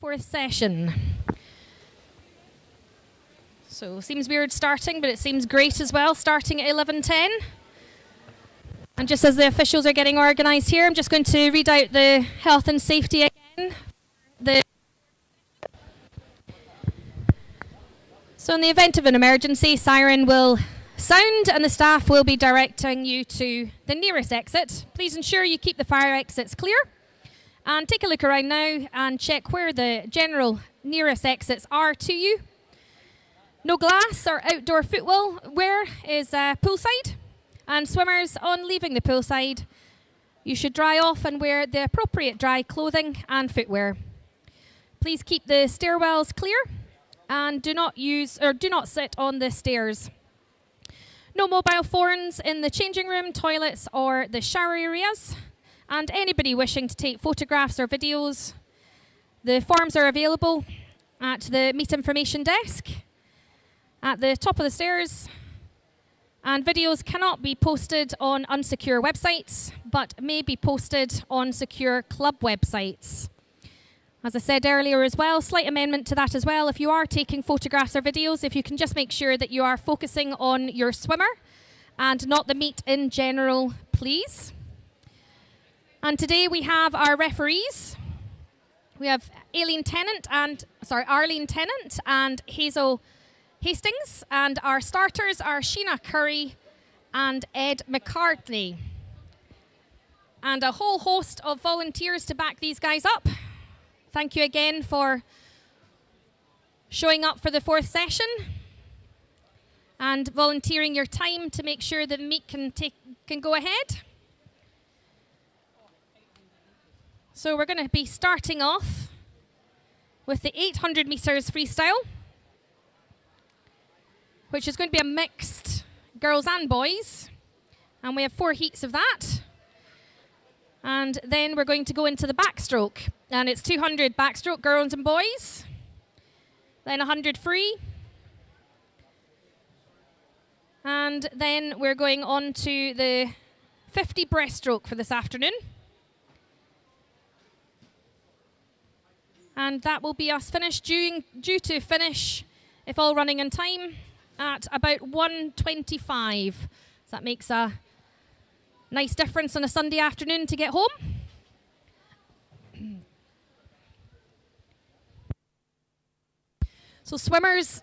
fourth session. So seems weird starting, but it seems great as well, starting at 11:10. And just as the officials are getting organised here, I'm just going to read out the health and safety again. So in the event of an emergency, siren will sound and the staff will be directing you to the nearest exit. Please ensure you keep the fire exits clear. And take a look around now and check where the general nearest exits are to you. No glass or outdoor footwear is poolside. And swimmers, on leaving the poolside, you should dry off and wear the appropriate dry clothing and footwear. Please keep the stairwells clear and do not sit on the stairs. No mobile phones in the changing room, toilets or the shower areas. And anybody wishing to take photographs or videos, the forms are available at the meet information desk at the top of the stairs. And videos cannot be posted on unsecure websites, but may be posted on secure club websites. As I said earlier as well, slight amendment to that as well. If you are taking photographs or videos, if you can just make sure that you are focusing on your swimmer and not the meet in general, please. And today we have our referees. We have Arlene Tennant and Hazel Hastings, and our starters are Sheena Curry and Ed McCartney. And a whole host of volunteers to back these guys up. Thank you again for showing up for the fourth session and volunteering your time to make sure the meet can go ahead. So we're going to be starting off with the 800 meters freestyle, which is going to be a mixed girls and boys. And we have 4 heats of that. And then we're going to go into the backstroke. And it's 200 backstroke, girls and boys. Then 100 free. And then we're going on to the 50 breaststroke for this afternoon. And that will be us finished, due to finish, if all running in time, at about 1:25. So that makes a nice difference on a Sunday afternoon to get home. So swimmers,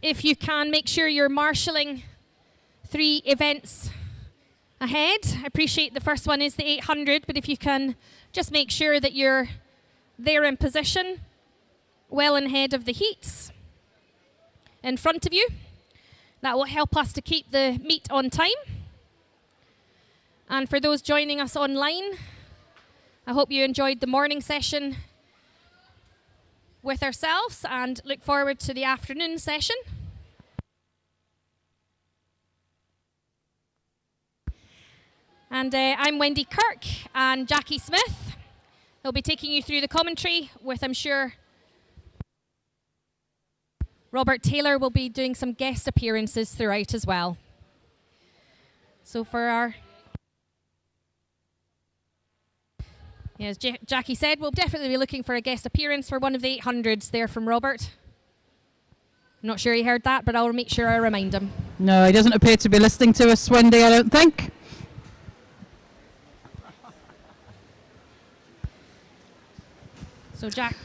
if you can, make sure you're marshalling 3 events ahead. I appreciate the first one is the 800, but if you can just make sure that you're there in position, well ahead of the heats in front of you. That will help us to keep the meet on time. And for those joining us online, I hope you enjoyed the morning session with ourselves and look forward to the afternoon session. And I'm Wendy Kirk and Jackie Smith. They'll be taking you through the commentary with, I'm sure, Robert Taylor will be doing some guest appearances throughout as well. So for our... As Jackie said, we'll definitely be looking for a guest appearance for one of the 800s there from Robert. I'm not sure he heard that, but I'll make sure I remind him. No, he doesn't appear to be listening to us, Wendy, I don't think. So Jack...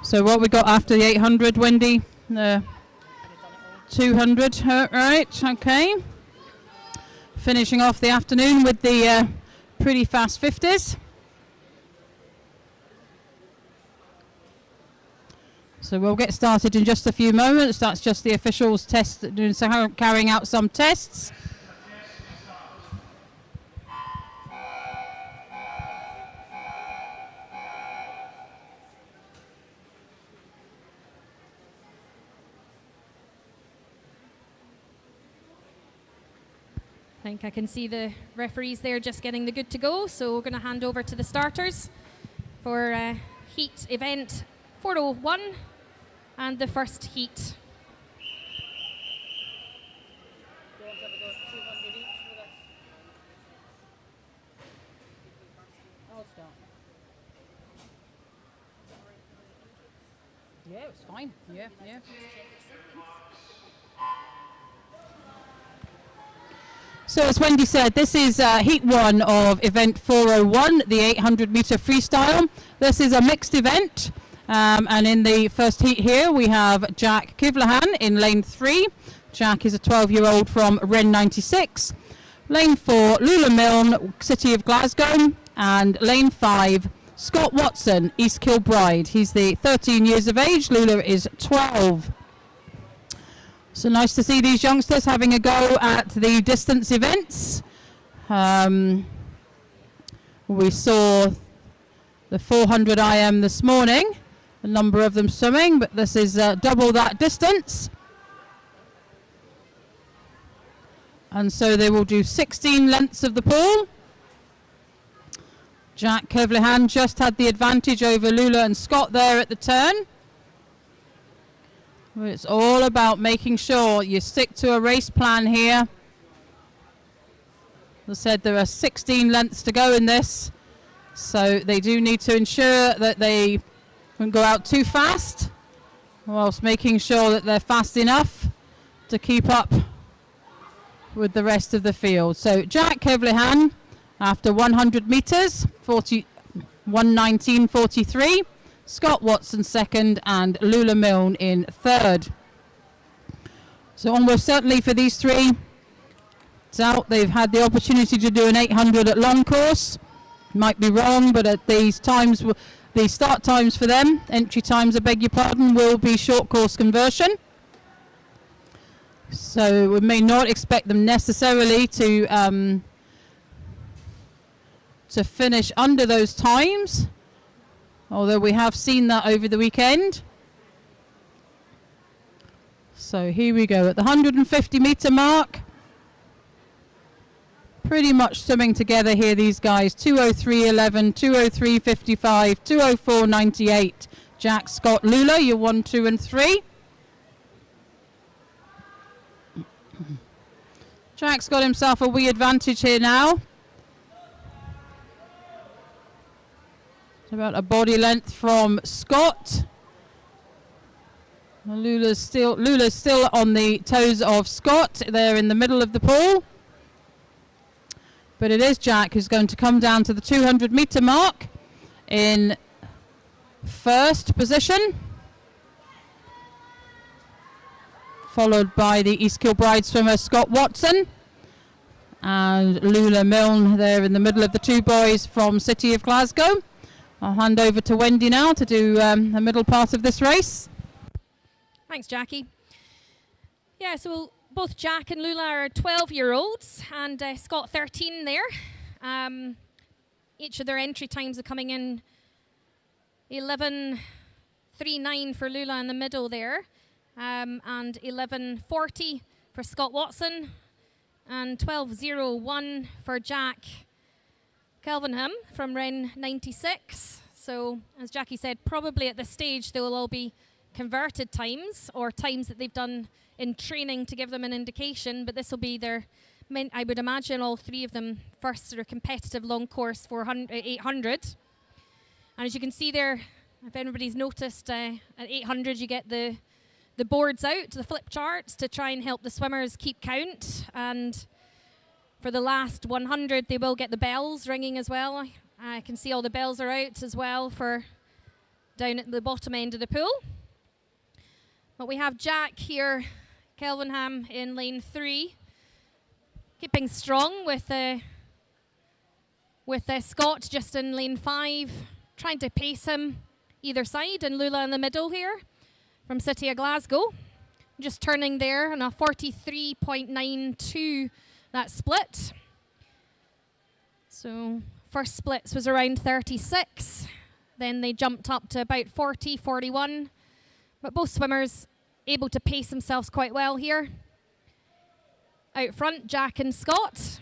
So what we got after the 800, Wendy? 200, right, okay. Finishing off the afternoon with the pretty fast 50s. So we'll get started in just a few moments. That's just the officials carrying out some tests. I think I can see the referees there just getting the good to go. So we're going to hand over to the starters for heat event 401 and the first heat. Yeah, it's fine. Yeah. So as Wendy said, this is heat 1 of event 401, the 800 meter freestyle. This is a mixed event. And in the first heat here, we have Jack Kivlahan in lane 3. Jack is a 12-year-old from Ren 96. Lane 4, Lula Milne, City of Glasgow. And lane 5, Scott Watson, East Kilbride. He's the 13 years of age. Lula is 12. So nice to see these youngsters having a go at the distance events. We saw the 400 IM this morning. A number of them swimming, but this is double that distance. And so they will do 16 lengths of the pool. Jack Kevlihan just had the advantage over Lula and Scott there at the turn. It's all about making sure you stick to a race plan here. As I said, there are 16 lengths to go in this, so they do need to ensure that they don't go out too fast, whilst making sure that they're fast enough to keep up with the rest of the field. So Jack Kevlihan, after 100 metres, 1:19.43. Scott Watson second and Lula Milne in third. So almost certainly for these three, it's out. They've had the opportunity to do an 800 at long course. Might be wrong, but at these times, the start times for them, entry times, I beg your pardon, will be short course conversion. So we may not expect them necessarily to finish under those times, although we have seen that over the weekend. So here we go at the 150 meter mark. Pretty much swimming together here, these guys. 2:03.11, 2:03.55, 2:04.98. Jack, Scott, Lula, you're 1, 2 and 3. Jack's got himself a wee advantage here now. It's about a body length from Scott. Lula's still on the toes of Scott. They're in the middle of the pool. But it is Jack who's going to come down to the 200 meter mark in first position, followed by the East Kilbride swimmer Scott Watson and Lula Milne there in the middle of the two boys from City of Glasgow. I'll hand over to Wendy now to do the middle part of this race. Thanks, Jackie. Yeah, so both Jack and Lula are 12-year-olds, and Scott 13 there. Each of their entry times are coming in 11:39 for Lula in the middle there, and 11:40 for Scott Watson, and 12:01 for Jack Kelvinham from Ren 96. So, as Jackie said, probably at this stage they will all be converted times, or times that they've done in training to give them an indication, but this will be their, I would imagine all three of them, first sort of competitive long course 800. And as you can see there, if anybody's noticed, at 800 you get the boards out, the flip charts, to try and help the swimmers keep count. And for the last 100 they will get the bells ringing as well. I can see all the bells are out as well for down at the bottom end of the pool. But we have Jack here, Kelvinham in lane 3, keeping strong with Scott just in lane 5, trying to pace him either side, and Lula in the middle here from City of Glasgow, just turning there on a 43.92 that split. So first splits was around 36, then they jumped up to about 40, 41. But both swimmers able to pace themselves quite well here. Out front, Jack and Scott.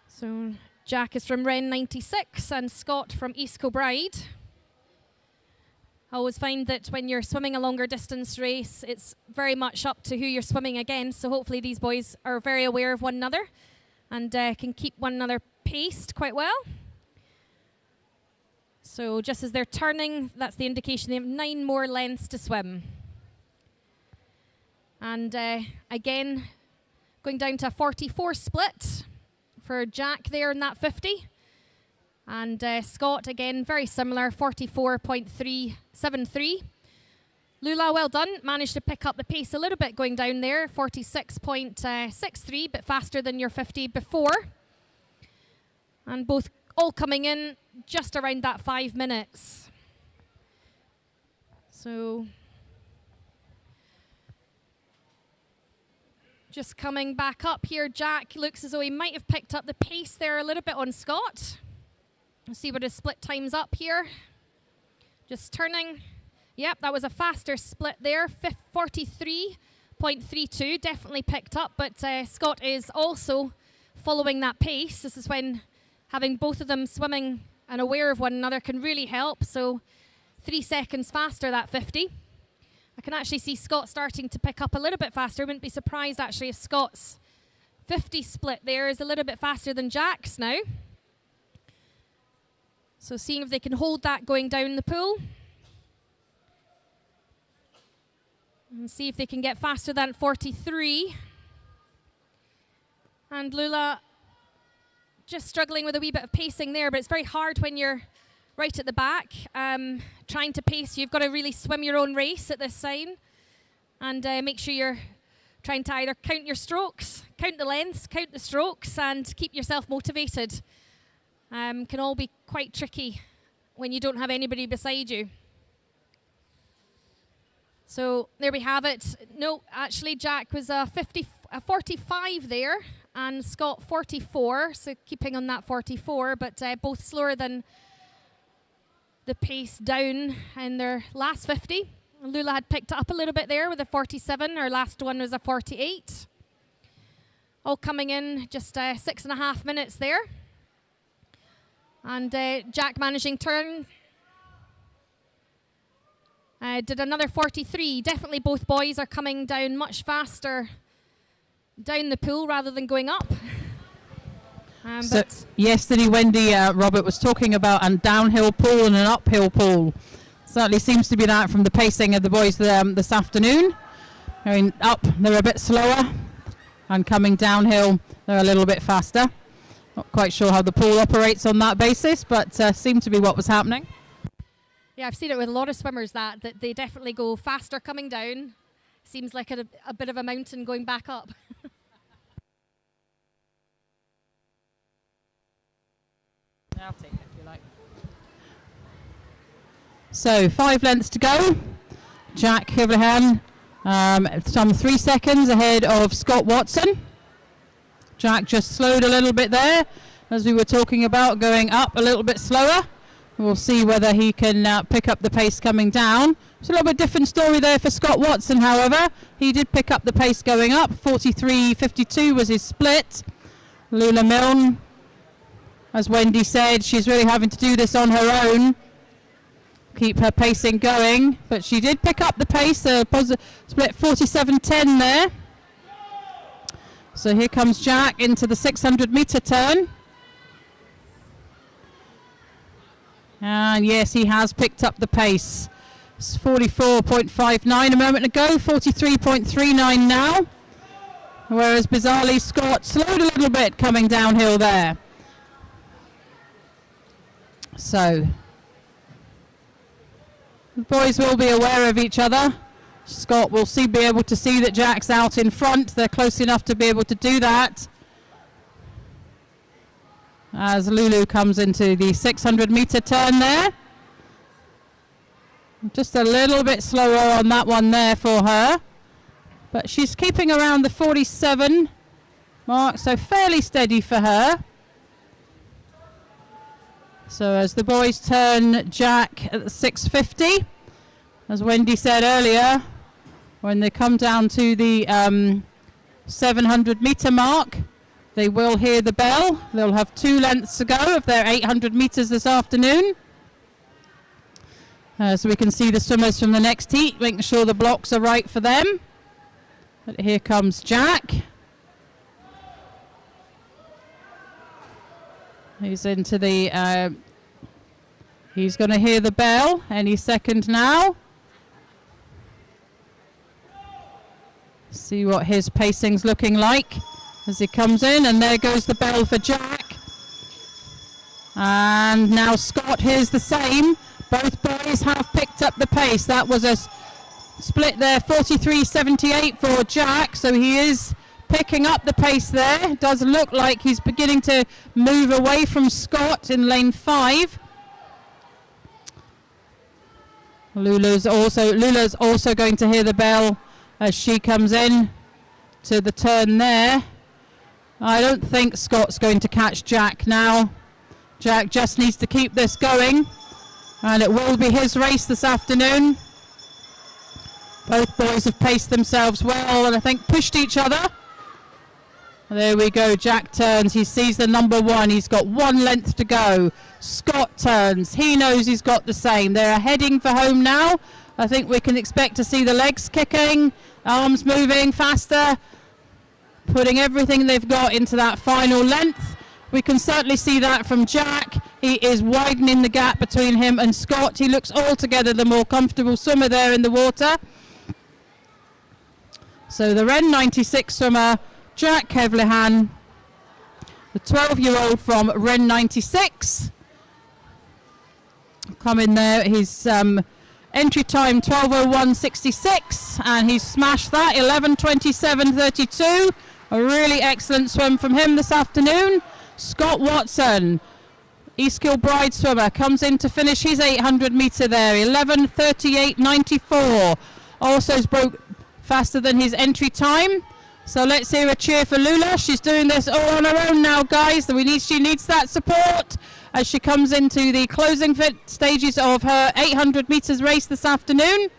So Jack is from Ren 96 and Scott from East Kilbride. I always find that when you're swimming a longer distance race, it's very much up to who you're swimming against. So hopefully these boys are very aware of one another and can keep one another paced quite well. So just as they're turning, that's the indication they have 9 more lengths to swim. And again, going down to a 44 split for Jack there in that 50. And Scott, again, very similar, 44.373. Lula, well done. Managed to pick up the pace a little bit going down there, 46.63, but faster than your 50 before. And both all coming in just around that 5 minutes. So just coming back up here, Jack looks as though he might have picked up the pace there a little bit on Scott. We'll see what his split time's up here. Just turning. Yep, that was a faster split there, 43.32, definitely picked up, but Scott is also following that pace. This is when having both of them swimming and aware of one another can really help. So 3 seconds faster, that 50. I can actually see Scott starting to pick up a little bit faster. Wouldn't be surprised actually if Scott's 50 split there is a little bit faster than Jack's now. So seeing if they can hold that going down the pool. And see if they can get faster than 43. And Lula just struggling with a wee bit of pacing there, but it's very hard when you're right at the back. Trying to pace, you've got to really swim your own race at this sign. And make sure you're trying to either count your strokes, count the lengths, count the strokes, and keep yourself motivated. Can all be quite tricky when you don't have anybody beside you. So there we have it. No, actually Jack was a 45 there and Scott 44, so keeping on that 44, but both slower than the pace down in their last 50. Lula had picked up a little bit there with a 47. Her last one was a 48. All coming in just 6.5 minutes there. And Jack managing turn. Did another 43. Definitely both boys are coming down much faster down the pool rather than going up. So yesterday, Wendy, Robert was talking about a downhill pool and an uphill pool. Certainly seems to be that from the pacing of the boys this afternoon. Going up, they're a bit slower, and coming downhill, they're a little bit faster. Not quite sure how the pool operates on that basis, but seemed to be what was happening. Yeah, I've seen it with a lot of swimmers that they definitely go faster coming down. Seems like a bit of a mountain going back up. I'll take it if you like. So 5 lengths to go. Jack Hiverahan, some 3 seconds ahead of Scott Watson. Jack just slowed a little bit there, as we were talking about, going up a little bit slower. We'll see whether he can pick up the pace coming down. It's a little bit different story there for Scott Watson, however. He did pick up the pace going up. 43.52 was his split. Lula Milne, as Wendy said, she's really having to do this on her own. Keep her pacing going. But she did pick up the pace. Split 47.10 there. So here comes Jack into the 600-metre turn. And yes, he has picked up the pace. It's 44.59 a moment ago, 43.39 now. Whereas bizarrely Scott slowed a little bit coming downhill there. So the boys will be aware of each other. Scott will be able to see that Jack's out in front. They're close enough to be able to do that. As Lulu comes into the 600-metre turn there. Just a little bit slower on that one there for her. But she's keeping around the 47 mark, so fairly steady for her. So as the boys turn Jack at the 650, as Wendy said earlier, when they come down to the 700-metre mark, they will hear the bell. They'll have 2 lengths to go of their 800 metres this afternoon. So we can see the swimmers from the next heat, making sure the blocks are right for them. But here comes Jack. He's into the He's going to hear the bell any second now. See what his pacing's looking like as he comes in, and there goes the bell for Jack. And now Scott hears the same. Both boys have picked up the pace. That was a split there, 43.78 for Jack, so he is picking up the pace there. It does look like he's beginning to move away from Scott in lane 5. Lula's also going to hear the bell as she comes in to the turn there. I don't think Scott's going to catch Jack now. Jack just needs to keep this going, and it will be his race this afternoon. Both boys have paced themselves well and I think pushed each other. There we go, Jack turns, he sees the number 1, he's got 1 length to go. Scott turns, he knows he's got the same. They're heading for home now. I think we can expect to see the legs kicking, arms moving faster, putting everything they've got into that final length. We can certainly see that from Jack. He is widening the gap between him and Scott. He looks altogether the more comfortable swimmer there in the water. So the Ren 96 swimmer, Jack Kevlihan, the 12-year-old from Ren 96. Come in there, his entry time 12:01.66, and he's smashed that, 11:27.32. A really excellent swim from him this afternoon. Scott Watson, East Kilbride swimmer, comes in to finish his 800 metre there, 11:38.94. Also broke faster than his entry time. So let's hear a cheer for Lula. She's doing this all on her own now, guys. She needs that support as she comes into the closing stages of her 800 metres race this afternoon.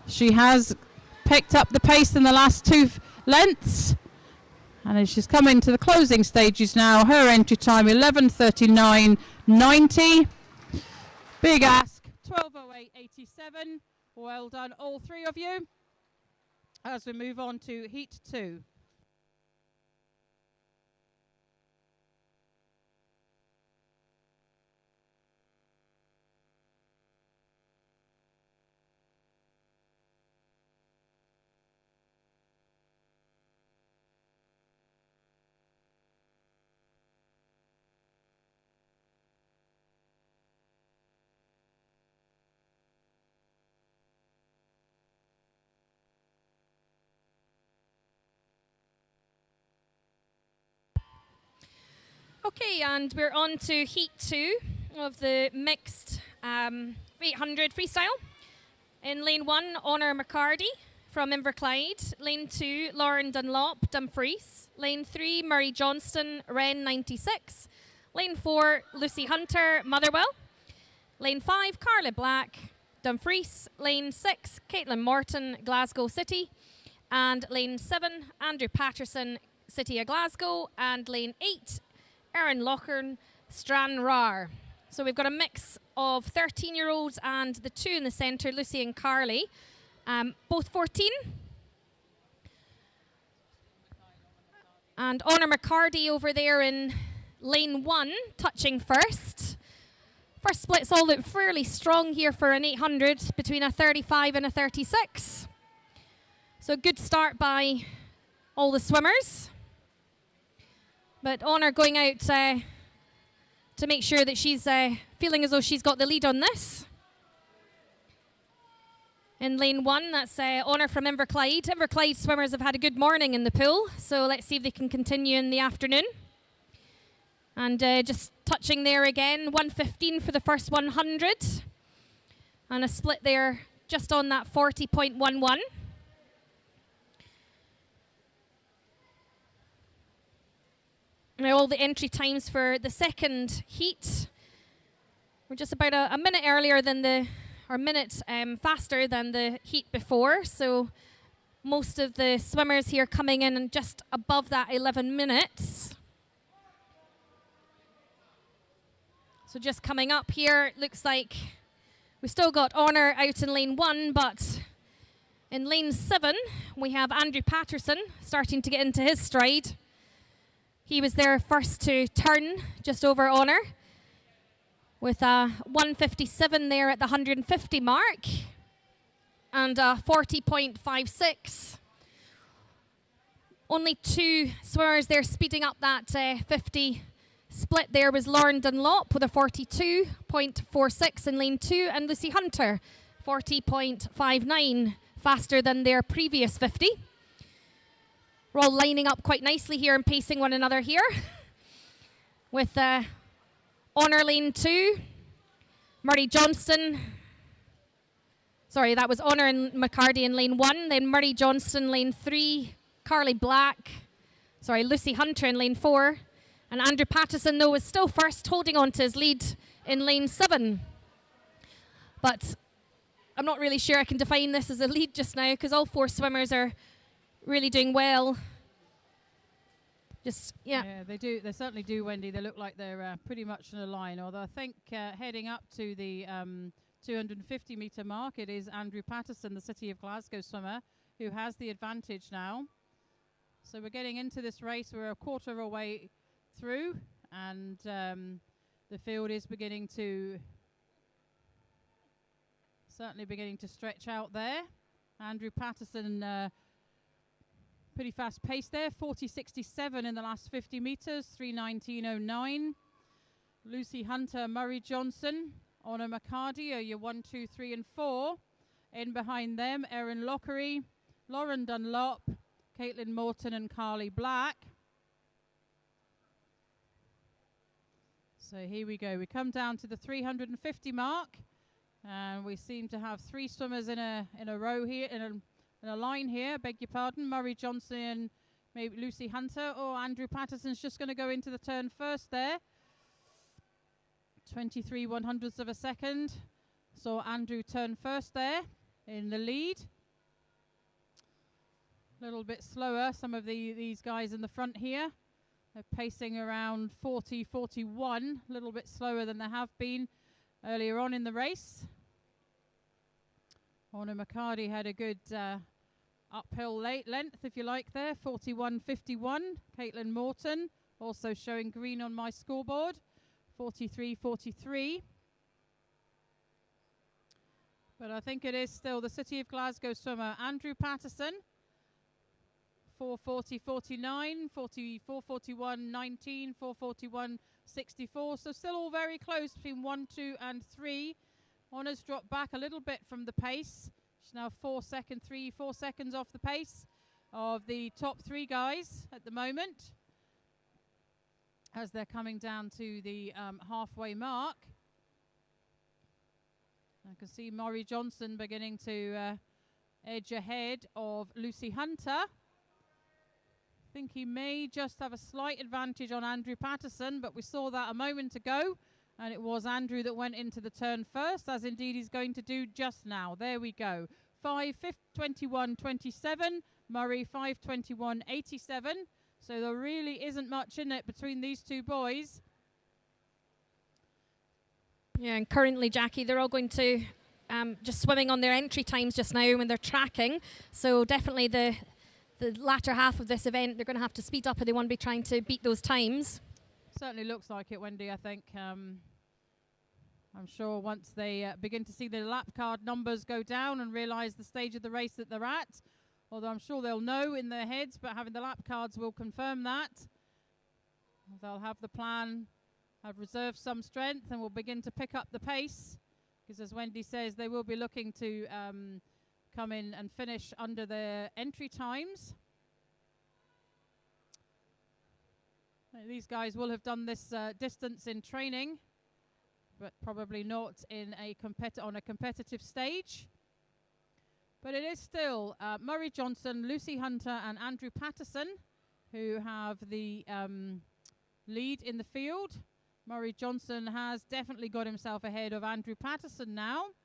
She has picked up the pace in the last 2 lengths. And as she's coming to the closing stages now, her entry time 11:39.90. Big ask, 12:08.87. Well done, all 3 of you. As we move on to Heat 2. Okay, and we're on to Heat 2 of the mixed 800 freestyle. In lane 1, Honor McCarty from Inverclyde. Lane 2, Lauren Dunlop, Dumfries. Lane 3, Murray Johnston, Ren 96. Lane 4, Lucy Hunter, Motherwell. Lane 5, Carla Black, Dumfries. Lane 6, Caitlin Morton, Glasgow City. And lane 7, Andrew Patterson, City of Glasgow. And lane 8, Erin Lochern, Stranraer. So we've got a mix of 13-year-olds and the 2 in the centre, Lucy and Carly, both 14. And Honor McCarty over there in lane 1, touching first. First splits all look fairly strong here for an 800, between a 35 and a 36. So good start by all the swimmers. But Honor going out to make sure that she's feeling as though she's got the lead on this. In lane 1, that's Honor from Inverclyde. Inverclyde swimmers have had a good morning in the pool, so let's see if they can continue in the afternoon. And just touching there again, 1:15 for the first 100. And a split there just on that 40.11. Now all the entry times for the second heat. We're just about a minute earlier than faster than the heat before. So most of the swimmers here coming in just above that 11 minutes. So just coming up here, it looks like we've still got Honor out in lane 1, but in lane 7, we have Andrew Patterson starting to get into his stride. He was there first to turn just over Honor. with a 1:57 there at the 150 mark and a 40.56. Only two swimmers there speeding up that 50 split there was Lauren Dunlop with a 42.46 in lane 2 and Lucy Hunter 40.59, faster than their previous 50. We're all lining up quite nicely here and pacing one another here with Honor lane 2, Murray Johnston. Sorry, that was Honor and McCarty in lane 1, then Murray Johnston lane 3, Lucy Hunter in lane 4, and Andrew Pattison, though, was still first, holding on to his lead in lane 7. But I'm not really sure I can define this as a lead just now because all 4 swimmers are really doing well. Yeah, they do. They certainly do, Wendy. They look like they're pretty much in a line. Although I think heading up to the 250 metre mark, it is Andrew Pattison, the City of Glasgow swimmer, who has the advantage now. So we're getting into this race. We're a quarter of our way through, and the field is beginning to stretch out there. Andrew Pattison, pretty fast pace there, 40.67 in the last 50 metres, 3:19.09. Lucy Hunter, Murray Johnson, Honor McCarty are your 1, 2, 3 and 4. In behind them, Erin Lockery, Lauren Dunlop, Caitlin Morton and Carly Black. So here we go. We come down to the 350 mark, and we seem to have 3 swimmers in a row here, in a line here. Beg your pardon. Murray Johnson and maybe Lucy Hunter, or Andrew Patterson's just going to go into the turn first there. 23 100ths of a second. So Andrew turn first there in the lead. A little bit slower. Some of these guys in the front here. They're pacing around 40, 41, a little bit slower than they have been earlier on in the race. Honor McCarty had a good uphill length, if you like, there, 41.51. Caitlin Morton also showing green on my scoreboard, 43.43. But I think it is still the City of Glasgow swimmer, Andrew Pattison, 4:40.49, 44.41.19, 4:41.64. So still all very close between 1, 2 and 3. Honor's dropped back a little bit from the pace. She's now 4 seconds off the pace of the top 3 guys at the moment as they're coming down to the halfway mark. I can see Murray Johnson beginning to edge ahead of Lucy Hunter. I think he may just have a slight advantage on Andrew Pattison, but we saw that a moment ago, and it was Andrew that went into the turn first, as indeed he's going to do just now. There we go. 5:21.27, Murray 5:21.87. So there really isn't much in it between these 2 boys. Yeah, and currently, Jackie, they're all going to just swimming on their entry times just now when they're tracking. So definitely the latter half of this event, they're going to have to speed up if they want to be trying to beat those times. Certainly looks like it, Wendy, I think. I'm sure once they begin to see the lap card numbers go down and realise the stage of the race that they're at, although I'm sure they'll know in their heads, but having the lap cards will confirm that. They'll have the plan, have reserved some strength, and will begin to pick up the pace, because as Wendy says, they will be looking to come in and finish under their entry times. These guys will have done this distance in training, but probably not in on a competitive stage. But it is still Murray Johnson, Lucy Hunter and Andrew Pattison who have the lead in the field. Murray Johnson has definitely got himself ahead of Andrew Pattison now.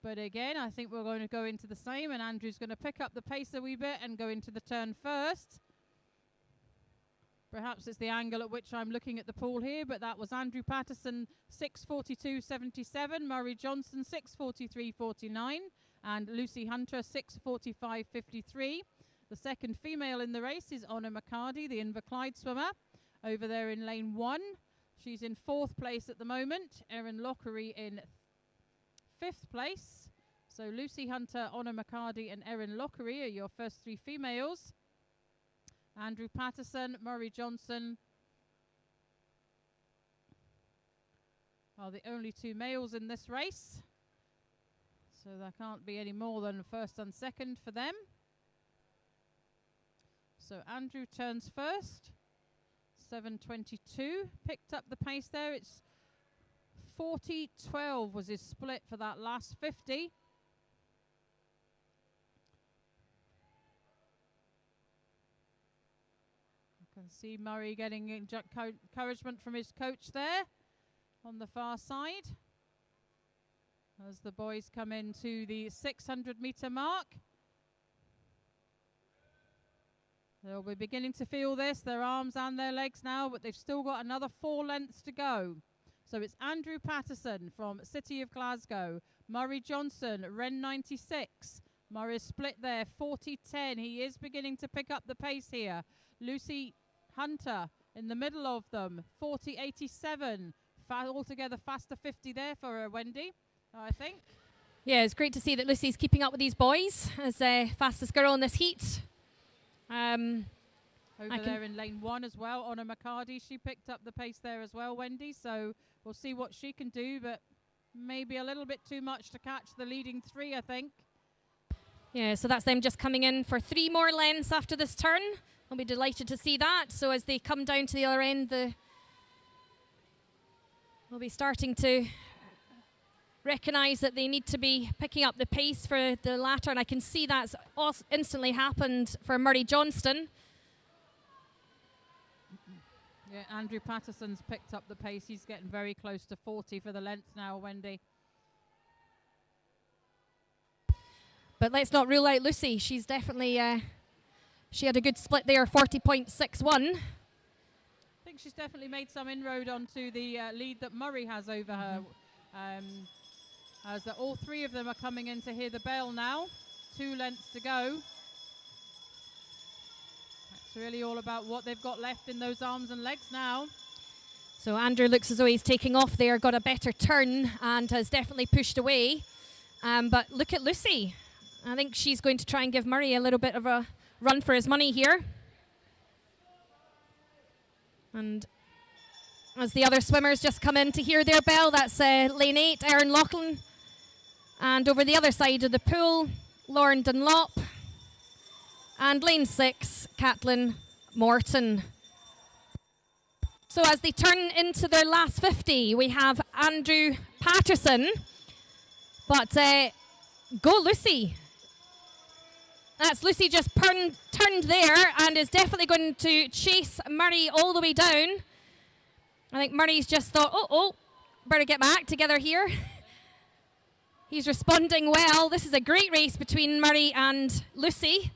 But again, I think we're going to go into the same, and Andrew's going to pick up the pace a wee bit and go into the turn first. Perhaps it's the angle at which I'm looking at the pool here, but that was Andrew Pattison 6:42.77, Murray Johnson 6:43.49, and Lucy Hunter 6:45.53. The second female in the race is Honor McCarty, the Inverclyde swimmer, over there in lane 1. She's in 4th place at the moment. Erin Lockery in 5th place. So Lucy Hunter, Honor McCarty and Erin Lockery are your first 3 females. Andrew Patterson, Murray Johnson are the only 2 males in this race. So there can't be any more than first and second for them. So Andrew turns first. 7:22. Picked up the pace there. It's 40:12 was his split for that last 50. You can see Murray getting encouragement from his coach there on the far side as the boys come into the 600-meter mark. They'll be beginning to feel this, their arms and their legs now, but they've still got another 4 lengths to go. So it's Andrew Patterson from City of Glasgow, Murray Johnson, Ren 96. Murray's split there, 40:10. He is beginning to pick up the pace here. Lucy Hunter in the middle of them, 40:87. Altogether faster 50 there for Wendy, I think. Yeah, it's great to see that Lucy's keeping up with these boys as fastest girl in this heat. Over there in lane 1 as well, Honor McCarty, she picked up the pace there as well, Wendy, so we'll see what she can do, but maybe a little bit too much to catch the leading 3, I think. Yeah, so that's them just coming in for 3 more lengths after this turn. I'll be delighted to see that. So as they come down to the other end, we'll be starting to recognise that they need to be picking up the pace for the latter, and I can see that's instantly happened for Murray Johnston. Yeah, Andrew Patterson's picked up the pace. He's getting very close to 40 for the length now, Wendy. But let's not rule out Lucy. She's definitely, she had a good split there, 40.61. I think she's definitely made some inroad onto the lead that Murray has over her. As all 3 of them are coming in to hear the bell now. 2 lengths to go. It's really all about what they've got left in those arms and legs now. So Andrew looks as though he's taking off there, got a better turn and has definitely pushed away. But look at Lucy. I think she's going to try and give Murray a little bit of a run for his money here. And as the other swimmers just come in to hear their bell, that's lane 8, Erin Loughlin. And over the other side of the pool, Lauren Dunlop. And lane 6, Caitlin Morton. So as they turn into their last 50, we have Andrew Patterson. But go Lucy. That's Lucy just turned there and is definitely going to chase Murray all the way down. I think Murray's just thought, oh, better get my act together here. He's responding well. This is a great race between Murray and Lucy.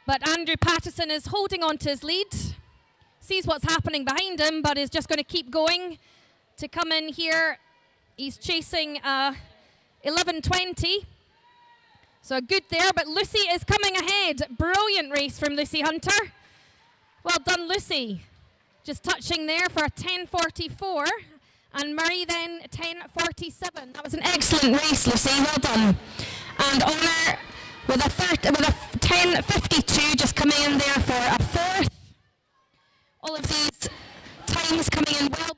But Andrew Patterson is holding on to his lead. Sees what's happening behind him, but is just going to keep going to come in here. He's chasing 11:20. So good there, but Lucy is coming ahead. Brilliant race from Lucy Hunter. Well done, Lucy. Just touching there for a 10:44. And Murray then 10:47. That was an excellent race, Lucy. Well done. And Honor with a 10:52 just coming in there for a 4th. All of these times coming in well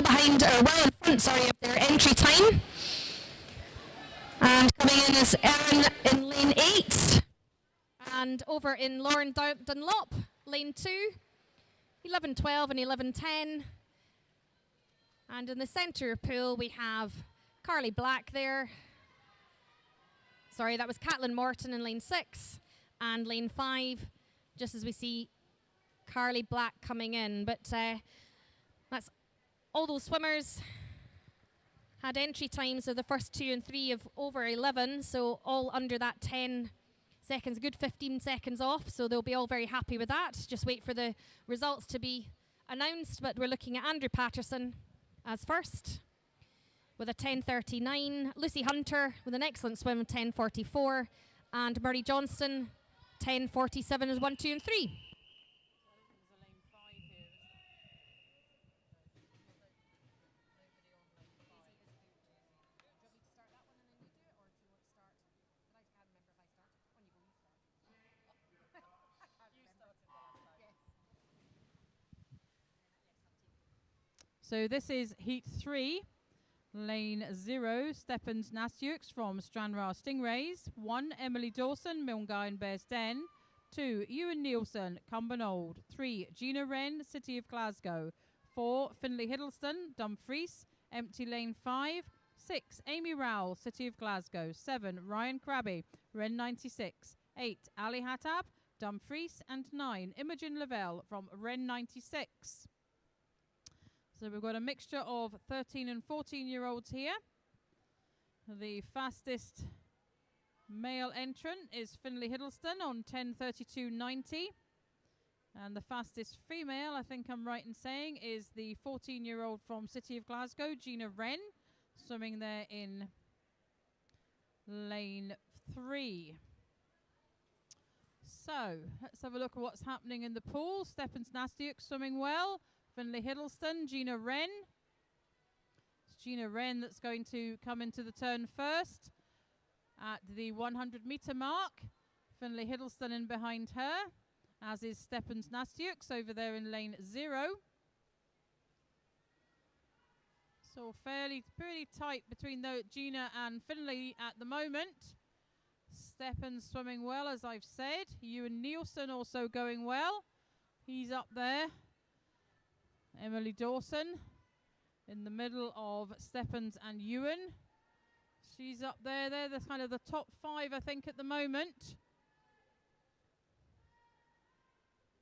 behind of their entry time. And coming in is Erin in lane 8. And over in Lauren Dunlop, lane 2, 11:12 and 11:10. And in the centre pool, we have Carly Black there. Sorry, that was Caitlin Morton in lane 6. And lane 5, just as we see Carly Black coming in. But that's all those swimmers had entry times of the first 2 and 3 of over 11, so all under that 10 seconds, a good 15 seconds off, so they'll be all very happy with that. Just wait for the results to be announced, but we're looking at Andrew Patterson as first with a 10:39, Lucy Hunter with an excellent swim, 10:44, and Murray Johnston, 10:47 is 1, 2 and 3. So this is heat 3, lane 0, Stephens Nastiuk from Stranraer Stingrays. 1, Emily Dawson, Milngavin Bears Den. 2, Ewan Nielsen, Cumbernauld. 3, Gina Wren, City of Glasgow. 4, Finlay Hiddleston, Dumfries, empty lane 5. 6, Amy Rowell, City of Glasgow. 7, Ryan Krabby, Ren 96. 8, Ali Hattab, Dumfries. And 9, Imogen Lavelle from Ren 96. So we've got a mixture of 13 and 14-year-olds here. The fastest male entrant is Finlay Hiddleston on 10:32.90. And the fastest female, I think I'm right in saying, is the 14-year-old from City of Glasgow, Gina Wren, swimming there in lane 3. So let's have a look at what's happening in the pool. Stephens Nastiuk swimming well. Finlay Hiddleston, Gina Wren. It's Gina Wren that's going to come into the turn first at the 100-metre mark. Finlay Hiddleston in behind her, as is Stephens Nastiuk over there in lane 0. So pretty tight between Gina and Finlay at the moment. Stephens swimming well, as I've said. Ewan Nielsen also going well. He's up there. Emily Dawson in the middle of Stephens and Ewan. She's up there. They're the kind of the top 5, I think, at the moment.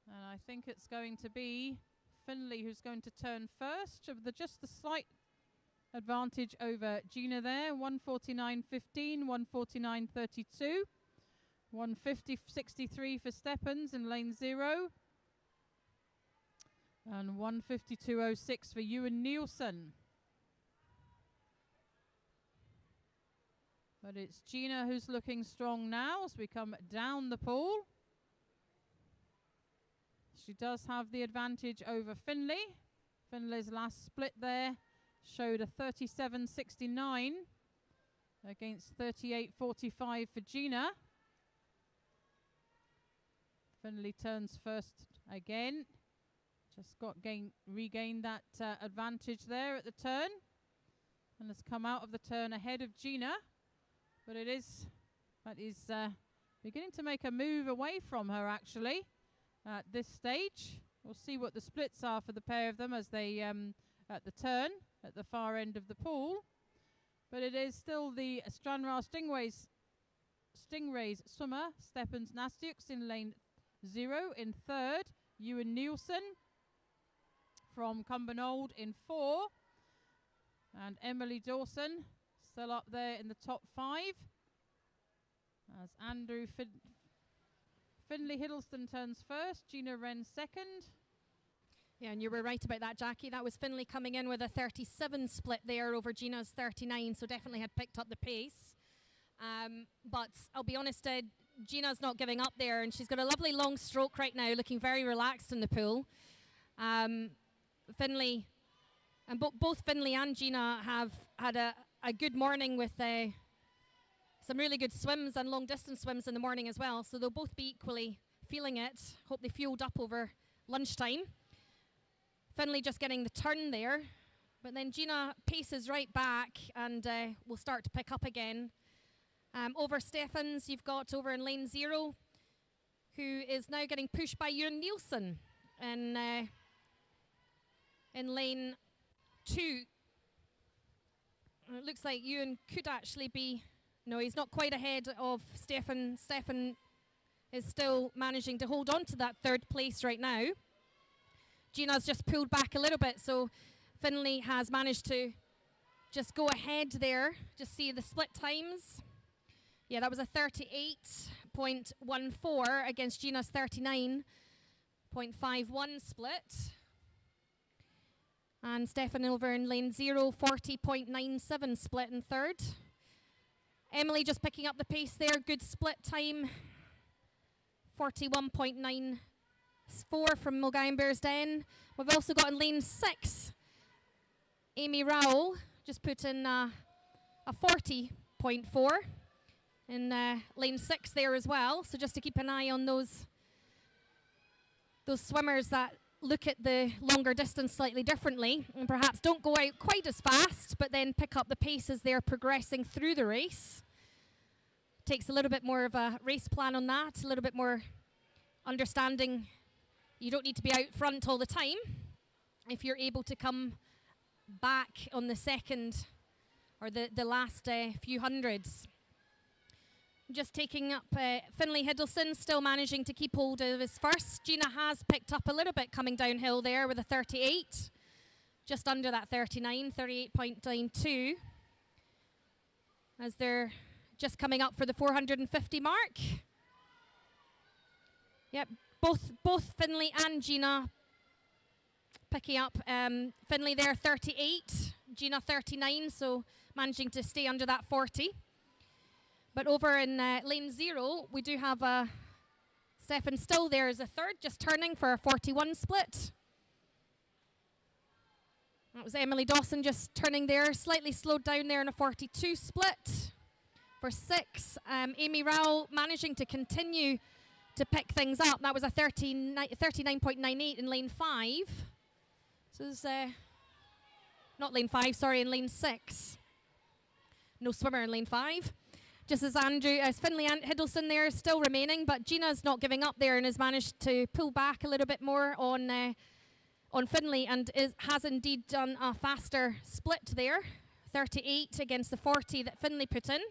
And I think it's going to be Finlay who's going to turn first. Just the slight advantage over Gina there. 149.15, 149.32. 150.63 for Stephens in lane 0. And 152.06 for Ewan Nielsen. But it's Gina who's looking strong now as we come down the pool. She does have the advantage over Finlay. Finlay's last split there showed a 37.69 against 38.45 for Gina. Finlay turns first again. Just regained that advantage there at the turn, and has come out of the turn ahead of Gina. But that is beginning to make a move away from her actually at this stage. We'll see what the splits are for the pair of them as they at the turn at the far end of the pool. But it is still the Stranraer Stingrays swimmer, Stephens Nastiuk in lane 0 in 3rd. Ewan Nielsen from Cumbernauld in 4. And Emily Dawson still up there in the top 5. As Andrew Finlay Hiddleston turns first, Gina Wren second. Yeah, and you were right about that, Jackie. That was Finlay coming in with a 37 split there over Gina's 39, so definitely had picked up the pace. But I'll be honest, Gina's not giving up there, and she's got a lovely long stroke right now, looking very relaxed in the pool. Finlay, and both Finlay and Gina have had a good morning with some really good swims and long distance swims in the morning as well, so they'll both be equally feeling it. Hope they fueled up over lunchtime. Finlay just getting the turn there, but then Gina paces right back and will start to pick up again. Over Stephens, you've got over in lane 0, who is now getting pushed by Ewan Nielsen in lane 2. It looks like Ewan could actually be, no, he's not quite ahead of Stefan. Stefan is still managing to hold on to that 3rd place right now. Gina's just pulled back a little bit, so Finlay has managed to just go ahead there. Just see the split times. Yeah, that was a 38.14 against Gina's 39.51 split. And Stefan over in lane 0, 40.97 split in 3rd. Emily just picking up the pace there. Good split time. 41.94 from Milngavin Bears Den. We've also got in lane 6, Amy Rowell just put in a 40.4 in lane 6 there as well. So just to keep an eye on those swimmers that look at the longer distance slightly differently and perhaps don't go out quite as fast, but then pick up the pace as they're progressing through the race. Takes a little bit more of a race plan on that, a little bit more understanding. You don't need to be out front all the time if you're able to come back on the second or the last few hundreds. Just taking up Finlay Hiddleston, still managing to keep hold of his first. Gina has picked up a little bit coming downhill there with a 38. Just under that 39, 38.92. As they're just coming up for the 450 mark. Yep, both Finlay and Gina picking up. Finlay there 38, Gina 39, so managing to stay under that 40. But over in lane 0, we do have Stefan still there as a third, just turning for a 41 split. That was Emily Dawson just turning there, slightly slowed down there in a 42 split. For 6, Amy Rowell managing to continue to pick things up. That was a 39.98 in lane 5. So it's not lane 5, sorry, in lane 6. No swimmer in lane 5. Just as Finlay and Hiddleston there still remaining, but Gina's not giving up there and has managed to pull back a little bit more on Finlay and has indeed done a faster split there. 38 against the 40 that Finlay put in.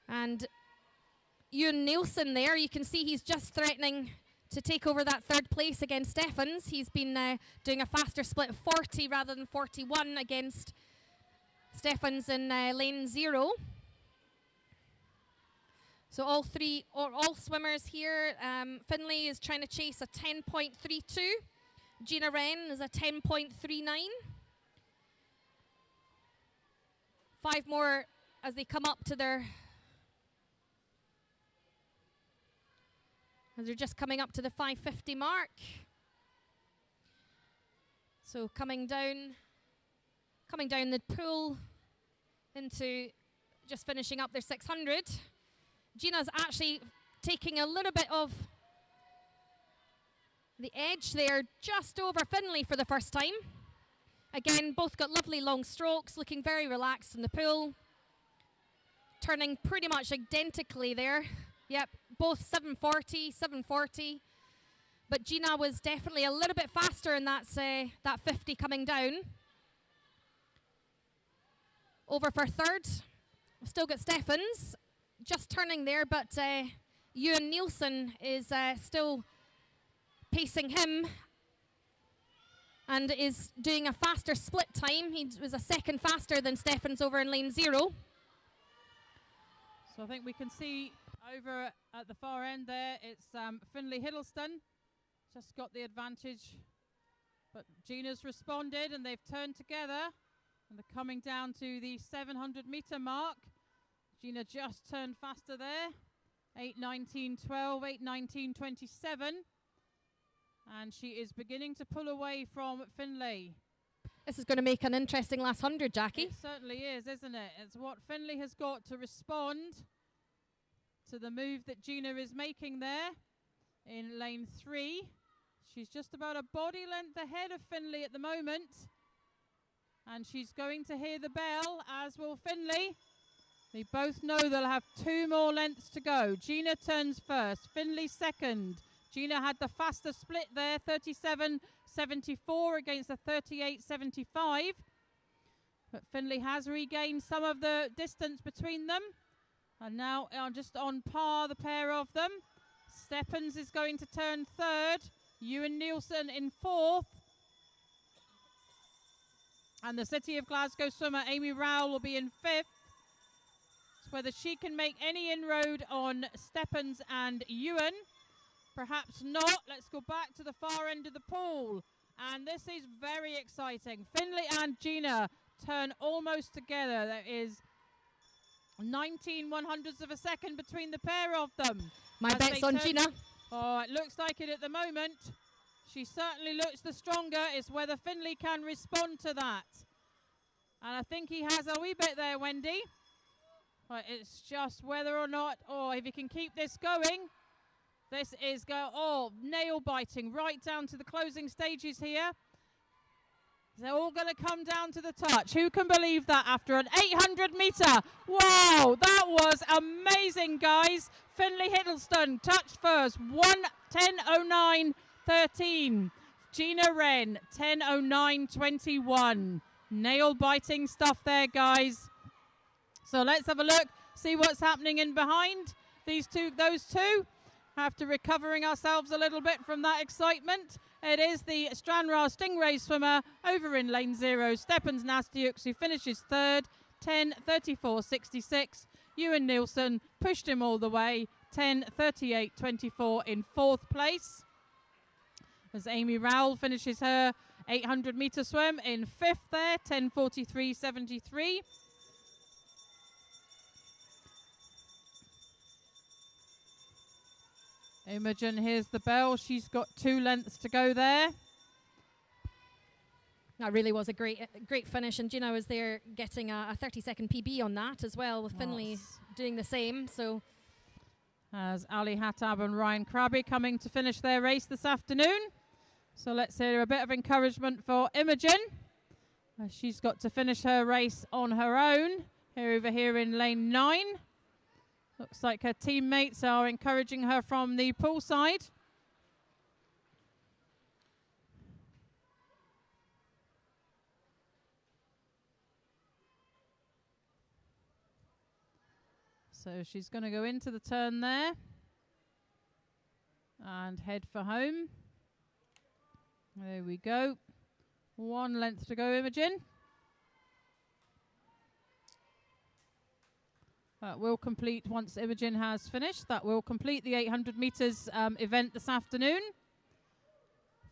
And Ewan Nielsen there, you can see he's just threatening to take over that third place against Steffens. He's been doing a faster split of 40 rather than 41 against Steffens in lane 0. So all swimmers here. Finlay is trying to chase a 10.32. Gina Wren is a 10.39. 5 more as they come up to their... As they're just coming up to the 550 mark. So coming down the pool into just finishing up their 600. Gina's actually taking a little bit of the edge there, just over Finlay for the first time. Again, both got lovely long strokes, looking very relaxed in the pool. Turning pretty much identically there. Yep, both 740, 740. But Gina was definitely a little bit faster in that 50 coming down. Over for third. Still got Steffens just turning there, but Ewan Nielsen is still pacing him and is doing a faster split time. He was a second faster than Steffens over in lane 0. So I think we can see over at the far end there, it's Finlay Hiddleston. Just got the advantage. But Gina's responded and they've turned together. And they're coming down to the 700 meter mark. Gina just turned faster there. 8:19.12, 8:19.27. And she is beginning to pull away from Finlay. This is going to make an interesting last 100, Jackie. It certainly is, isn't it? It's what Finlay has got to respond to the move that Gina is making there in lane 3. She's just about a body length ahead of Finlay at the moment. And she's going to hear the bell, as will Finlay. They both know they'll have 2 more lengths to go. Gina turns first, Finlay second. Gina had the faster split there, 37.74 against a 38.75. But Finlay has regained some of the distance between them. And now are just on par, the pair of them. Steppens is going to turn third. Ewan Nielsen in fourth. And the City of Glasgow swimmer Amy Rowell will be in fifth. So whether she can make any inroad on Steppens and Ewan, perhaps not. Let's go back to the far end of the pool. And this is very exciting. Finlay and Gina turn almost together. There is 19 100ths of a second between the pair of them. My bet's on Gina. Oh, it looks like it at the moment. She certainly looks the stronger. It's whether Finlay can respond to that. And I think he has a wee bit there, Wendy. But it's just whether or not, if he can keep this going. This is nail biting right down to the closing stages here. They're all going to come down to the touch. Who can believe that after an 800 metre? Wow, that was amazing, guys. Finley Hiddleston touched first, 1:10:09:13. Gina Wren, 10:09:21. Nail biting stuff there, guys. So let's have a look, see what's happening in behind. Those two. After recovering ourselves a little bit from that excitement, it is the Stranraer Stingray swimmer over in lane 0, Steppans Nastiuk, who finishes third, 10:34:66. Ewan Nielsen pushed him all the way, 10:38:24 in fourth place. As Amy Rowell finishes her 800 metre swim in fifth there, 10:43:73. Imogen hears the bell. She's got 2 lengths to go there. That really was a great finish, and Gina was there getting a 30-second PB on that as well, with Finley doing the same. So, as Ali Hattab and Ryan Krabby coming to finish their race this afternoon. So let's hear a bit of encouragement for Imogen. She's got to finish her race on her own over here in lane 9. Looks like her teammates are encouraging her from the poolside. So she's going to go into the turn there and head for home. There we go. 1 length to go, Imogen. That will complete, once Imogen has finished, that will complete the 800 metres event this afternoon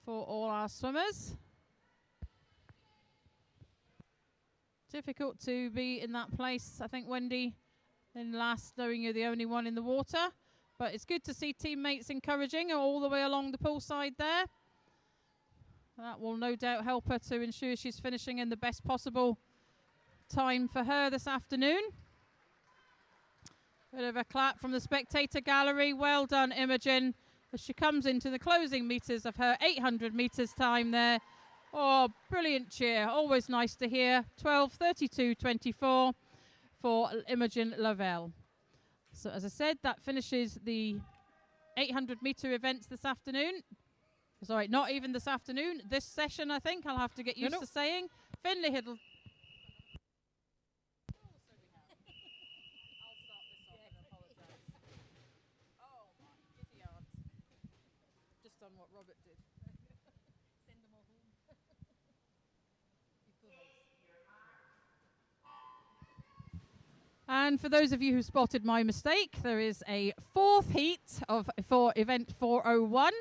for all our swimmers. Difficult to be in that place, I think, Wendy, in last, knowing you're the only one in the water. But it's good to see teammates encouraging her all the way along the poolside there. That will no doubt help her to ensure she's finishing in the best possible time for her this afternoon. Bit of a clap from the spectator gallery. Well done, Imogen, as she comes into the closing metres of her 800 metres time there. Oh, brilliant cheer. Always nice to hear. 12:32:24 for Imogen Lavelle. So as I said, that finishes the 800 metre events this afternoon. Sorry, not even this afternoon. This session, I think. I'll have to get used to saying. Finley Hiddle. Done what Robert did. Send them all home. And for those of you who spotted my mistake, there is a 4th heat for event 401.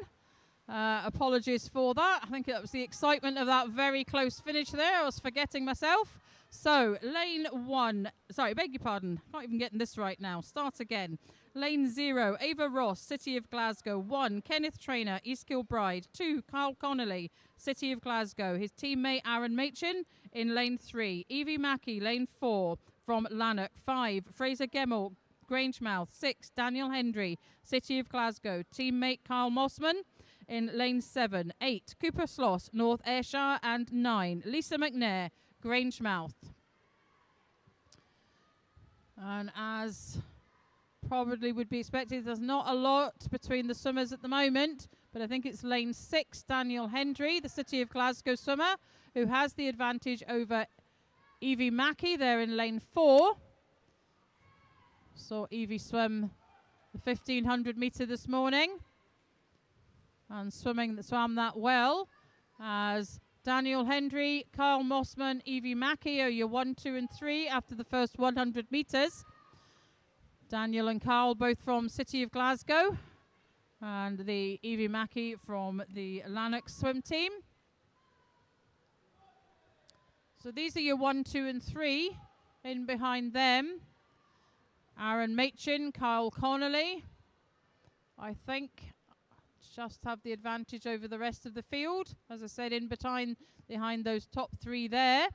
Apologies for that. I think that was the excitement of that very close finish there. I was forgetting myself. So, lane 1, sorry, beg your pardon. Can't even get this right now. Start again. Lane 0, Ava Ross, City of Glasgow. 1, Kenneth Traynor, East Kilbride. 2, Carl Connolly, City of Glasgow. His teammate Aaron Machin in lane 3. Evie Mackey, lane 4 from Lanark. 5, Fraser Gemmell, Grangemouth. 6, Daniel Hendry, City of Glasgow. Teammate Carl Mossman in lane 7. 8, Cooper Sloss, North Ayrshire. And 9, Lisa McNair, Grangemouth. And as probably would be expected, there's not a lot between the swimmers at the moment, but I think it's lane 6, Daniel Hendry, the City of Glasgow swimmer, who has the advantage over Evie Mackey there in lane 4. Saw Evie swim the 1500 metre this morning and swam that well, as Daniel Hendry, Carl Mossman, Evie Mackey are your 1, 2 and 3 after the first 100 metres. Daniel and Carl both from City of Glasgow, and the Evie Mackey from the Lanark swim team. So these are your 1, 2 and 3. In behind them, Aaron Machin, Kyle Connolly, I think, just have the advantage over the rest of the field. As I said, in behind those top 3 there.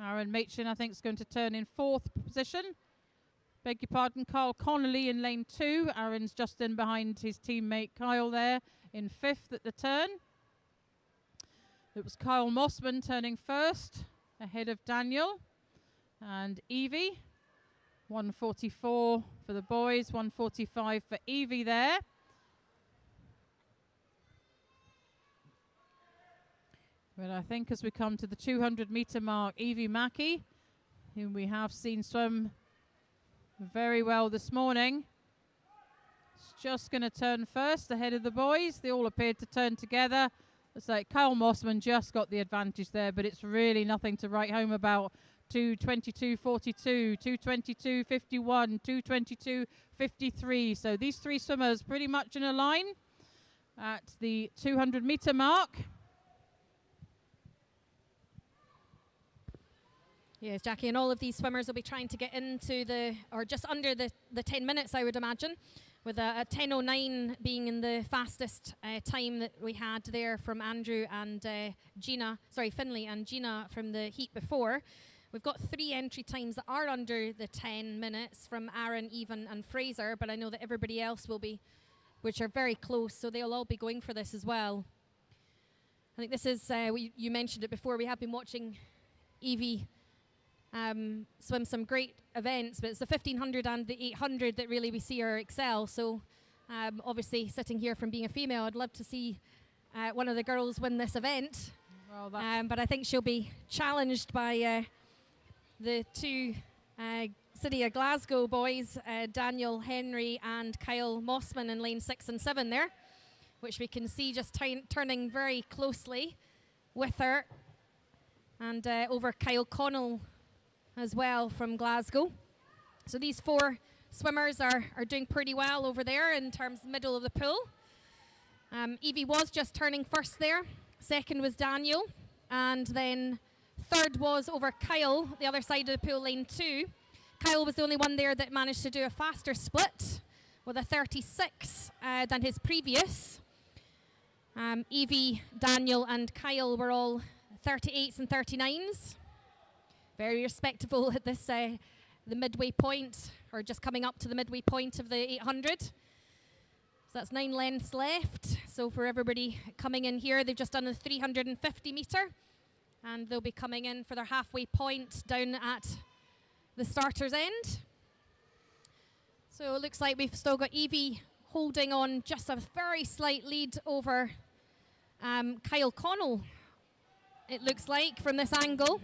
Aaron Machin, I think, is going to turn in 4th position. Beg your pardon, Carl Connolly in lane 2. Aaron's just in behind his teammate Kyle there in 5th at the turn. It was Kyle Mossman turning first, ahead of Daniel and Evie. 144 for the boys, 145 for Evie there. But I think as we come to the 200-metre mark, Evie Mackey, whom we have seen swim very well this morning, is just going to turn first ahead of the boys. They all appeared to turn together. It's like Kyle Mossman just got the advantage there, but it's really nothing to write home about. 2:22.42, 2:22.51, 2:22.53. So these three swimmers pretty much in a line at the 200-metre mark. Yes, Jackie, and all of these swimmers will be trying to get into or just under the 10 minutes, I would imagine, with a 10:09 being in the fastest time that we had there from Andrew and Finley and Gina from the heat before. We've got 3 entry times that are under the 10 minutes from Aaron, Evan and Fraser, but I know that everybody else will be, which are very close, so they'll all be going for this as well. I think this is, you mentioned it before, we have been watching Evie swim some great events, but it's the 1500 and the 800 that really we see her excel. So obviously sitting here from being a female, I'd love to see one of the girls win this event. Well, but I think she'll be challenged by the 2 City of Glasgow boys, Daniel Henry and Kyle Mossman in lane 6 and 7 there, which we can see just turning very closely with her. And over Kyle Connell as well from Glasgow. So these 4 swimmers are doing pretty well over there in terms of middle of the pool. Evie was just turning first there. Second was Daniel. And then third was over Kyle, the other side of the pool, lane 2. Kyle was the only one there that managed to do a faster split with a 36 than his previous. Evie, Daniel and Kyle were all 38s and 39s. Very respectable at this, the midway point, or just coming up to the midway point of the 800. So that's 9 lengths left. So for everybody coming in here, they've just done a 350 metre, and they'll be coming in for their halfway point down at the starter's end. So it looks like we've still got Evie holding on just a very slight lead over Kyle Connell, it looks like, from this angle.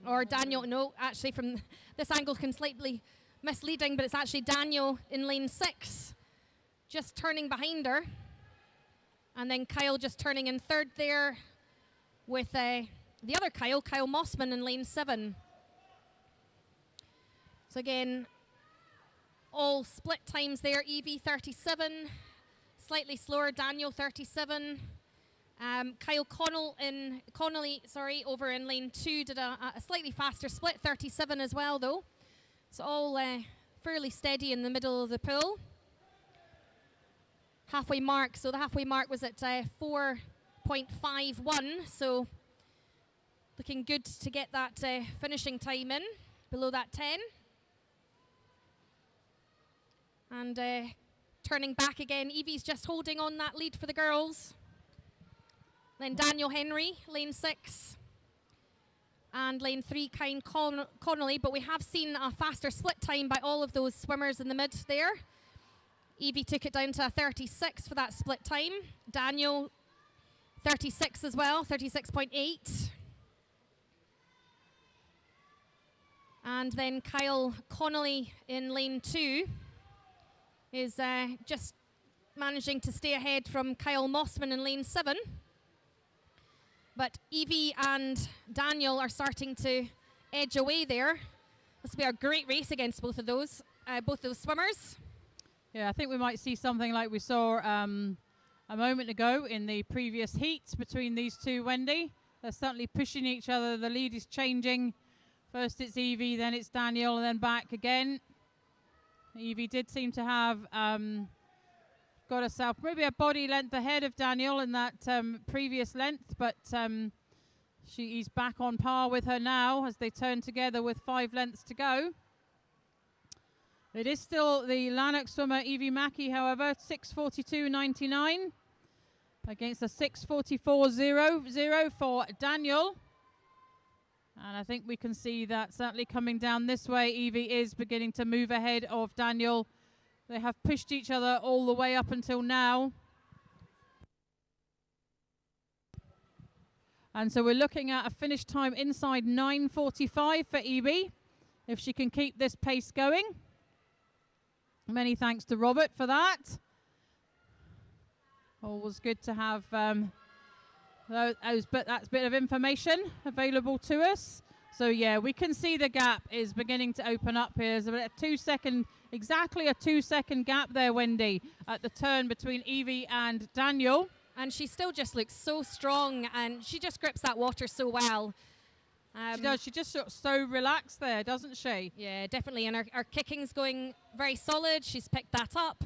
Or Daniel, no, actually from this angle can slightly misleading, but it's actually Daniel in lane 6, just turning behind her. And then Kyle just turning in third there with the other Kyle Mossman in lane 7. So again, all split times there. Evie 37, slightly slower, Daniel 37. Kyle Connolly, over in lane 2 did a slightly faster split, 37 as well though. So all fairly steady in the middle of the pool. Halfway mark, so the halfway mark was at 4.51, so looking good to get that finishing time in, below that 10. And turning back again, Evie's just holding on that lead for the girls. Then Daniel Henry, lane 6. And lane 3, Kyle Connolly. But we have seen a faster split time by all of those swimmers in the mid there. Evie took it down to a 36 for that split time. Daniel, 36 as well, 36.8. And then Kyle Connolly in lane 2 is just managing to stay ahead from Kyle Mossman in lane 7. But Evie and Daniel are starting to edge away there. This will be a great race against both those swimmers. Yeah, I think we might see something like we saw a moment ago in the previous heat between these two, Wendy. They're certainly pushing each other. The lead is changing. First it's Evie, then it's Daniel, and then back again. Evie did seem to have got herself maybe a body length ahead of Daniel in that previous length, but she's back on par with her now as they turn together with 5 lengths to go. It is still the Lanark swimmer Evie Mackey, however, 6:42.99 against a 6:44.00 for Daniel. And I think we can see that certainly coming down this way. Evie is beginning to move ahead of Daniel. They have pushed each other all the way up until now. And so we're looking at a finish time inside 9:45 for Evie, if she can keep this pace going. Many thanks to Robert for that. Always good to have that bit of information available to us. So yeah, we can see the gap is beginning to open up here. There's about exactly a 2-second gap there, Wendy, at the turn between Evie and Daniel. And she still just looks so strong, and she just grips that water so well. She does. She just looks so relaxed there, doesn't she? Yeah, definitely. And her kicking's going very solid. She's picked that up.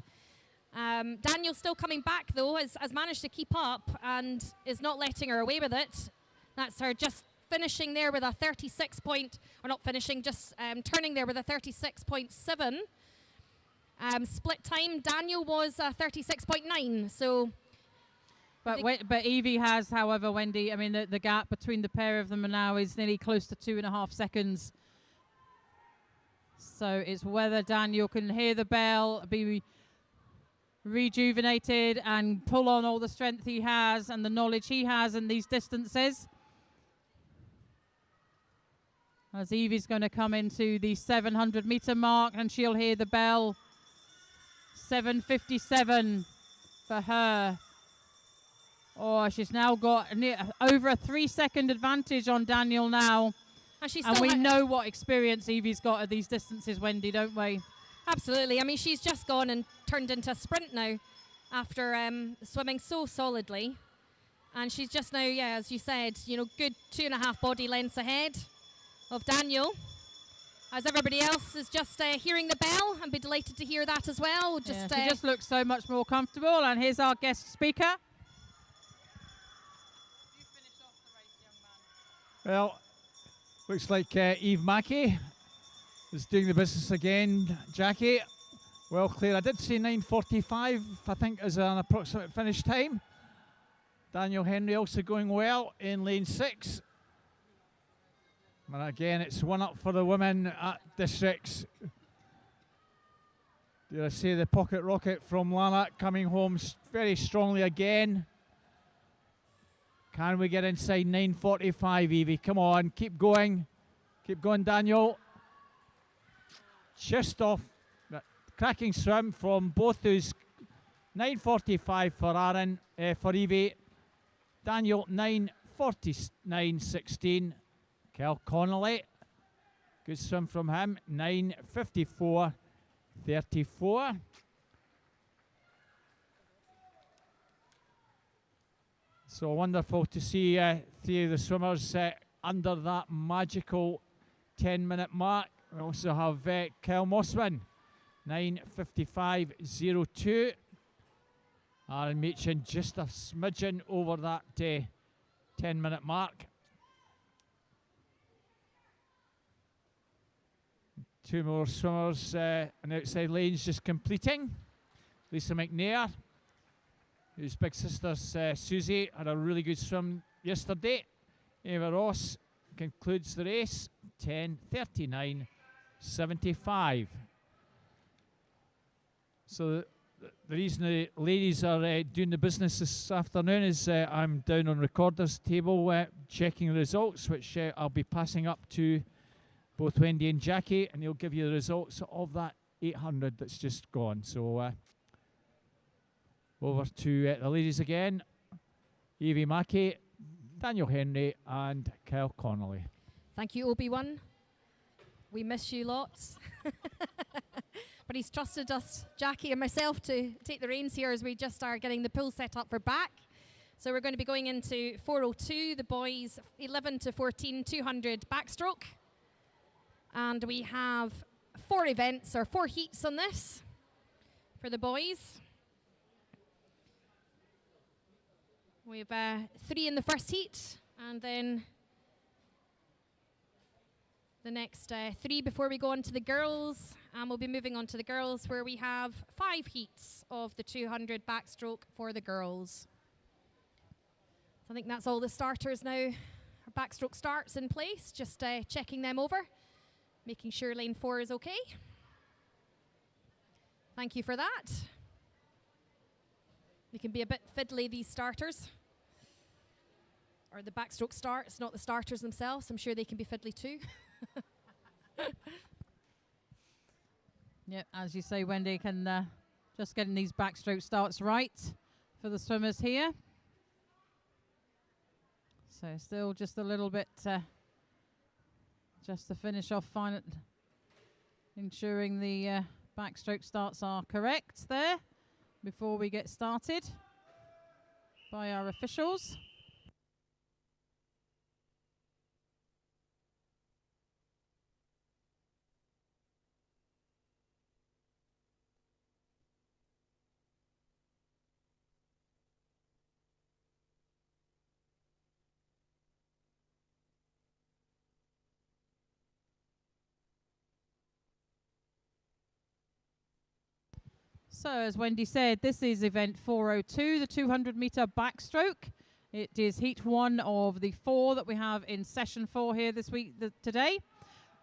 Daniel's still coming back, though, has managed to keep up and is not letting her away with it. That's her just finishing there with a 36 point, or not finishing, just turning there with a 36.7. Split time, Daniel was 36.9, so... But Evie has, however, Wendy, I mean, the gap between the pair of them now is nearly close to 2.5 seconds. So it's whether Daniel can hear the bell, be rejuvenated and pull on all the strength he has and the knowledge he has in these distances. As Evie's going to come into the 700 meter mark and she'll hear the bell. 7:57 for her. Oh, she's now got over a 3-second advantage on Daniel now. And we know what experience Evie's got at these distances, Wendy, don't we? Absolutely. I mean, she's just gone and turned into a sprint now after swimming so solidly. And she's just now, yeah, as you said, good 2.5 body lengths ahead of Daniel. As everybody else is just hearing the bell, and be delighted to hear that as well. She just looks so much more comfortable. And here's our guest speaker. Well, looks like Eve Mackey is doing the business again. Jackie, well clear. I did say 9:45, I think, as an approximate finish time. Daniel Henry also going well in lane 6. And again, it's one up for the women at districts. Did I say the pocket rocket from Lanark coming home very strongly again? Can we get inside 9:45, Evie? Come on, keep going. Keep going, Daniel. Just off. Cracking swim from both those. 9:45 for Aaron, for Evie. Daniel, 9:49.16. Kel Connolly. Good swim from him. 9:54.34. So wonderful to see 3 of the swimmers under that magical 10-minute mark. We also have Kyle Mossman, 9:55.02. Aaron Machin just a smidgen over that 10-minute mark. 2 more swimmers on the outside lanes just completing. Lisa McNair, whose big sister Susie had a really good swim yesterday. Eva Ross concludes the race, 10:39.75. So the reason the ladies are doing the business this afternoon is I'm down on recorder's table checking the results, which I'll be passing up to both Wendy and Jackie, and they'll give you the results of that 800 that's just gone. So over to the ladies again. Evie Mackey, Daniel Henry and Kyle Connolly. Thank you, Obi-Wan. We miss you lots. But he's trusted us, Jackie and myself, to take the reins here as we just are getting the pool set up for back. So we're going to be going into 4:02, the boys 11 to 14, 200 backstroke. And we have 4 events, or 4 heats on this for the boys. We have 3 in the first heat, and then the next 3 before we go on to the girls. And we'll be moving on to the girls, where we have 5 heats of the 200 backstroke for the girls. So I think that's all the starters now. Our backstroke starts in place, just checking them over, making sure lane 4 is okay. Thank you for that. They can be a bit fiddly, these starters. Or the backstroke starts, not the starters themselves. I'm sure they can be fiddly too. Yep, as you say, Wendy, can just getting these backstroke starts right for the swimmers here. So still just a little bit, just to finish off, ensuring the backstroke starts are correct there before we get started by our officials. So, as Wendy said, this is event 402, the 200-meter backstroke. It is heat 1 of the 4 that we have in session 4 here this week, today.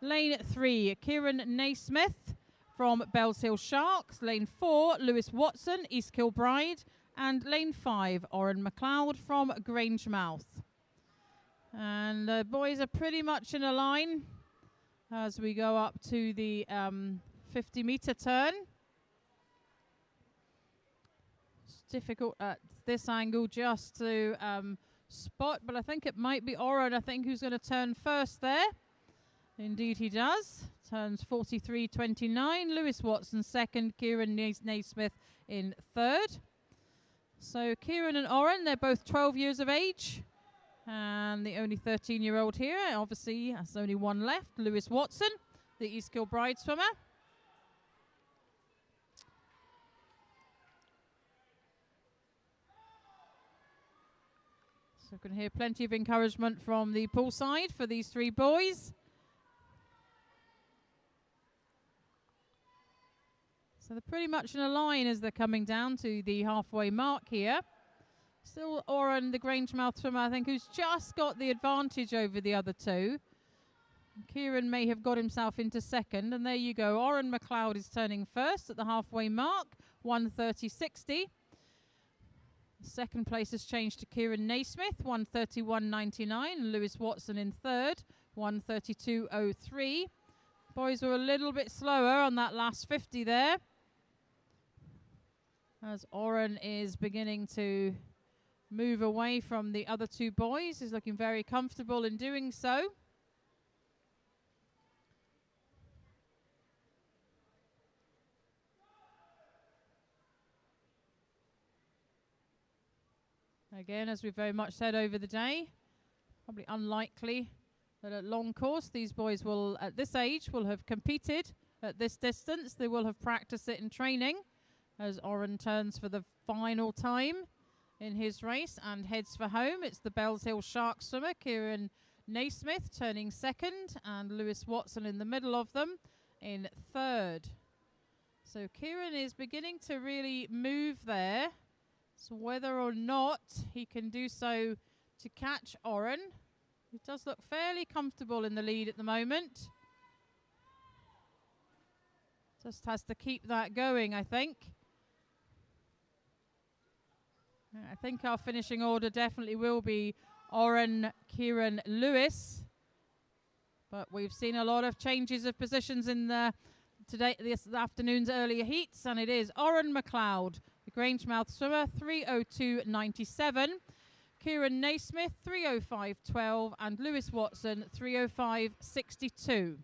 Lane 3, Kieran Naismith from Bells Hill Sharks. Lane 4, Lewis Watson, East Kilbride. And lane 5, Oren McLeod from Grangemouth. And the boys are pretty much in a line as we go up to the 50-meter turn. It's difficult at this angle just to spot, but I think it might be Oren, I think, who's going to turn first there. Indeed he does. Turns 43.29. Lewis Watson second. Kieran Naismith in third. So Kieran and Oren, they're both 12 years of age. And the only 13-year-old here, obviously, has only one left. Lewis Watson, the East Kilbride swimmer. So we can hear plenty of encouragement from the poolside for these 3 boys. So they're pretty much in a line as they're coming down to the halfway mark here. Still Oren, the Grangemouth swimmer, I think, who's just got the advantage over the other 2. Kieran may have got himself into second, and there you go. Oren McLeod is turning first at the halfway mark, 1:30.60. Second place has changed to Kieran Naismith, 1:31.99. Lewis Watson in third, 1:32.03. Boys were a little bit slower on that last 50 there, as Oren is beginning to move away from the other 2 boys. He's looking very comfortable in doing so. Again, as we've very much said over the day, probably unlikely that at long course these boys will, at this age, will have competed at this distance. They will have practiced it in training as Oren turns for the final time in his race and heads for home. It's the Bells Hill Sharks swimmer, Kieran Naismith, turning second, and Lewis Watson in the middle of them in third. So Kieran is beginning to really move there. So whether or not he can do so to catch Oren, he does look fairly comfortable in the lead at the moment. Just has to keep that going, I think. I think our finishing order definitely will be Oren, Kieran, Lewis. But we've seen a lot of changes of positions in this afternoon's earlier heats, and it is Oren McLeod, the Grangemouth swimmer, 3:02.97. Kieran Naismith, 3:05.12, and Lewis Watson, 3:05.62.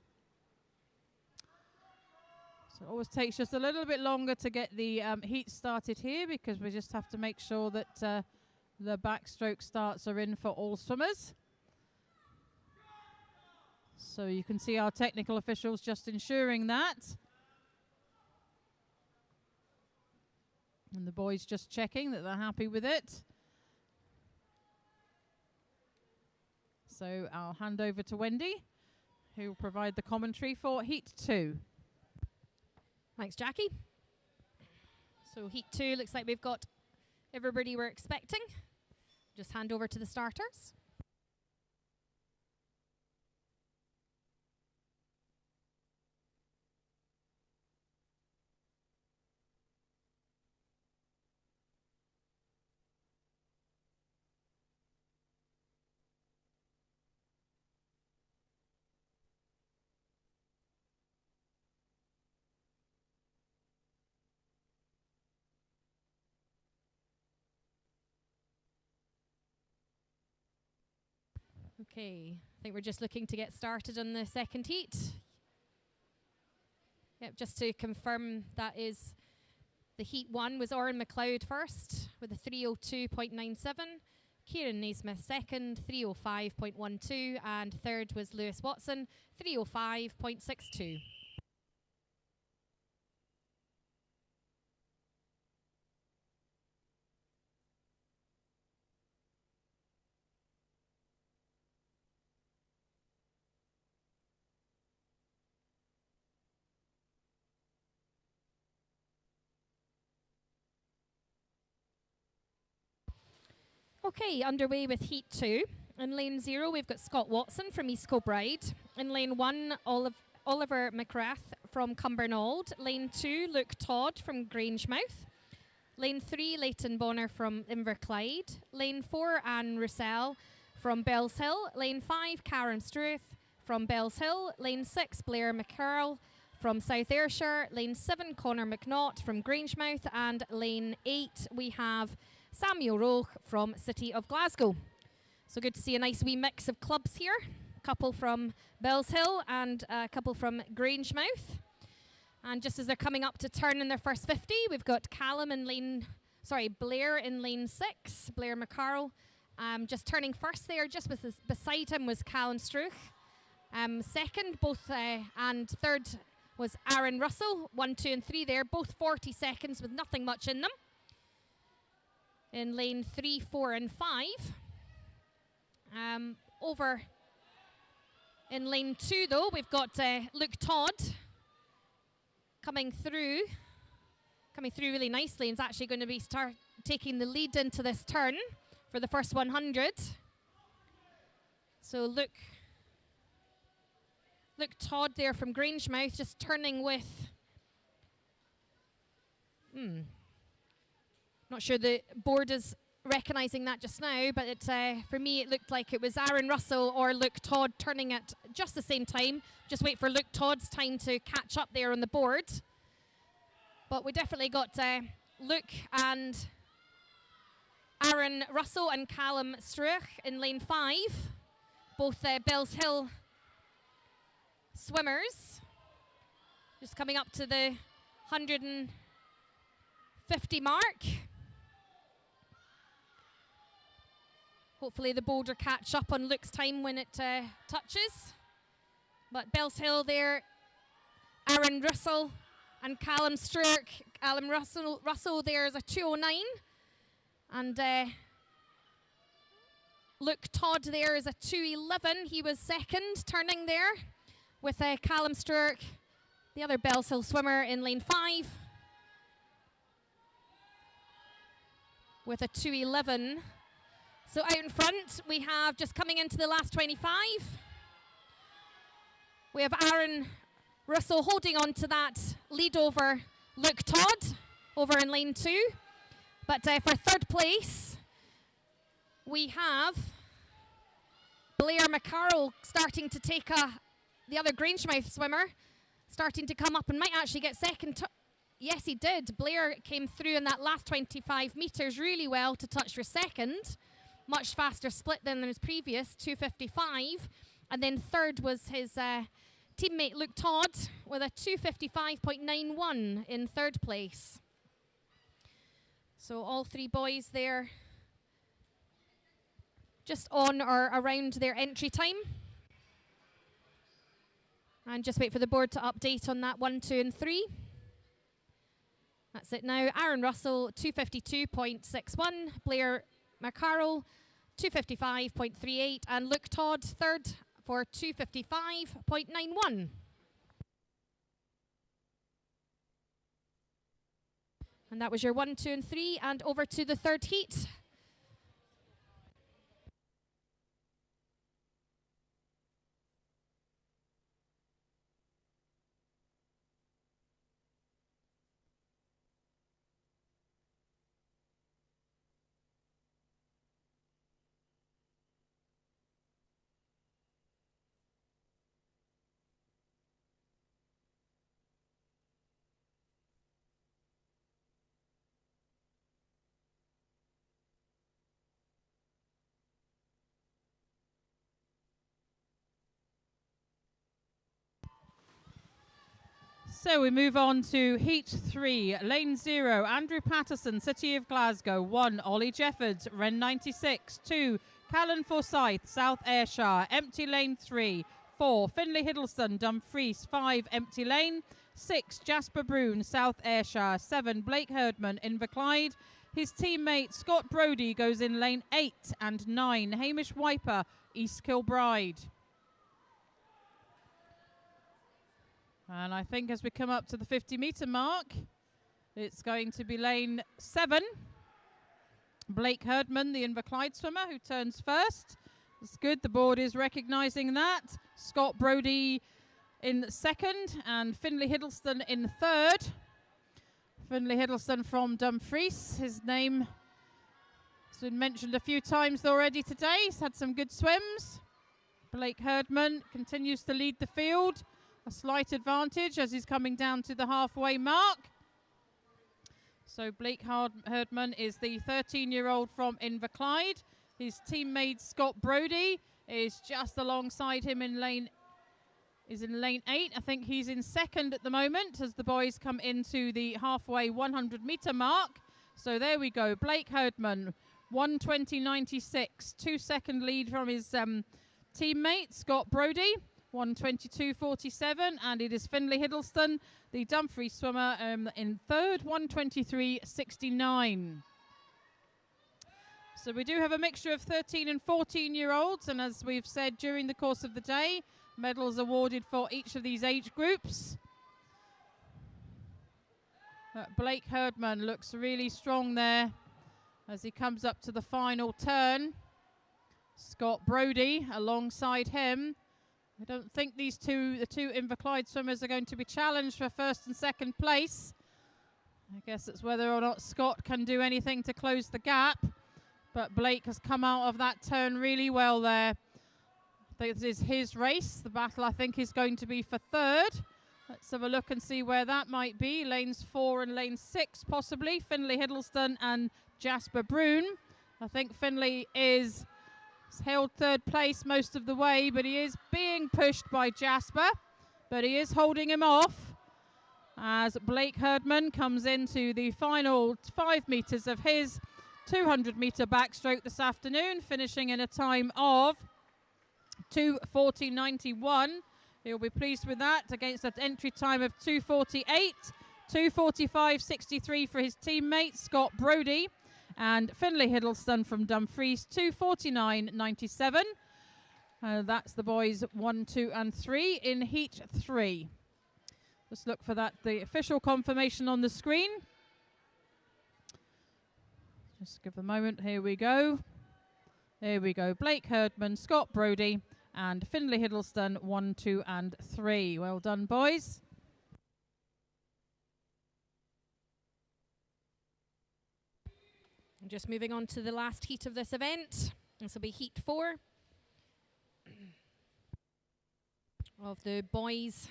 So it always takes just a little bit longer to get the heat started here, because we just have to make sure that the backstroke starts are in for all swimmers. So you can see our technical officials just ensuring that. And the boys just checking that they're happy with it. So I'll hand over to Wendy, who will provide the commentary for Heat 2. Thanks, Jackie. So Heat 2 looks like we've got everybody we're expecting. Just hand over to the starters. Okay, I think we're just looking to get started on the second heat. Yep, just to confirm, that is the Heat 1 was Oren McLeod first with a 3:02.97, Kieran Naismith second, 3:05.12, and third was Lewis Watson, 3:05.62. Okay, underway with Heat 2. In lane 0, we've got Scott Watson from East Kilbride. In lane 1, Oliver McGrath from Cumbernauld. Lane 2, Luke Todd from Grangemouth. Lane 3, Leighton Bonner from Inverclyde. Lane 4, Anne Roussel from Bellshill. Lane 5, Karen Struth from Bellshill. Lane 6, Blair McCurl from South Ayrshire. Lane 7, Connor McNaught from Grangemouth. And lane 8, we have Samuel Roche from City of Glasgow. So good to see a nice wee mix of clubs here. A couple from Bellshill and a couple from Grangemouth. And just as they're coming up to turn in their first 50, we've got Blair in lane 6, Blair McCarroll. Just turning first there, just beside him was Callum Struth. Second, and third was Aaron Russell. 1, 2 and 3 there, both 40 seconds with nothing much in them. In lane 3, 4 and 5. Over in lane 2 though, we've got Luke Todd coming through really nicely, and is actually going to be taking the lead into this turn for the first 100. So Luke Todd there from Grangemouth, just turning with not sure the board is recognising that just now, but for me it looked like it was Aaron Russell or Luke Todd turning at just the same time. Just wait for Luke Todd's time to catch up there on the board. But we definitely got Luke and Aaron Russell and Callum Struth in lane 5. Both Bellshill swimmers. Just coming up to the 150 mark. Hopefully the boulder catch up on Luke's time when it touches. But Bellshill there, Aaron Russell and Callum Struth. Callum Russell there is a 2:09. And Luke Todd there is a 2:11. He was second turning there with Callum Struth, the other Bellshill swimmer in lane 5. With a 2:11. So out in front, we have just coming into the last 25. We have Aaron Russell holding on to that lead over Luke Todd over in lane 2. But for third place, we have Blair McCarroll starting to take the other Grangemouth swimmer, starting to come up and might actually get second. Yes, he did. Blair came through in that last 25 metres really well to touch for second. Much faster split than his previous, 2:55. And then third was his teammate Luke Todd with a 2:55.91 in third place. So all three boys there just on or around their entry time. And just wait for the board to update on that 1, 2 and 3. That's it now. Aaron Russell, 2:52.61. Blair McCarroll, 2:55.38. And Luke Todd, third, for 2:55.91. And that was your 1, 2, and 3, and over to the third heat. So we move on to Heat 3, Lane 0, Andrew Patterson, City of Glasgow. 1, Ollie Jeffords, Ren 96. 2, Callan Forsyth, South Ayrshire. Empty Lane 3. 4, Finlay Hiddleston, Dumfries. 5, Empty Lane. 6, Jasper Brown, South Ayrshire. 7, Blake Herdman, Inverclyde. His teammate Scott Brodie goes in Lane 8 and 9, Hamish Wiper, East Kilbride. And I think as we come up to the 50-metre mark, it's going to be Lane 7. Blake Herdman, the Inverclyde swimmer, who turns first. It's good, the board is recognising that. Scott Brodie in second and Finlay Hiddleston in third. Finlay Hiddleston from Dumfries. His name has been mentioned a few times already today. He's had some good swims. Blake Herdman continues to lead the field. A slight advantage as he's coming down to the halfway mark. So Blake Herdman is the 13-year-old from Inverclyde. His teammate Scott Brodie is just alongside him in lane 8. I think he's in second at the moment as the boys come into the halfway 100-metre mark. So there we go. Blake Herdman, 1:20.96, 2-second lead from his teammate Scott Brodie. 1:22.47, and it is Finlay Hiddleston, the Dumfries swimmer, in third, 1:23.69. So we do have a mixture of 13 and 14-year-olds, and as we've said during the course of the day, medals awarded for each of these age groups. Blake Herdman looks really strong there as he comes up to the final turn. Scott Brodie alongside him. I don't think the two Inverclyde swimmers are going to be challenged for first and second place. I guess it's whether or not Scott can do anything to close the gap. But Blake has come out of that turn really well there. This is his race. The battle, I think, is going to be for third. Let's have a look and see where that might be. Lanes 4 and lane 6, possibly. Finlay Hiddleston and Jasper Brown. I think Finlay is held third place most of the way, but he is being pushed by Jasper, but he is holding him off as Blake Herdman comes into the final 5 metres of his 200-metre backstroke this afternoon, finishing in a time of 2:40.91. He'll be pleased with that against that entry time of 2:48, 2:45.63 for his teammate Scott Brodie. And Finlay Hiddleston from Dumfries, 2:49.97. That's the boys 1, 2 and 3 in Heat 3. Just look for that, the official confirmation on the screen. Just give a moment. Here we go. There we go. Blake Herdman, Scott Brodie and Finlay Hiddleston, 1, 2 and 3. Well done, boys. Just moving on to the last heat of this event. This will be Heat 4 of the boys.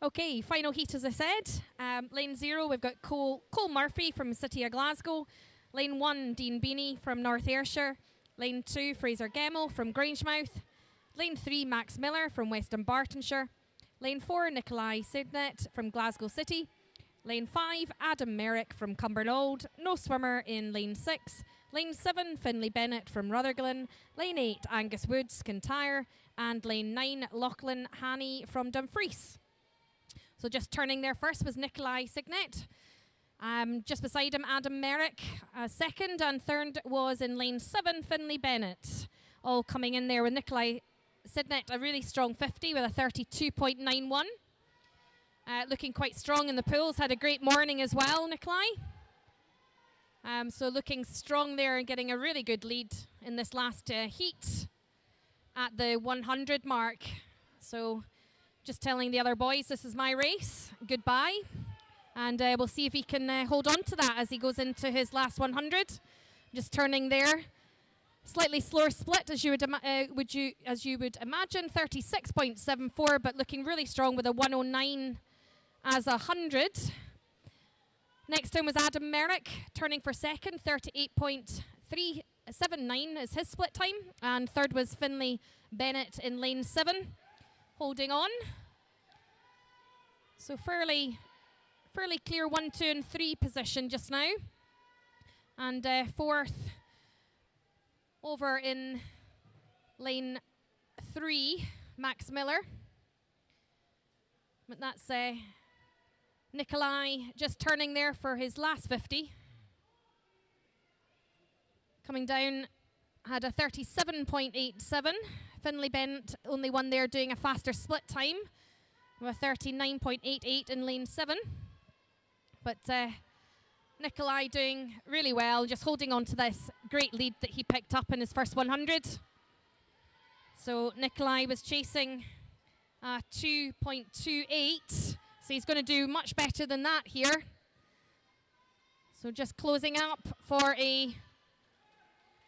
Okay, final heat as I said. Lane 0, we've got Cole Murphy from City of Glasgow. Lane 1, Dean Beanie from North Ayrshire. Lane 2, Fraser Gemmell from Grangemouth. Lane 3, Max Miller from West Dunbartonshire. Lane 4, Nikolai Sidnet from Glasgow City. Lane 5, Adam Merrick from Cumbernauld. No swimmer in lane 6. Lane 7, Finlay Bennett from Rutherglen. Lane 8, Angus Woods, Kintyre. And lane 9, Lachlan Haney from Dumfries. So just turning there first was Nikolai Signet. Just beside him, Adam Merrick. Second and third was in lane 7, Finlay Bennett. All coming in there with Nikolai Signet, a really strong 50 with a 32.91. Looking quite strong in the pools. Had a great morning as well, Nikolai. So looking strong there and getting a really good lead in this last heat at the 100 mark. So just telling the other boys, this is my race. Goodbye. And we'll see if he can hold on to that as he goes into his last 100. Just turning there. Slightly slower split as you would imagine, 36.74, but looking really strong with a 109 as 100. Next time was Adam Merrick, turning for second, 38.379 is his split time. And third was Finlay Bennett in lane 7, holding on. So fairly clear 1, 2 and 3 position just now. And fourth over in lane 3, Max Miller. But that's Nikolai just turning there for his last 50. Coming down, had a 37.87. Finlay Bennett, only one there doing a faster split time with 39.88 in lane 7. But Nikolai doing really well, just holding on to this great lead that he picked up in his first 100. So Nikolai was chasing 2.28, so he's going to do much better than that here. So just closing up for a,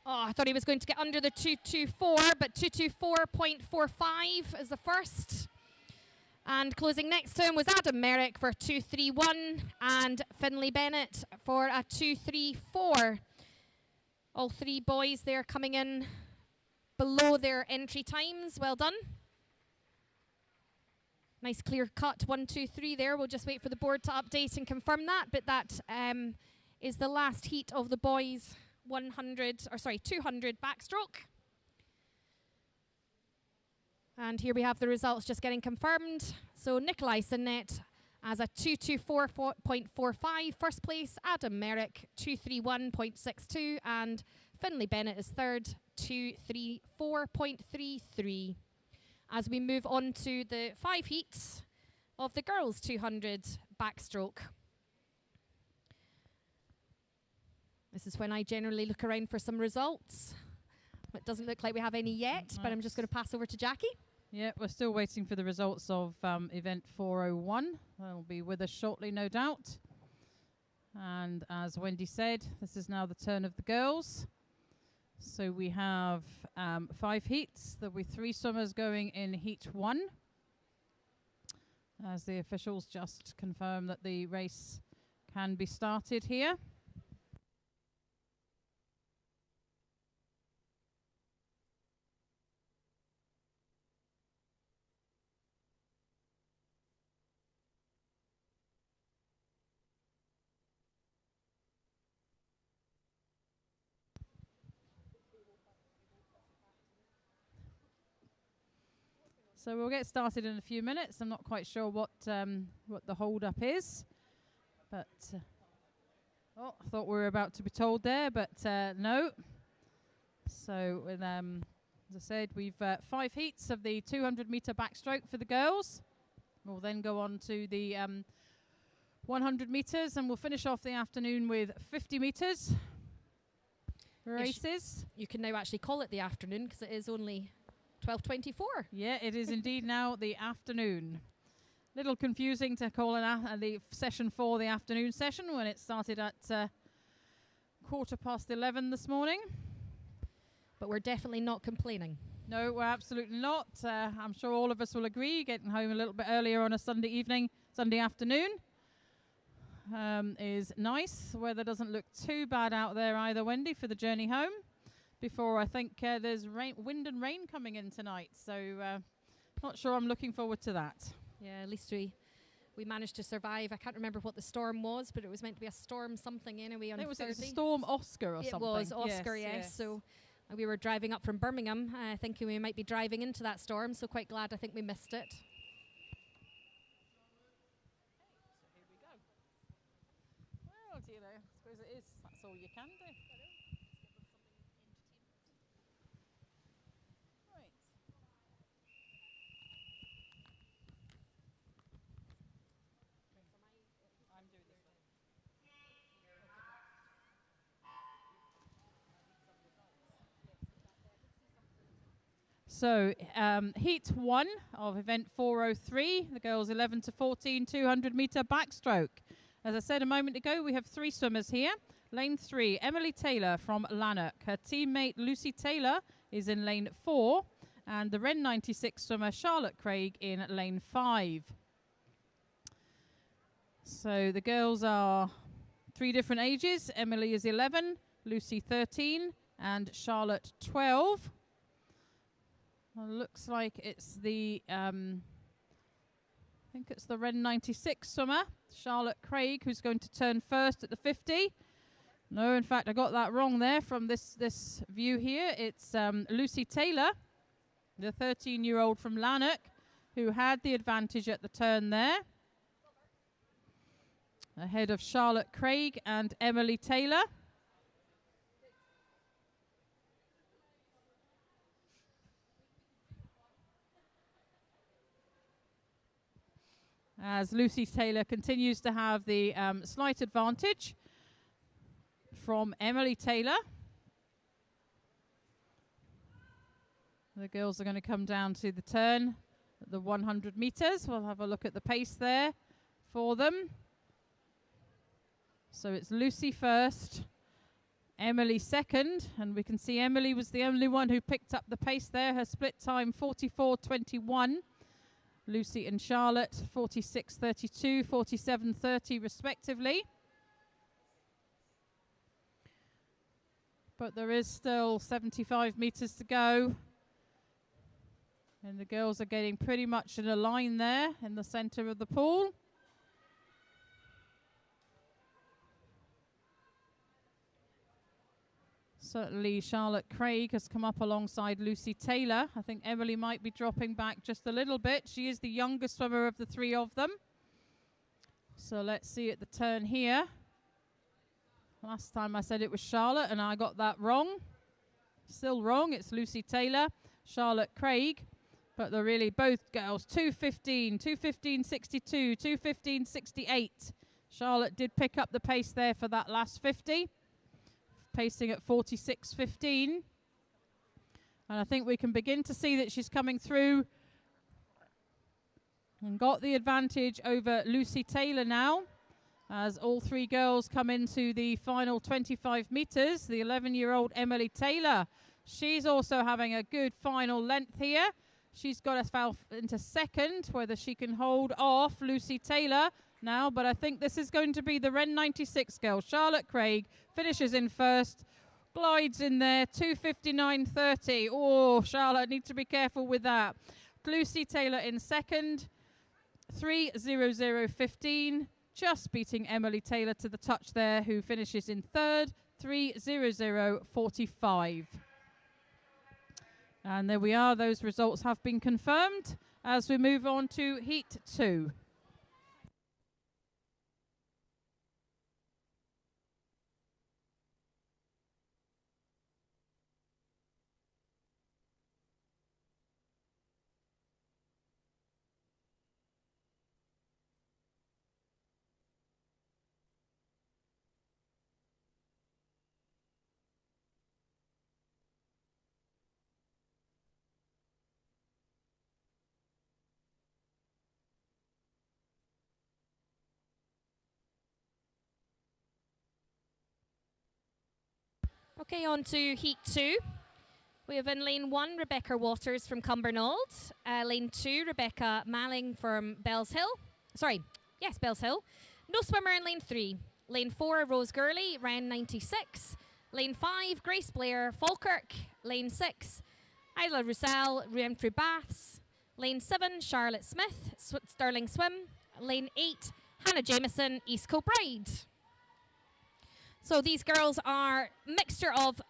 I thought he was going to get under the 224, but 224.45 is the first. And closing next to him was Adam Merrick for 231 and Finlay Bennett for a 234. All three boys there coming in below their entry times. Well done. Nice clear cut, 1, 2, 3 there. We'll just wait for the board to update and confirm that. But that is the last heat of the boys 200 backstroke. And here we have the results just getting confirmed. So Nikolai Signet as a 224.45 first place, Adam Merrick 231.62, and Finlay Bennett is third, 234.33. As we move on to the 5 heats of the girls 200 backstroke. This is when I generally look around for some results. It doesn't look like we have any yet, but I'm just going to pass over to Jackie. Yeah, we're still waiting for the results of event 401. They'll be with us shortly, no doubt. And as Wendy said, this is now the turn of the girls. So we have 5 heats. There'll be 3 swimmers going in heat 1, as the officials just confirm that the race can be started here. So we'll get started in a few minutes. I'm not quite sure what the hold-up is, but I thought we were about to be told there, but no. So as I said, we've 5 heats of the 200-meter backstroke for the girls. We'll then go on to the 100 meters, and we'll finish off the afternoon with 50 meters races. You can now actually call it the afternoon because it is only 12:24. Yeah, it is indeed now the afternoon. Little confusing to call the session 4 the afternoon session when it started at 11:15 this morning. But we're definitely not complaining. No, we're absolutely not. I'm sure all of us will agree. Getting home a little bit earlier on a Sunday afternoon is nice. The weather doesn't look too bad out there either, Wendy, for the journey home. Before I think there's wind and rain coming in tonight, so not sure I'm looking forward to that. Yeah, at least we we managed to survive. I can't remember what the storm was, but it was meant to be a storm something anyway on It was Thursday. Storm Oscar or it something. It was Oscar, yes. So we were driving up from Birmingham, thinking we might be driving into that storm, so quite glad I think we missed it. Well, you know, I suppose it is. That's all you can do. Right. I'm doing this one. So, heat 1 of event 403, the girls 11 to 14, 200 metre backstroke. As I said a moment ago, we have 3 swimmers here. Lane 3, Emily Taylor from Lanark. Her teammate Lucy Taylor is in lane 4, and the Ren 96 swimmer Charlotte Craig in lane 5. So the girls are 3 different ages. Emily is 11, Lucy 13, and Charlotte 12. Well, looks like it's the I think it's the Ren 96 swimmer, Charlotte Craig, who's going to turn first at the 50. No, in fact, I got that wrong there from this view here. It's Lucy Taylor, the 13-year-old from Lanark, who had the advantage at the turn there, ahead of Charlotte Craig and Emily Taylor. As Lucy Taylor continues to have the slight advantage from Emily Taylor. The girls are going to come down to the turn at the 100 metres. We'll have a look at the pace there for them. So it's Lucy first, Emily second, and we can see Emily was the only one who picked up the pace there. Her split time 44:21. Lucy and Charlotte 46:32, 47:30 respectively. But there is still 75 metres to go. And the girls are getting pretty much in a line there in the centre of the pool. Certainly Charlotte Craig has come up alongside Lucy Taylor. I think Emily might be dropping back just a little bit. She is the youngest swimmer of the 3 of them. So let's see at the turn here. Last time I said it was Charlotte and I got that wrong. Still wrong, it's Lucy Taylor, Charlotte Craig. But they're really both girls, 2:15, 2:15.62, 2:15.68. Charlotte did pick up the pace there for that last 50. Pacing at 46:15. And I think we can begin to see that she's coming through and got the advantage over Lucy Taylor now, as all 3 girls come into the final 25 metres. The 11-year-old Emily Taylor, she's also having a good final length here. She's got herself into second, whether she can hold off Lucy Taylor now, but I think this is going to be the Ren 96 girl. Charlotte Craig finishes in first, glides in there, 2:59.30. Oh, Charlotte, need to be careful with that. Lucy Taylor in second, 3:00.15, just beating Emily Taylor to the touch there, who finishes in third, 3:00.45. And there we are, those results have been confirmed as we move on to Heat 2. Okay, on to Heat 2. We have in lane 1, Rebecca Waters from Cumbernauld. Lane 2, Rebecca Malling from Bells Hill. Bells Hill. No swimmer in lane 3. Lane 4, Rose Gurley, Ren 96. Lane 5, Grace Blair, Falkirk. Lane 6, Isla Roussel, Renfrew Baths. Lane 7, Charlotte Smith, Stirling Swim. lane 8, Hannah Jameson, East Kilbride. So these girls are a mixture of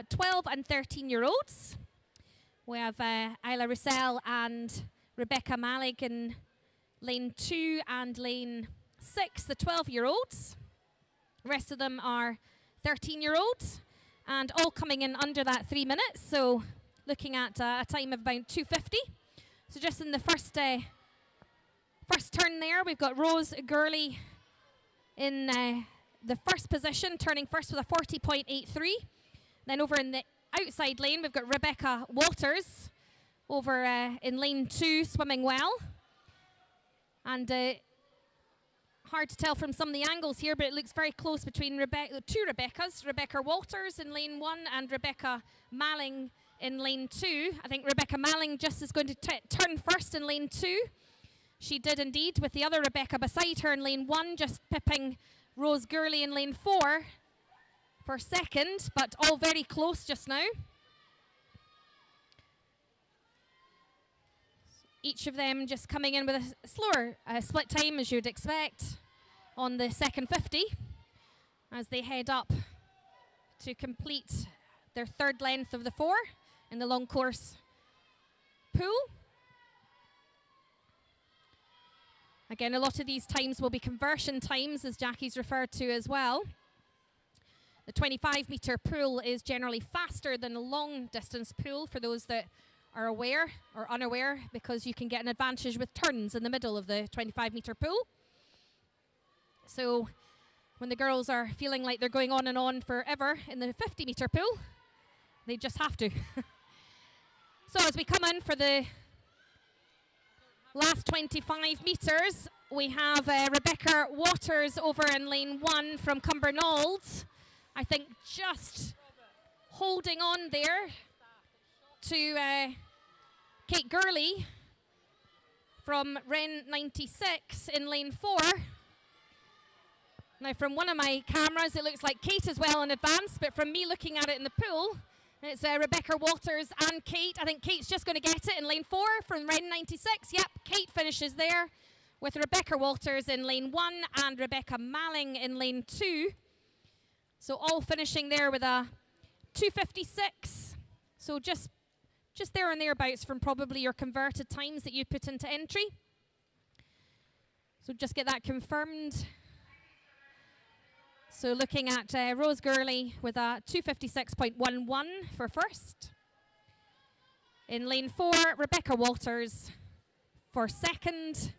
12 and 13-year-olds. We have Isla Russell and Rebecca Malik in lane 2 and lane 6, the 12-year-olds. The rest of them are 13-year-olds, and all coming in under that 3 minutes, so looking at a time of about 2:50. So just in the first turn there, we've got Rose Gurley in the first position, turning first with a 40.83. Then over in the outside lane, we've got Rebecca Walters over in lane 2, swimming well. And hard to tell from some of the angles here, but it looks very close between two Rebeccas, Rebecca Walters in lane 1 and Rebecca Malling in lane 2. I think Rebecca Malling just is going to turn first in lane 2. She did indeed, with the other Rebecca beside her in lane 1, just pipping Rose Gurley in lane 4 for second, but all very close just now. Each of them just coming in with a slower split time, as you'd expect, on the second 50, as they head up to complete their third length of the 4 in the long course pool. Again, a lot of these times will be conversion times, as Jackie's referred to as well. The 25-metre pool is generally faster than a long-distance pool, for those that are aware or unaware, because you can get an advantage with turns in the middle of the 25-metre pool. So when the girls are feeling like they're going on and on forever in the 50-metre pool, they just have to. So as we come in for the last 25 metres, we have Rebecca Waters over in lane 1 from Cumbernauld. I think just holding on there to Kate Gurley from Ren 96 in lane 4. Now from one of my cameras it looks like Kate is well in advance, but from me looking at it in the pool, it's Rebecca Walters and Kate. I think Kate's just going to get it in lane 4 from Ren 96. Yep, Kate finishes there with Rebecca Walters in lane 1 and Rebecca Malling in lane 2. So all finishing there with a 2:56. So just there and thereabouts from probably your converted times that you put into entry. So just get that confirmed. So looking at Rose Gurley with a 2:56.11 for first. In lane 4, Rebecca Walters for second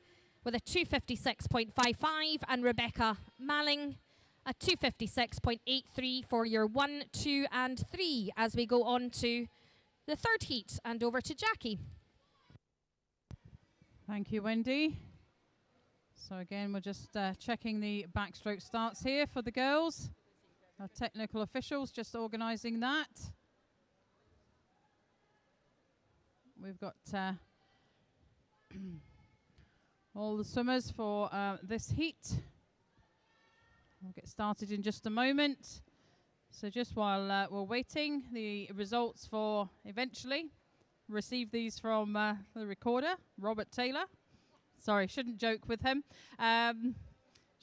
with a 2:56.55, and Rebecca Malling a 2:56.83 for your 1, 2 and 3 as we go on to the third heat, and over to Jackie. Thank you, Wendy. So again, we're just checking the backstroke starts here for the girls. Our technical officials just organising that. We've got all the swimmers for this heat. We'll get started in just a moment. So just while we're waiting, the results for eventually receive these from the recorder, Robert Taylor. Sorry, shouldn't joke with him.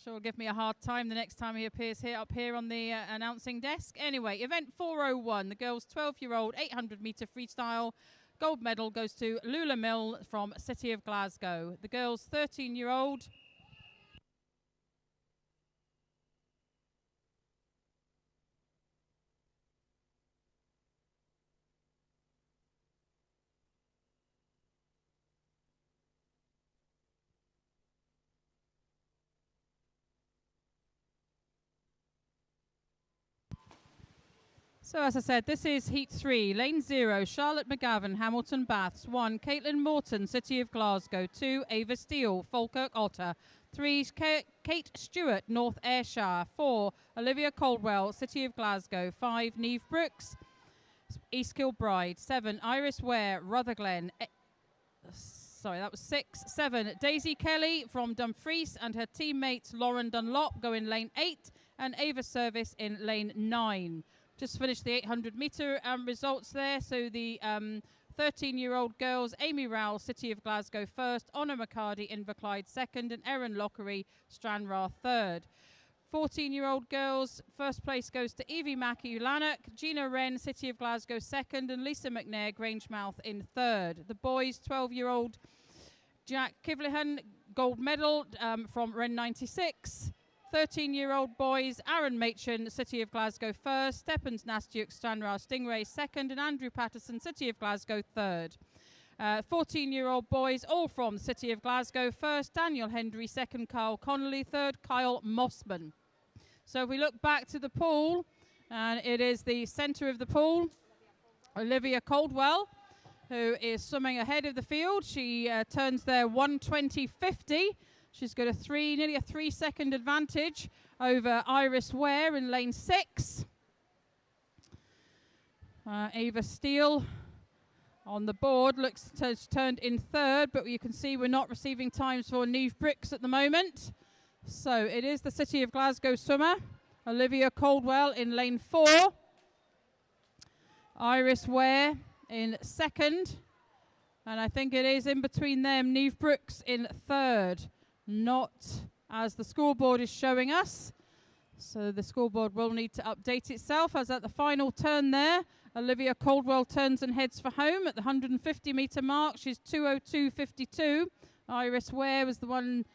Sure will give me a hard time the next time he appears up here on the announcing desk. Anyway, event 401, the girls' 12-year-old 800-metre freestyle. Gold medal goes to Lula Mill from City of Glasgow. The girls' 13-year-old. So as I said, this is Heat 3, Lane 0, Charlotte McGavin, Hamilton Baths. 1, Caitlin Morton, City of Glasgow. 2, Ava Steele, Falkirk Otter. 3, Kate Stewart, North Ayrshire. 4, Olivia Caldwell, City of Glasgow. 5, Neve Brooks, East Kilbride. 7, Iris Ware, Rutherglen. Sorry, that was 6. 7, Daisy Kelly from Dumfries and her teammates Lauren Dunlop go in lane 8 and Ava Service in lane 9. Just finished the 800-metre results there. So the 13-year-old girls, Amy Rowell, City of Glasgow first, Honor McCarty, Inverclyde second, and Erin Lockery, Stranraer third. 14-year-old girls, first place goes to Evie Mackey Lanark, Gina Wren, City of Glasgow second, and Lisa McNair, Grangemouth in third. The boys, 12-year-old Jack Kivlihan, gold medal from Ren 96. 13-year-old boys, Aaron Machin, City of Glasgow first, Steppens Nastiuk, Stranraer Stingray second, and Andrew Patterson, City of Glasgow third. 14-year-old boys, all from the City of Glasgow first, Daniel Hendry second, Kyle Connolly third, Kyle Mossman. So if we look back to the pool, and it is the centre of the pool, Olivia Caldwell, who is swimming ahead of the field. She turns there 1:20.50. She's got nearly a 3-second advantage over Iris Ware in lane 6. Ava Steele on the board looks has turned in third, but you can see we're not receiving times for Niamh Brooks at the moment. So it is the City of Glasgow swimmer, Olivia Caldwell in lane 4. Iris Ware in second. And I think it is in between them, Niamh Brooks in third. Not as the scoreboard is showing us. So the scoreboard will need to update itself, as at the final turn there, Olivia Caldwell turns and heads for home at the 150-metre mark. She's 2:02.52. Iris Ware was the one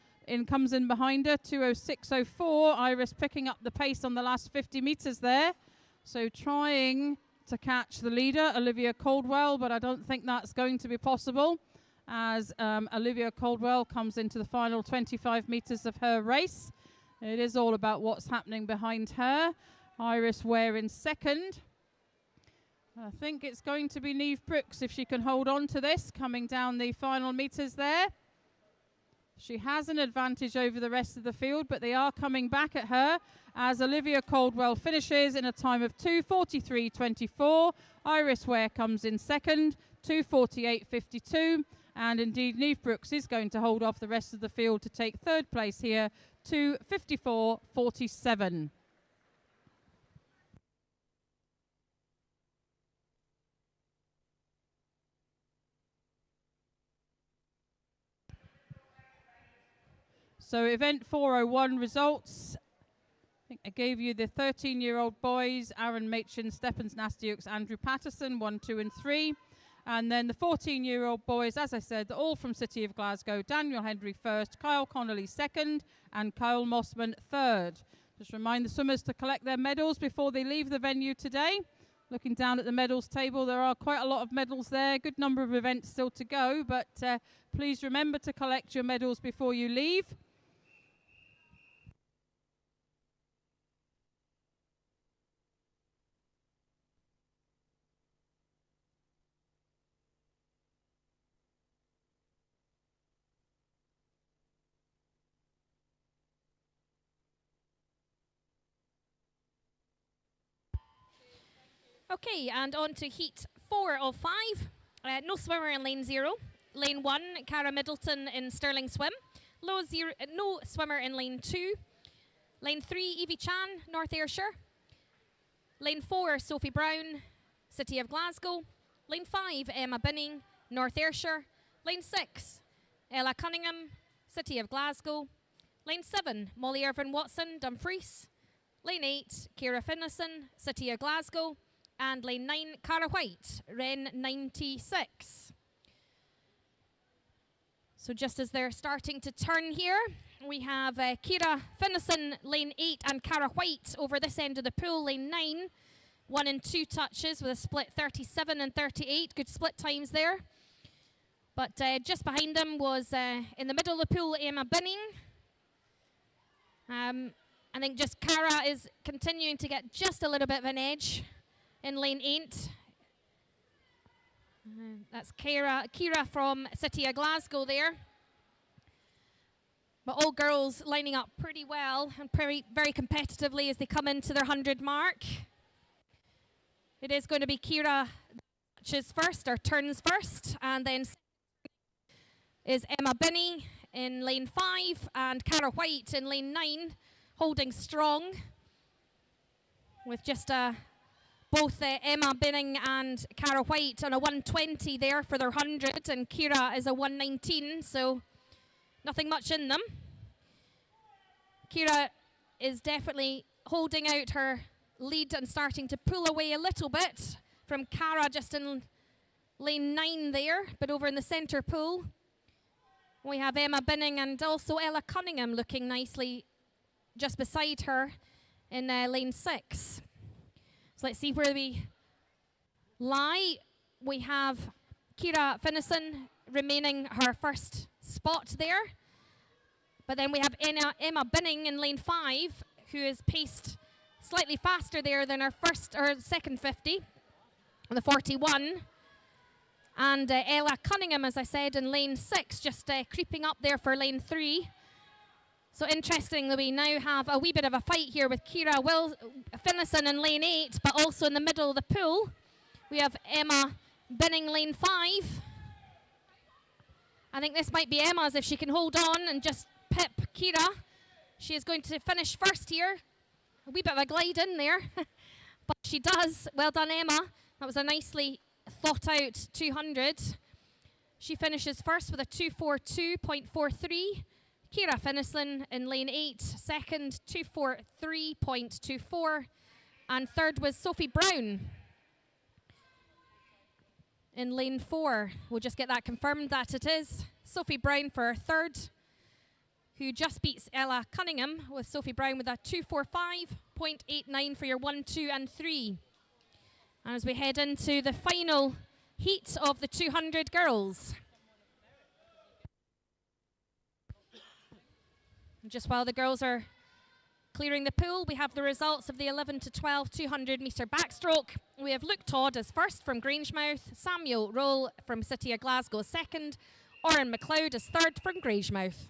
comes in behind her, 2:06.04. Iris picking up the pace on the last 50 metres there. So trying to catch the leader, Olivia Caldwell, but I don't think that's going to be possible, as Olivia Caldwell comes into the final 25 metres of her race. It is all about what's happening behind her. Iris Ware in second. I think it's going to be Niamh Brooks if she can hold on to this, coming down the final metres there. She has an advantage over the rest of the field, but they are coming back at her as Olivia Caldwell finishes in a time of 2:43.24. Iris Ware comes in second, 2:48.52. And indeed, Niamh Brooks is going to hold off the rest of the field to take third place here, 2:54.47. So event 401 results. I think I gave you the 13-year-old boys, Aaron Machin, Steppens Nastiuk, Andrew Patterson, 1, 2 and 3. And then the 14-year-old boys, as I said, all from City of Glasgow, Daniel Hendry first, Kyle Connolly second, and Kyle Mossman third. Just remind the swimmers to collect their medals before they leave the venue today. Looking down at the medals table, there are quite a lot of medals there, good number of events still to go, but please remember to collect your medals before you leave. Okay, and on to heat 4 of 5. No swimmer in lane 0. Lane 1, Cara Middleton in Stirling Swim. No swimmer in lane 2. Lane 3, Evie Chan, North Ayrshire. Lane 4, Sophie Brown, City of Glasgow. Lane 5, Emma Binning, North Ayrshire. Lane 6, Ella Cunningham, City of Glasgow. Lane 7, Molly Irvin Watson, Dumfries. Lane 8, Ciara Finlayson, City of Glasgow. And lane 9, Cara White, Ren 96. So just as they're starting to turn here, we have Ciara Finlayson, lane 8, and Cara White over this end of the pool, lane 9. 1 and 2 touches with a split 37 and 38. Good split times there. But just behind them was, in the middle of the pool, Emma Binning. I think just Cara is continuing to get just a little bit of an edge in lane 8. That's Ciara from City of Glasgow there. But all girls lining up pretty well and very competitively as they come into their 100 mark. It is going to be Ciara touches first, or turns first, and then is Emma Binney in lane 5 and Cara White in lane 9, holding strong with just a both Emma Binning and Cara White on a 120 there for their 100, and Kira is a 119, so nothing much in them. Kira is definitely holding out her lead and starting to pull away a little bit from Cara just in lane 9 there, but over in the centre pool we have Emma Binning and also Ella Cunningham looking nicely just beside her in lane 6. So let's see where we lie. We have Kira Finnison remaining her first spot there. But then we have Emma Binning in lane 5, who is paced slightly faster there than her second 50, the 41. And Ella Cunningham, as I said, in lane 6, just creeping up there for lane 3. So interestingly, we now have a wee bit of a fight here with Kira Finnison in lane 8, but also in the middle of the pool, we have Emma Binning lane 5. I think this might be Emma's if she can hold on and just pip Kira. She is going to finish first here. A wee bit of a glide in there, but she does. Well done, Emma. That was a nicely thought out 200. She finishes first with a 242.43. Kira Finnison in lane 8, second 243.24, and third was Sophie Brown in lane 4. We'll just get that confirmed that it is Sophie Brown for third, who just beats Ella Cunningham, with Sophie Brown with a 245.89 for your 1, 2 and 3. And as we head into the final heat of the 200 girls. Just while the girls are clearing the pool, we have the results of the 11 to 12 200 metre backstroke. We have Luke Todd as first from Grangemouth, Samuel Roll from City of Glasgow second, Oren McLeod as third from Grangemouth.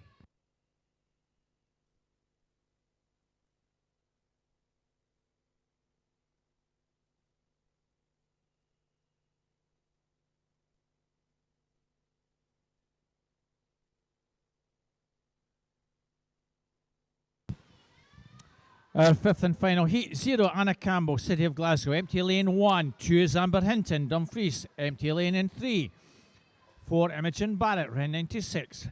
Our fifth and final heat, 0 Anna Campbell, City of Glasgow, empty lane 1. 2 is Amber Hinton, Dumfries, empty lane in 3. 4 Imogen Barrett, Ren 96.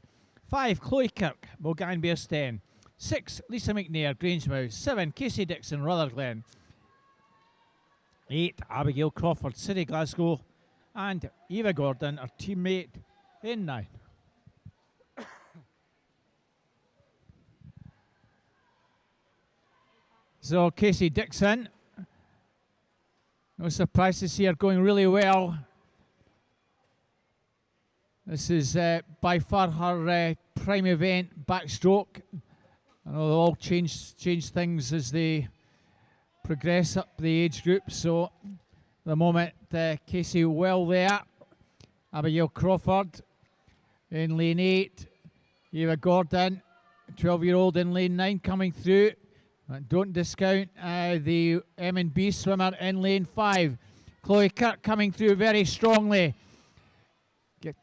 5 Chloe Kirk, Mulgan Bearsten. 6 Lisa McNair, Grangemouth. 7 Casey Dixon, Rutherglen. 8 Abigail Crawford, City Glasgow. And Eva Gordon, her teammate, in 9. So Casey Dixon, no surprise to see her going really well. This is by far her prime event, backstroke. I know they'll all change things as they progress up the age group. So at the moment, Casey well there. Abigail Crawford in lane 8. Eva Gordon, 12-year-old in lane 9 coming through. Don't discount the M&B swimmer in lane 5. Chloe Kirk coming through very strongly. Get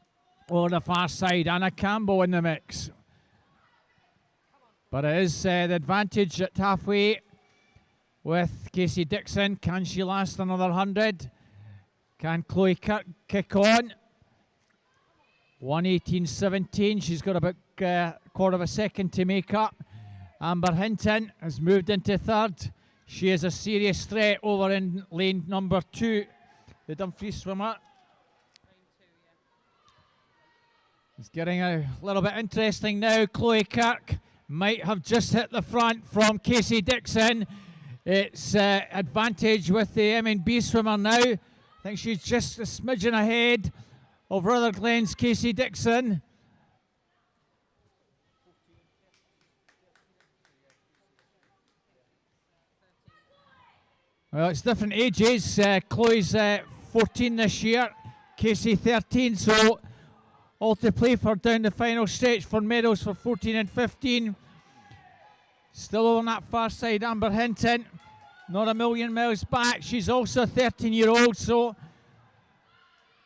over the far side. Anna Campbell in the mix. But it is the advantage at halfway with Casey Dixon. Can she last another 100? Can Chloe Kirk kick on? 1:18.17. She's got about a quarter of a second to make up. Amber Hinton has moved into third. She is a serious threat over in lane number 2. The Dumfries swimmer. It's getting a little bit interesting now. Chloe Kirk might have just hit the front from Casey Dixon. It's advantage with the M&B swimmer now. I think she's just a smidgen ahead of Rutherglen's Casey Dixon. Well, it's different ages. Chloe's 14 this year, Casey 13, so all to play for down the final stretch for medals for 14 and 15. Still on that far side, Amber Hinton, not a million miles back. She's also a 13-year-old, so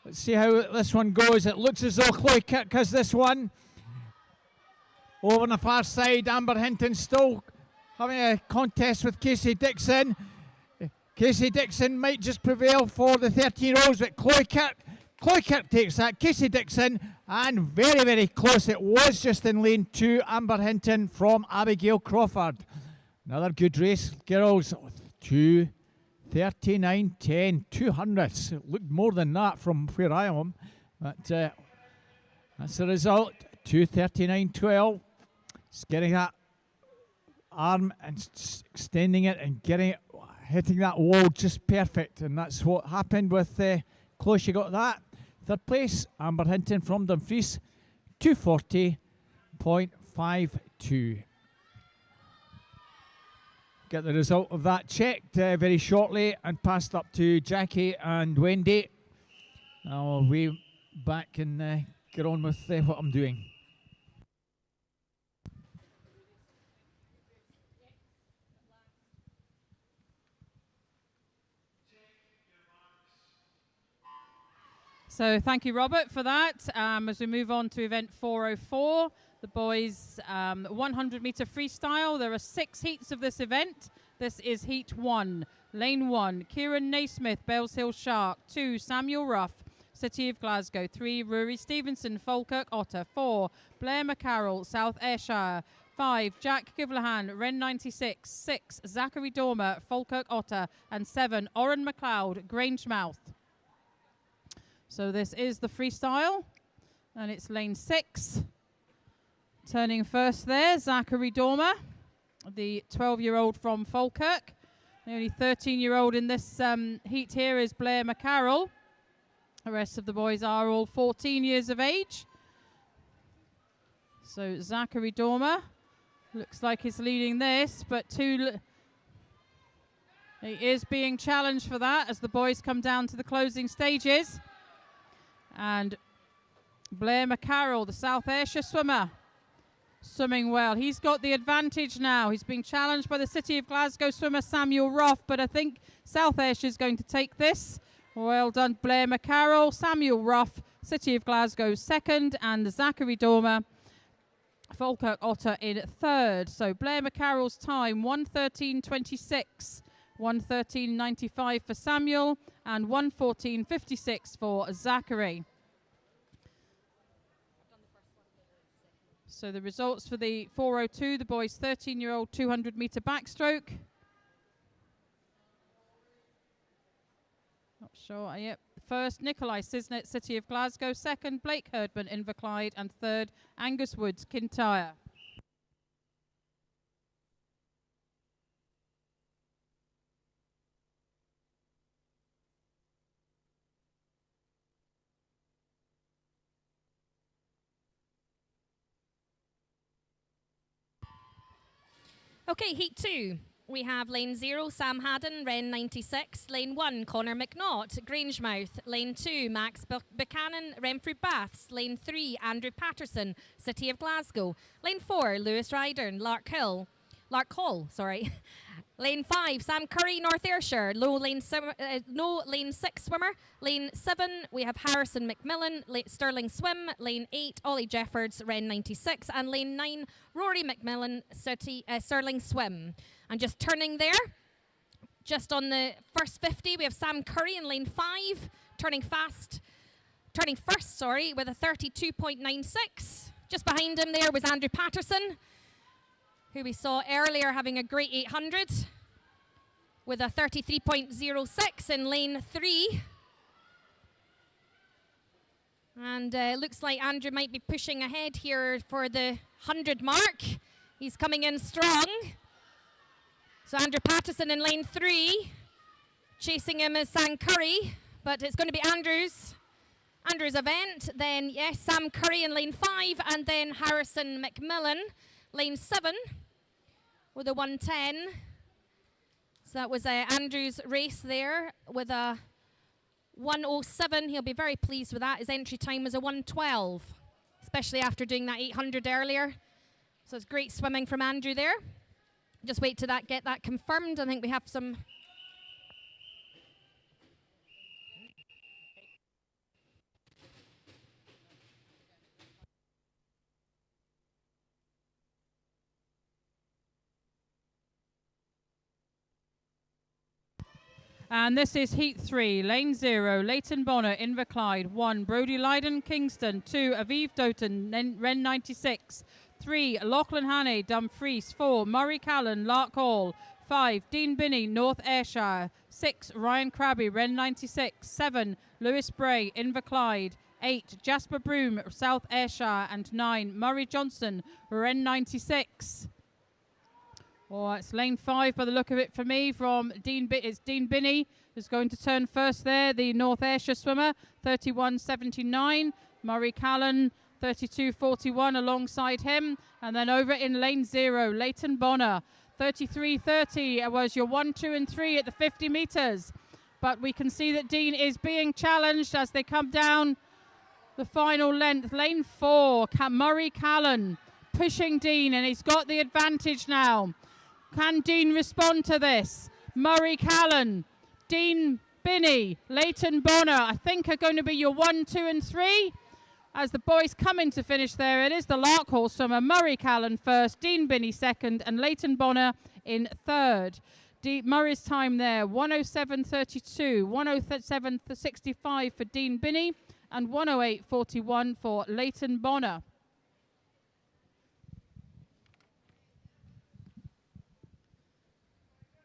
let's see how this one goes. It looks as though Chloe Kirk has this one. Over on the far side, Amber Hinton still having a contest with Casey Dixon. Casey Dixon might just prevail for the 13-year-olds, but Chloe Kirk takes that. Casey Dixon, and very, very close. It was just in lane 2. Amber Hinton from Abigail Crawford. Another good race, girls. 2:39.10, 200s. It looked more than that from where I am, but that's the result. 2:39.12. It's getting that arm and extending it and getting it, hitting that wall just perfect, and that's what happened with Chloe. She got that. Third place, Amber Hinton from Dumfries, 2:40.52. Get the result of that checked very shortly and passed up to Jackie and Wendy. I'll be back and get on with what I'm doing. So thank you, Robert, for that. As we move on to event 404, the boys 100-meter freestyle. There are 6 heats of this event. This is heat 1. Lane 1, Kieran Naismith, Bales Hill Shark. 2, Samuel Ruff, City of Glasgow. 3, Rory Stevenson, Falkirk Otter. 4, Blair McCarroll, South Ayrshire. 5, Jack Givlahan, Wren 96. 6, Zachary Dormer, Falkirk Otter. And 7, Oren McLeod, Grangemouth. So this is the freestyle, and it's lane 6. Turning first there, Zachary Dormer, the 12-year-old from Falkirk. The only 13-year-old in this heat here is Blair McCarroll. The rest of the boys are all 14 years of age. So Zachary Dormer looks like he's leading this, but he is being challenged for that as the boys come down to the closing stages. And Blair McCarroll, the South Ayrshire swimmer, swimming well. He's got the advantage now. He's being challenged by the City of Glasgow swimmer Samuel Ruff, but I think South Ayrshire is going to take this. Well done, Blair McCarroll. Samuel Ruff, City of Glasgow second, and Zachary Dormer, Falkirk Otter in third. So Blair McCarroll's time, 1:13.26. 1:13.95 for Samuel and 1:14.56 for Zachary. So the results for the 402, the boys' 13-year-old 200-meter backstroke. Not sure. Yep. First, Nikolai Cisnet, City of Glasgow. Second, Blake Herdman, Inverclyde. And third, Angus Woods, Kintyre. Okay, heat 2. We have lane 0, Sam Haddon, Wren 96. Lane 1, Connor McNaught, Grangemouth. Lane 2, Max Buchanan, Renfrew Baths. Lane 3, Andrew Patterson, City of Glasgow. Lane 4, Lewis Rydern, Lark Hall. Lane 5, Sam Curry, North Ayrshire. No lane 6 swimmer. Lane 7, we have Harrison McMillan, Stirling Swim. Lane 8, Ollie Jeffords, Wren 96. And lane 9, Rory McMillan, Stirling Swim. And just turning there, just on the first 50, we have Sam Curry in lane 5, turning first, with a 32.96. Just behind him there was Andrew Patterson, who we saw earlier having a great 800 with a 33.06 in lane 3. And looks like Andrew might be pushing ahead here for the 100 mark. He's coming in strong. So Andrew Patterson in lane 3. Chasing him is Sam Curry, but it's going to be Andrew's event. Then, yes, Sam Curry in lane 5, and then Harrison McMillan, lane 7. With a 1:10. So that was Andrew's race there with a 1:07. He'll be very pleased with that. His entry time was a 1:12, especially after doing that 800 earlier. So it's great swimming from Andrew there. Just wait to get that confirmed. I think we have some. And this is heat 3, lane 0, Leighton Bonner, Inverclyde, 1, Brodie Lydon, Kingston, 2, Aviv Doughton, Ren 96, 3, Lachlan Hannay, Dumfries, 4, Murray Callan, Lark Hall, 5, Dean Binney, North Ayrshire, 6, Ryan Crabby, Ren 96, 7, Lewis Bray, Inverclyde, 8, Jasper Broom, South Ayrshire, and 9, Murray Johnson, Ren 96. Oh, it's lane 5 by the look of it for me from it's Dean Binney who's going to turn first there, the North Ayrshire swimmer, 31.79. Murray Callan, 32.41 alongside him. And then over in lane 0, Leighton Bonner, 33.30 was your 1, 2 and 3 at the 50 metres. But we can see that Dean is being challenged as they come down the final length. Lane 4, Murray Callan pushing Dean, and he's got the advantage now. Can Dean respond to this? Murray Callan, Dean Binney, Leighton Bonner, I think are going to be your 1, 2 and 3. As the boys come in to finish there, it is the Lark Hall swimmer, Murray Callan first, Dean Binney second, and Leighton Bonner in third. Murray's time there, 107.32, 107.65 for Dean Binney, and 108.41 for Leighton Bonner.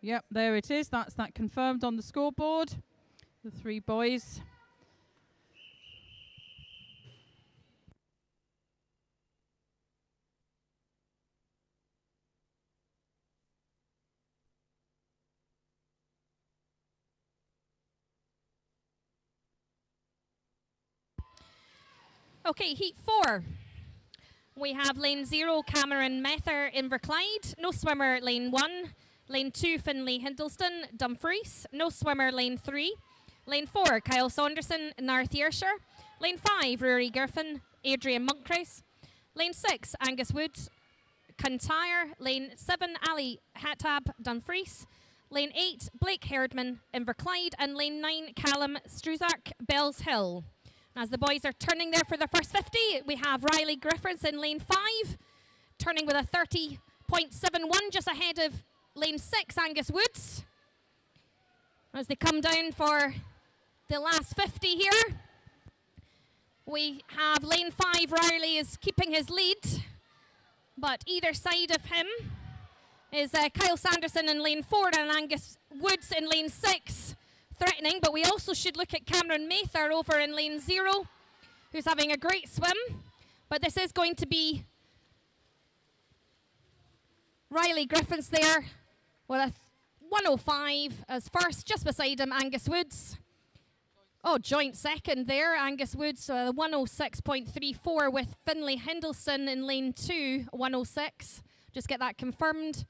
Yep, there it is. That's that confirmed on the scoreboard. The 3 boys. Okay, heat 4. We have lane 0, Cameron Mether, Inverclyde. No swimmer, lane 1. Lane 2, Finlay Hindleston, Dumfries. No swimmer, lane 3. Lane 4, Kyle Saunderson, North Ayrshire. Lane 5, Rory Griffin, Adrian Monkhouse. Lane 6, Angus Woods, Kintyre. Lane 7, Ali Hattab, Dumfries. Lane 8, Blake Herdman, Inverclyde. And lane 9, Callum Struzak, Bells Hill. As the boys are turning there for their first 50, we have Riley Griffiths in lane 5, turning with a 30.71, just ahead of lane 6, Angus Woods. As they come down for the last 50 here, we have lane 5, Riley is keeping his lead, but either side of him is Kyle Sanderson in lane 4 and Angus Woods in lane 6. Threatening, but we also should look at Cameron Mather over in lane 0, who's having a great swim. But this is going to be Riley Griffiths there with a 105 as first, just beside him, Angus Woods. Oh, joint second there, Angus Woods, 106.34 with Finlay Hindleston in lane 2, 106. Just get that confirmed.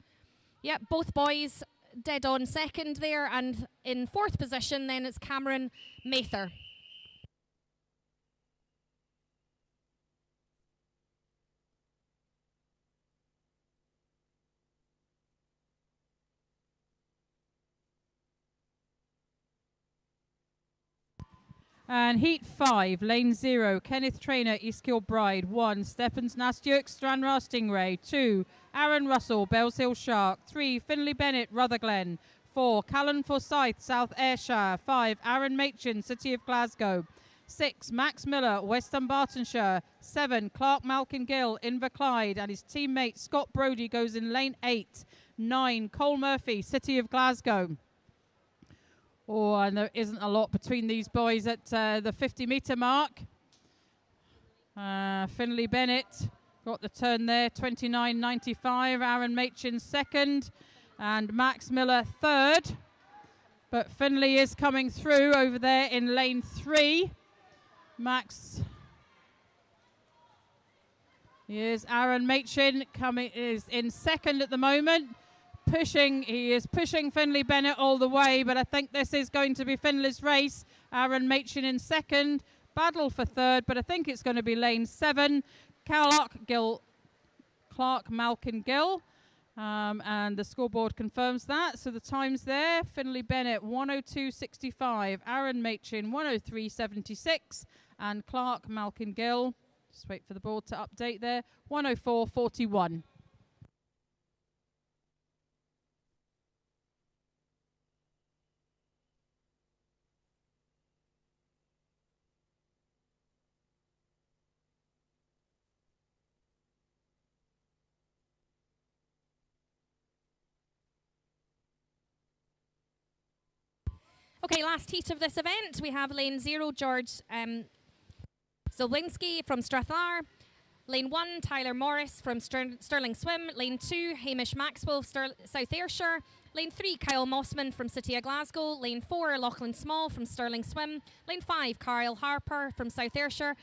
Yep, both boys dead on second there, and in 4th position then it's Cameron Mather. And heat 5, lane 0, Kenneth Traynor, East Kilbride. 1, Stephens Nastyuk, Stranraer Stingray. 2, Aaron Russell, Bells Hill Shark. 3, Finlay Bennett, Rutherglen. 4, Callan Forsyth, South Ayrshire. 5, Aaron Machin, City of Glasgow. 6, Max Miller, West Dunbartonshire. 7, Clark Malkin Gill, Inverclyde, and his teammate Scott Brodie goes in lane 8. 9, Cole Murphy, City of Glasgow. Oh, and there isn't a lot between these boys at the 50-metre mark. Finlay Bennett got the turn there, 29.95. Aaron Machin second, and Max Miller third. But Finlay is coming through over there in lane 3. Max. Here's Aaron Machin is in second at the moment. He is pushing Finlay Bennett all the way, but I think this is going to be Finlay's race. Aaron Machin in second, battle for third, but I think it's going to be lane 7. Clark Malkin Gill, and the scoreboard confirms that. So the times there, Finlay Bennett 102.65, Aaron Machin 103.76, and Clark Malkin Gill, just wait for the board to update there, 104.41. Okay, last heat of this event, we have lane 0, George Zolwinski from Strathlar. Lane 1, Tyler Morris from Stirling Swim. Lane 2, Hamish Maxwell, South Ayrshire. Lane 3, Kyle Mossman from City of Glasgow. Lane 4, Lachlan Small from Stirling Swim. Lane 5, Kyle Harper from South Ayrshire.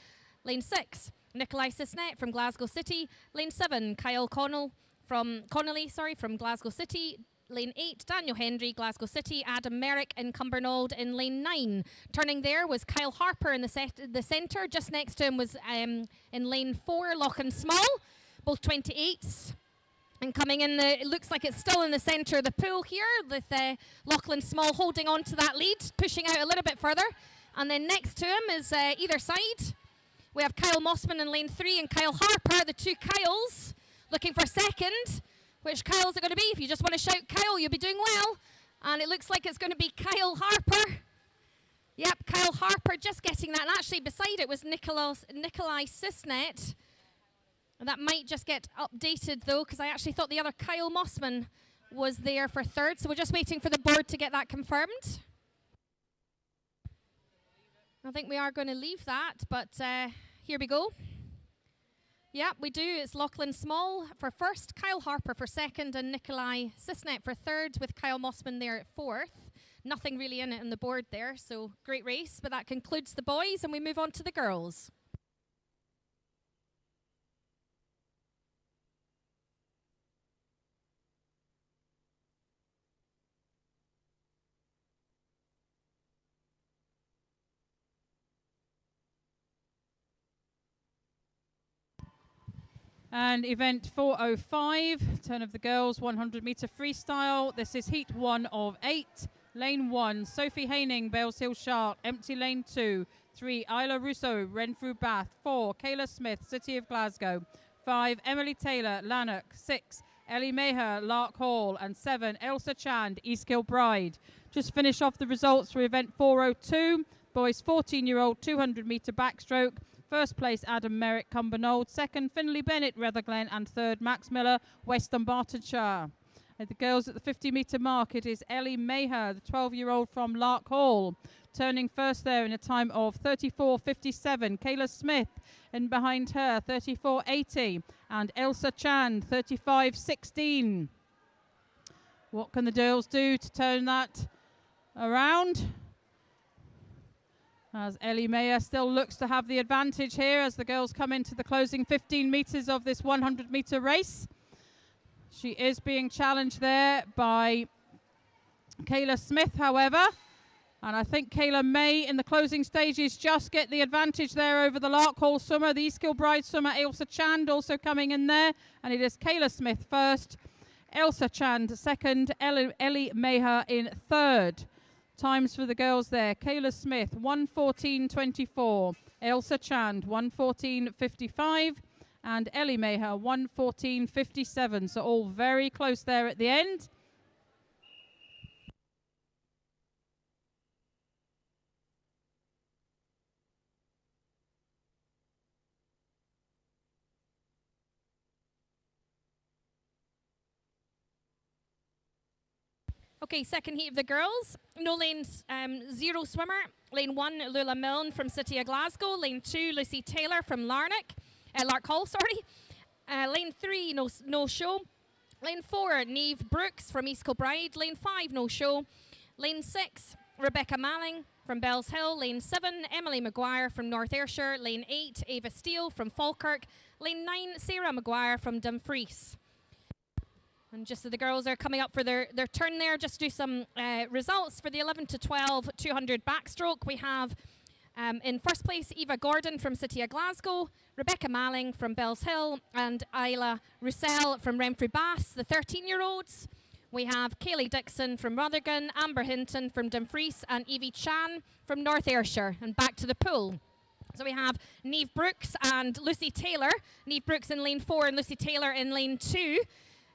Lane 6, Nikolai Sisnet from Glasgow City. Lane 7, Kyle Connolly from Glasgow City. Lane 8, Daniel Hendry, Glasgow City. Adam Merrick in Cumbernauld in lane 9. Turning there was Kyle Harper in the centre. Just next to him was in lane 4, Lachlan Small, both 28s. And coming in, it looks like it's still in the centre of the pool here, with Lachlan Small holding on to that lead, pushing out a little bit further. And then next to him is either side. We have Kyle Mossman in lane 3 and Kyle Harper, the two Kyles, looking for second. Which Kyle's it going to be? If you just want to shout Kyle, you'll be doing well. And it looks like it's going to be Kyle Harper. Yep, Kyle Harper just getting that. And actually beside it was Nikolai Sisnet. And that might just get updated though, because I actually thought the other Kyle Mossman was there for third. So we're just waiting for the board to get that confirmed. I think we are going to leave that, but here we go. Yeah, we do. It's Lachlan Small for first, Kyle Harper for second, and Nikolai Sisnet for third, with Kyle Mossman there at fourth. Nothing really in it on the board there, so great race. But that concludes the boys, and we move on to the girls. And event 405, turn of the girls, 100 metre freestyle. This is heat 1 of 8. Lane 1, Sophie Haining, Bales Hill Shark. Empty lane 2. 3, Isla Russo, Renfrew Bath. 4, Kayla Smith, City of Glasgow. 5, Emily Taylor, Lanark. 6, Ellie Maher, Lark Hall. And 7, Elsa Chand, East Kilbride. Just finish off the results for event 402. Boys 14-year-old 200 metre backstroke. First place, Adam Merrick, Cumbernauld. Second, Finlay Bennett, Rutherglen. And third, Max Miller, West Dunbartonshire. The girls at the 50 metre mark, it is Ellie Maher, the 12-year-old from Lark Hall, turning first there in a time of 34.57. Kayla Smith in behind her, 34.80. And Elsa Chand, 35.16. What can the girls do to turn that around? As Ellie Mayer still looks to have the advantage here as the girls come into the closing 15 metres of this 100 metre race. She is being challenged there by Kayla Smith, however. And I think Kayla may, in the closing stages, just get the advantage there over the Lark Hall swimmer. The East Kilbride swimmer, Elsa Chand, also coming in there. And it is Kayla Smith first, Elsa Chand second, Ellie Maher in third. Times for the girls there. Kayla Smith, 1:14.24. Elsa Chand, 1:14.55. And Ellie Maher, 1:14.57. So all very close there at the end. Okay, second heat of the girls. No lanes, 0 swimmer. Lane 1, Lula Milne from City of Glasgow. Lane 2, Lucy Taylor from Lark Hall, sorry. Lane 3, no show. Lane 4, Niamh Brooks from East Kilbride. Lane 5, no show. Lane 6, Rebecca Malling from Bells Hill. Lane 7, Emily Maguire from North Ayrshire. Lane 8, Ava Steele from Falkirk. Lane 9, Sarah Maguire from Dumfries. And just so the girls are coming up for their turn there, just do some results for the 11 to 12 200 backstroke. We have in first place Eva Gordon from City of Glasgow, Rebecca Malling from Bells Hill, and Isla Roussel from Renfrew Bath, the 13-year-olds. We have Kaylee Dixon from Rutherglen, Amber Hinton from Dumfries, and Evie Chan from North Ayrshire. And back to the pool. So we have Niamh Brooks and Lucy Taylor. Niamh Brooks in lane 4 and Lucy Taylor in lane 2.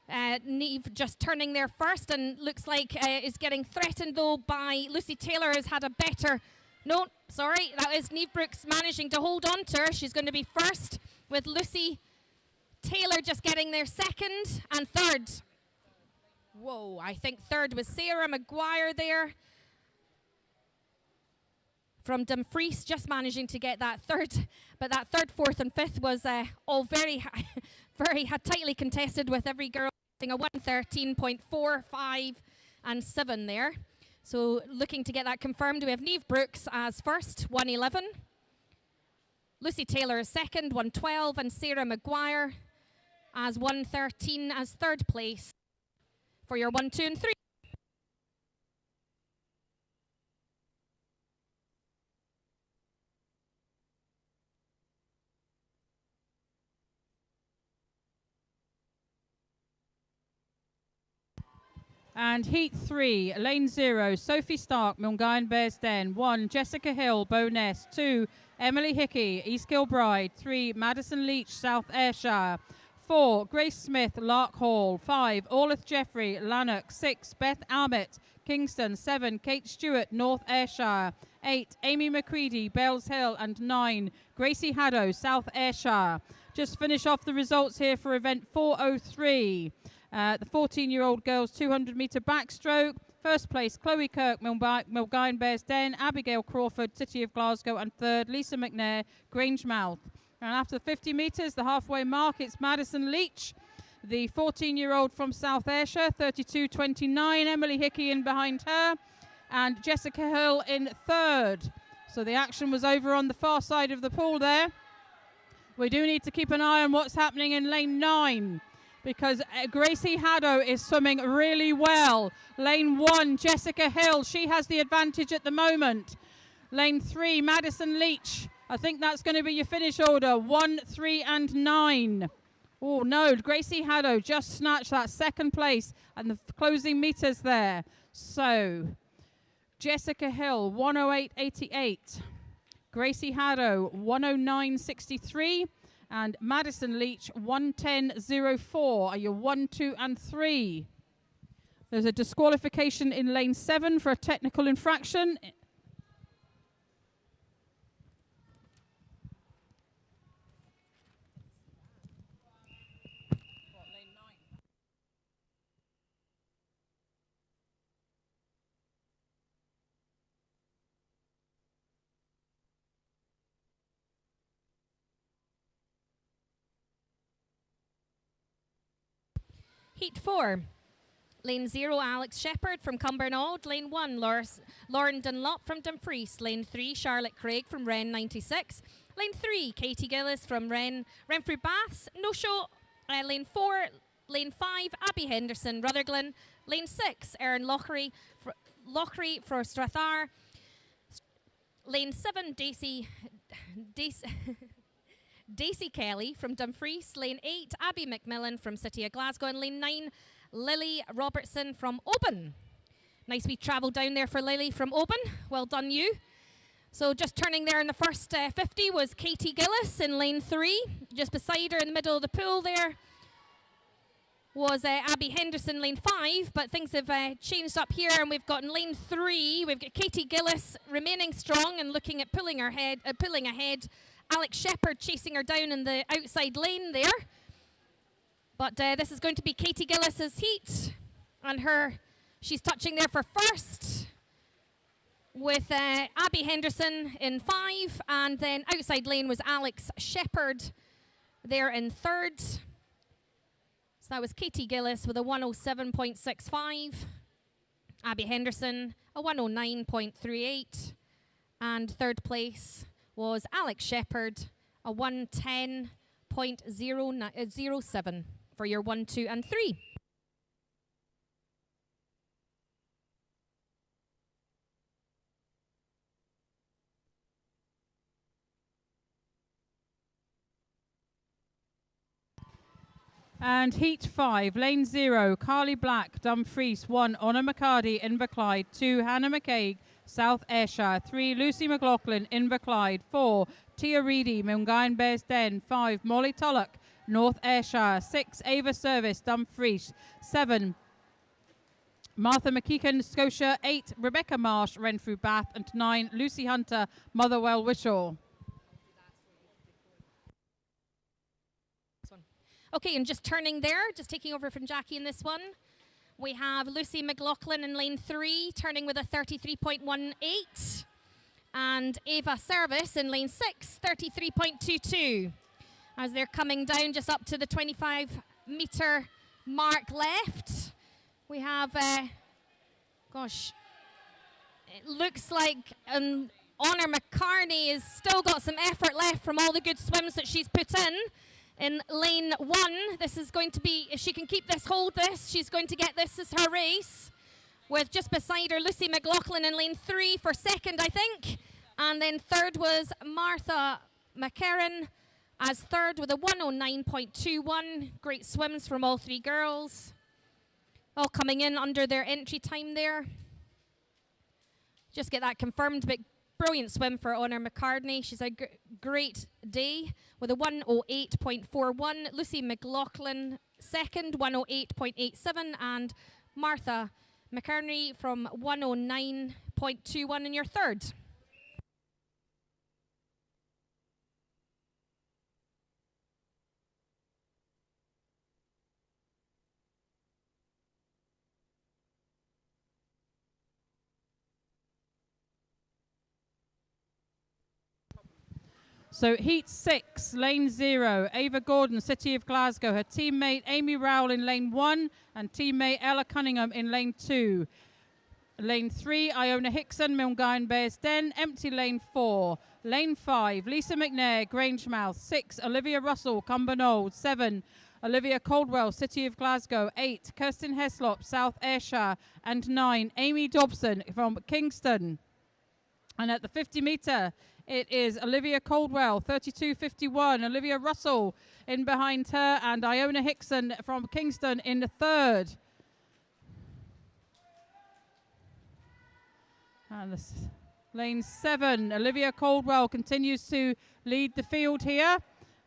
Niamh just turning there first and looks like is getting threatened though by Lucy Taylor. Has had a better, no, sorry, that is Niamh Brooks managing to hold on to her. She's going to be first with Lucy Taylor just getting there second and third. Whoa, I think third was Sarah Maguire there. from Dumfries, just managing to get that third, but that third, fourth and fifth was all very, very tightly contested, with every girl getting a 1:13.45 and 7 there. So looking to get that confirmed, we have Niamh Brooks as first, 1:11. Lucy Taylor as second, 1:12, and Sarah Maguire as 1:13 as third place for your 1, 2, and 3. And heat 3, lane 0, Sophie Stark, Mulgine Bearsden. 1, Jessica Hill, Bowness. 2, Emily Hickey, East Kilbride. 3, Madison Leach, South Ayrshire. 4, Grace Smith, Lark Hall. 5, Olith Jeffrey, Lanark. 6, Beth Almett, Kingston. 7, Kate Stewart, North Ayrshire. 8, Amy McCready, Bells Hill. And 9, Gracie Haddow, South Ayrshire. Just finish off the results here for event 403. The 14-year-old girls 200-metre backstroke. First place, Chloe Kirk, Mulgine Bearsden. Abigail Crawford, City of Glasgow. And third, Lisa McNair, Grangemouth. And after 50 metres, the halfway mark, it's Madison Leach, the 14-year-old from South Ayrshire, 32.29. Emily Hickey in behind her. And Jessica Hill in third. So the action was over on the far side of the pool there. We do need to keep an eye on what's happening in lane 9, because Gracie Haddow is swimming really well. Lane 1, Jessica Hill, she has the advantage at the moment. Lane 3, Madison Leach. I think that's going to be your finish order, 1, 3, and 9. Oh no, Gracie Haddow just snatched that second place and the closing meters there. So, Jessica Hill, 1:08.88. Gracie Haddow, 1:09.63. And Madison Leach, 1:10.04 are your 1, 2, and 3. There's a disqualification in lane 7 for a technical infraction. Heat 4. Lane 0, Alex Shepherd from Cumbernauld. Lane 1, Lauren Dunlop from Dumfries. Lane 3, Charlotte Craig from Wren 96. Lane 3, Katie Gillis from Renfrew Baths. No show. Lane 4, Lane 5, Abby Henderson, Rutherglen. Lane 6, Erin Lochry for Strathar. Lane 7, Daisy Kelly from Dumfries. Lane 8, Abby McMillan from City of Glasgow. And lane 9, Lily Robertson from Oban. Nice wee travel down there for Lily from Oban. Well done you. So just turning there in the first 50 was Katie Gillis in lane 3. Just beside her in the middle of the pool there was Abby Henderson, lane 5. But things have changed up here, and we've got in lane 3, we've got Katie Gillis remaining strong and looking at pulling ahead. Alex Shepherd chasing her down in the outside lane there. But this is going to be Katie Gillis's heat. And she's touching there for first with Abby Henderson in 5. And then outside lane was Alex Shepherd there in third. So that was Katie Gillis with a 1:07.65. Abby Henderson, a 1:09.38. And third place was Alex Shepherd, a 1:10.07 for your 1, 2, and 3. And heat 5, lane 0, Carly Black, Dumfries. 1, Honor McCarty, Inverclyde. 2, Hannah McCaig, South Ayrshire. 3, Lucy McLaughlin, Inverclyde. 4, Tia Reedy, Mulgine Bearsden. 5, Molly Tullock, North Ayrshire. 6, Ava Service, Dumfries. 7, Martha McKeekan, Scotia. 8, Rebecca Marsh, Renfrew Bath. And 9, Lucy Hunter, Motherwell Wishaw. Okay, and just turning there, just taking over from Jackie in this one, we have Lucy McLaughlin in lane 3, turning with a 33.18. and Ava Service in lane 6, 33.22. As they're coming down just up to the 25-metre mark left, we have, gosh, it looks like Honor McCartney has still got some effort left from all the good swims that she's put in lane 1. This is going to be, if she can keep this, hold this, she's going to get this as her race. With just beside her Lucy McLaughlin in lane 3 for second, I think. And then third was Martha McCarran as third with a 109.21. Great swims from all three girls. All coming in under their entry time there. Just get that confirmed, but brilliant swim for Honor McCartney. She's a great day with a 108.41. Lucy McLaughlin second, 108.87. And Martha McCartney from 109.21 in your third. So heat 6, lane 0, Ava Gordon, City of Glasgow. Her teammate Amy Rowell in lane 1 and teammate Ella Cunningham in lane 2. Lane 3, Iona Hickson, Milngine Bearsden, empty lane 4. Lane 5, Lisa McNair, Grangemouth. 6, Olivia Russell, Cumbernauld. 7, Olivia Caldwell, City of Glasgow. 8, Kirsten Heslop, South Ayrshire. And 9, Amy Dobson from Kingston. And at the 50-metre, it is Olivia Caldwell, 32.51. Olivia Russell in behind her, and Iona Hickson from Kingston in the third. And this lane 7, Olivia Caldwell continues to lead the field here.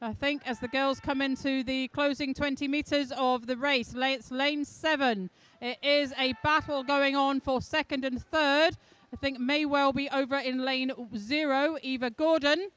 I think as the girls come into the closing 20 metres of the race. It's lane 7. It is a battle going on for second and third. I think may well be over in lane 0, Eva Gordon,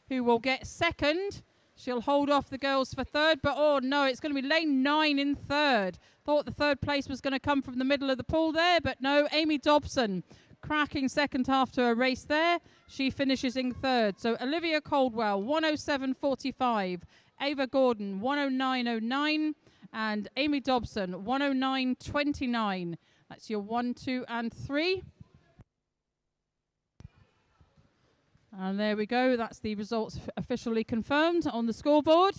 who will get second. She'll hold off the girls for third, but oh no, it's going to be lane 9 in third. Thought the third place was going to come from the middle of the pool there, but no, Amy Dobson cracking second after a race there. She finishes in third. So Olivia Caldwell, 107.45. Ava Gordon, 109.09. And Amy Dobson, 109.29. That's your 1, 2, and 3. And there we go. That's the results officially confirmed on the scoreboard.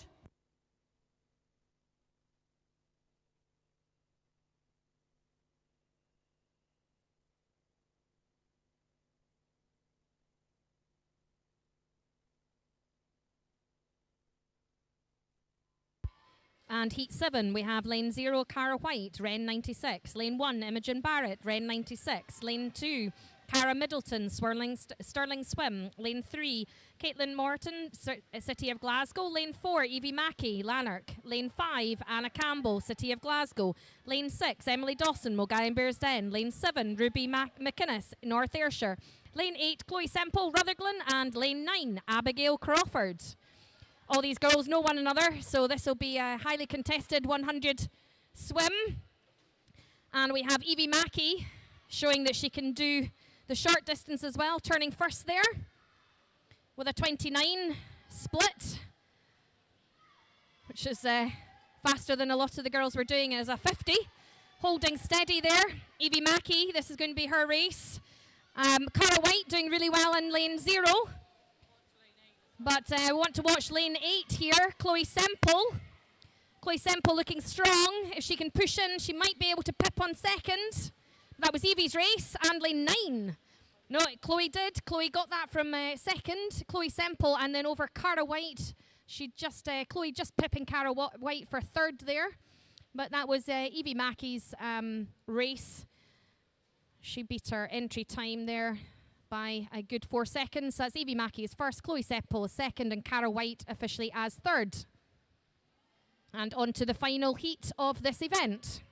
And heat 7, we have lane 0, Cara White, Ren 96. Lane 1, Imogen Barrett, Ren 96. Lane 2, Cara Middleton, Sterling Swim. Lane 3, Caitlin Morton, City of Glasgow. Lane 4, Evie Mackey, Lanark. Lane 5, Anna Campbell, City of Glasgow. Lane 6, Emily Dawson, Mulgine Bearsden. Lane 7, Ruby McInnes, North Ayrshire. Lane 8, Chloe Semple, Rutherglen. And lane 9, Abigail Crawford. All these girls know one another, so this will be a highly contested 100 swim. And we have Evie Mackey showing that she can do the short distance as well, turning first there with a 29 split, which is faster than a lot of the girls were doing as a 50. Holding steady there, Evie Mackey, this is going to be her race. Cara White doing really well in lane 0. But I want to watch lane 8 here, Chloe Semple. Chloe Semple looking strong. If she can push in, she might be able to pip on second. That was Evie's race, and lane 9. No, Chloe did. Chloe got that from second, Chloe Semple, and then over Cara White. She just, Chloe just pipping Cara White for third there. But that was Evie Mackey's race. She beat her entry time there by a good 4 seconds. That's Evie Mackey is first, Chloe Semple is second, and Cara White officially as third. And on to the final heat of this event.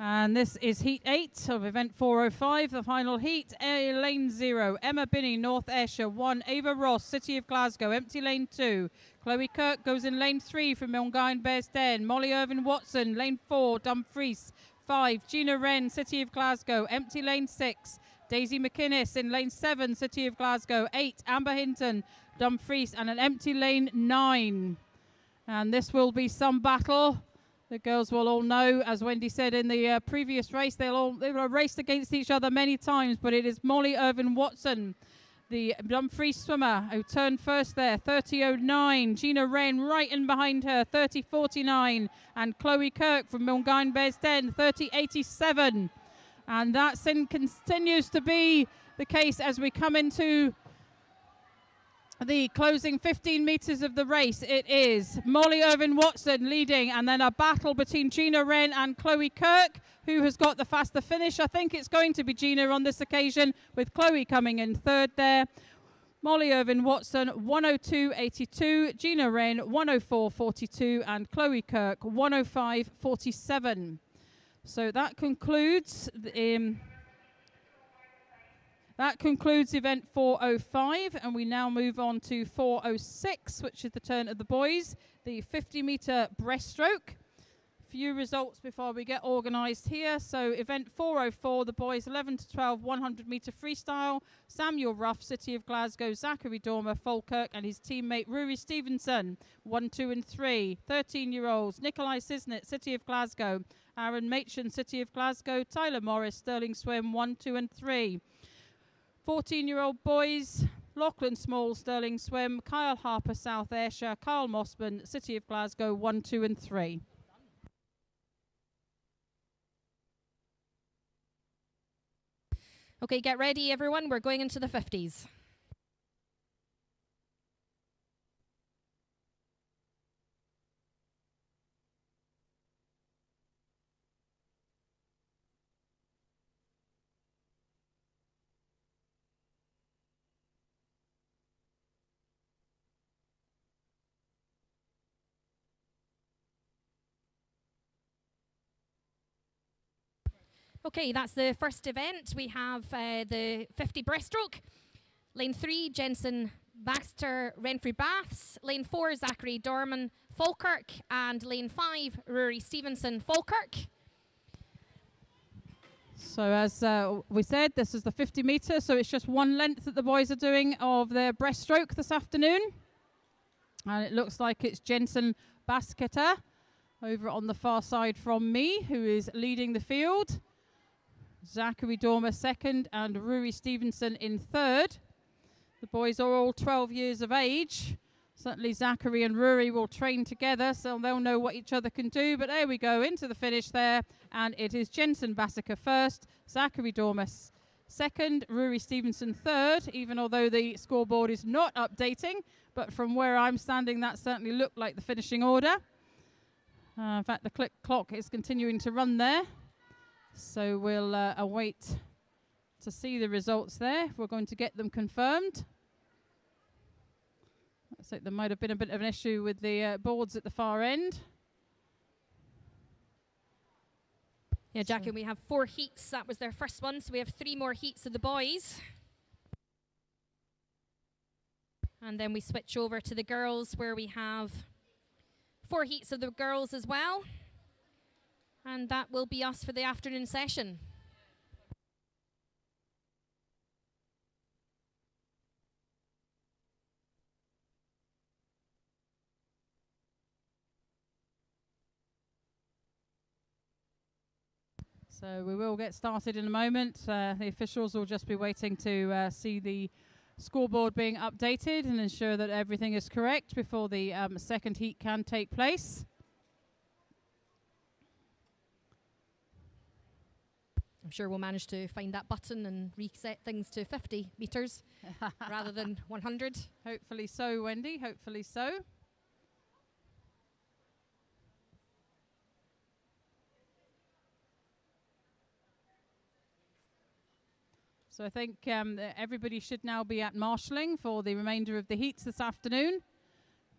And this is Heat 8 of Event 405, the final heat. Lane 0, Emma Binney, North Ayrshire. 1, Ava Ross, City of Glasgow, empty lane 2. Chloe Kirk goes in lane 3 from Mulgine Bearsden. Molly Irvin Watson, lane 4, Dumfries. 5, Gina Wren, City of Glasgow, empty lane 6. Daisy McInnes in lane 7, City of Glasgow. 8, Amber Hinton, Dumfries, and an empty lane 9. And this will be some battle. The girls will all know, as Wendy said in the previous race, they were raced against each other many times, but it is Molly Irvin Watson, the Dumfries swimmer, who turned first there, 30.09. Gina Wren right in behind her, 30.49. And Chloe Kirk from Mulgine Bearsden, 30.87. And that continues to be the case as we come into the closing 15 metres of the race. It is Molly Irvin Watson leading, and then a battle between Gina Wren and Chloe Kirk. Who has got the faster finish? I think it's going to be Gina on this occasion, with Chloe coming in third there. Molly Irvin Watson 102.82, Gina Wren 104.42, and Chloe Kirk 105.47. So that concludes event 405, and we now move on to 406, which is the turn of the boys, the 50-metre breaststroke. Few results before we get organised here. So event 404, the boys 11 to 12 100-metre freestyle. Samuel Ruff, City of Glasgow, Zachary Dormer, Falkirk, and his teammate Rory Stevenson, 1, 2 and 3. 13-year-olds, Nikolai Sisnett, City of Glasgow, Aaron Machen, City of Glasgow, Tyler Morris, Stirling Swim, 1, 2 and 3. 14-year-old boys, Lachlan Small, Stirling Swim, Kyle Harper, South Ayrshire, Carl Mossman, City of Glasgow, 1, 2 and 3. Okay, get ready, everyone. We're going into the 50s. Okay, that's the first event. We have the 50 breaststroke. Lane 3, Jensen Baxter, Renfrew Baths. Lane 4, Zachary Dorman, Falkirk. And lane 5, Rory Stevenson, Falkirk. So as we said, this is the 50 metre, so it's just one length that the boys are doing of their breaststroke this afternoon. And it looks like it's Jensen Basketer over on the far side from me, who is leading the field. Zachary Dormer second and Rory Stevenson in third. The boys are all 12 years of age. Certainly Zachary and Rory will train together, so they'll know what each other can do. But there we go, into the finish there. And it is Jensen Bassica first, Zachary Dormer second, Rory Stevenson third, even although the scoreboard is not updating. But from where I'm standing, that certainly looked like the finishing order. In fact, the clock is continuing to run there. So we'll await to see the results there. We're going to get them confirmed. Looks like there might have been a bit of an issue with the boards at the far end. Yeah, Jackie, we have 4 heats. That was their first one, so we have 3 more heats of the boys. And then we switch over to the girls, where we have 4 heats of the girls as well. And that will be us for the afternoon session. So we will get started in a moment. The officials will just be waiting to see the scoreboard being updated and ensure that everything is correct before the second heat can take place. I'm sure we'll manage to find that button and reset things to 50 metres rather than 100. Hopefully so, Wendy, hopefully so. So I think everybody should now be at marshalling for the remainder of the heats this afternoon.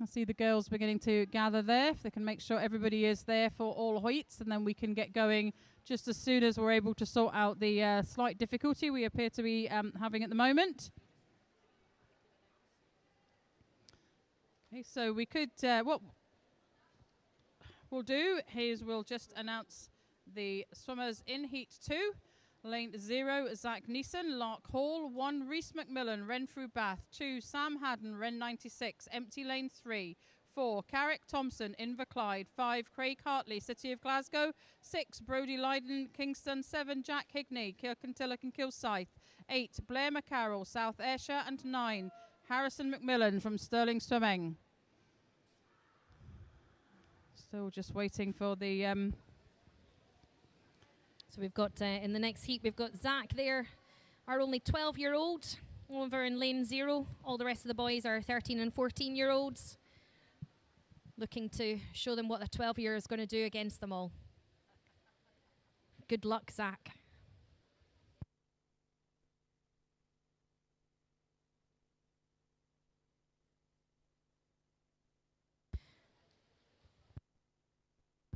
I see the girls beginning to gather there. If they can make sure everybody is there for all heats, and then we can get going just as soon as we're able to sort out the slight difficulty we appear to be having at the moment. Okay, so we could, what we'll do is we'll just announce the swimmers in Heat 2. Lane 0, Zach Neeson, Lark Hall. 1, Reese McMillan, Renfrew Bath. 2, Sam Haddon, Ren 96, Empty Lane 3. 4, Carrick Thompson, Inverclyde. 5, Craig Hartley, City of Glasgow. 6, Brodie Lydon, Kingston. 7, Jack Higney, Kilkintilloch and Kilsyth. 8, Blair McCarroll, South Ayrshire. And 9, Harrison McMillan from Stirling Swimming. Still just waiting for the... So we've got, in the next heat, we've got Zach there, our only 12-year-old, over in lane 0. All the rest of the boys are 13 and 14-year-olds, looking to show them what the 12-year is going to do against them all. Good luck, Zach.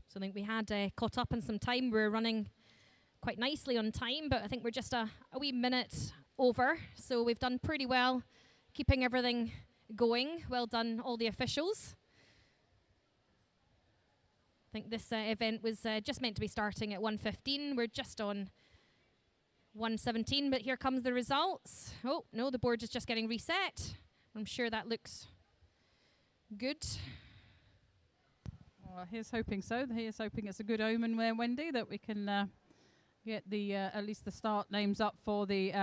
So I think we had caught up in some time. We're running quite nicely on time, but I think we're just a wee minute over. So we've done pretty well, keeping everything going. Well done, all the officials. I think this event was just meant to be starting at 1:15. We're just on 1:17, but here comes the results. Oh, no, the board is just getting reset. I'm sure that looks good. Well, here's hoping so. Here's hoping it's a good omen, Wendy, that we can get the at least the start names up for the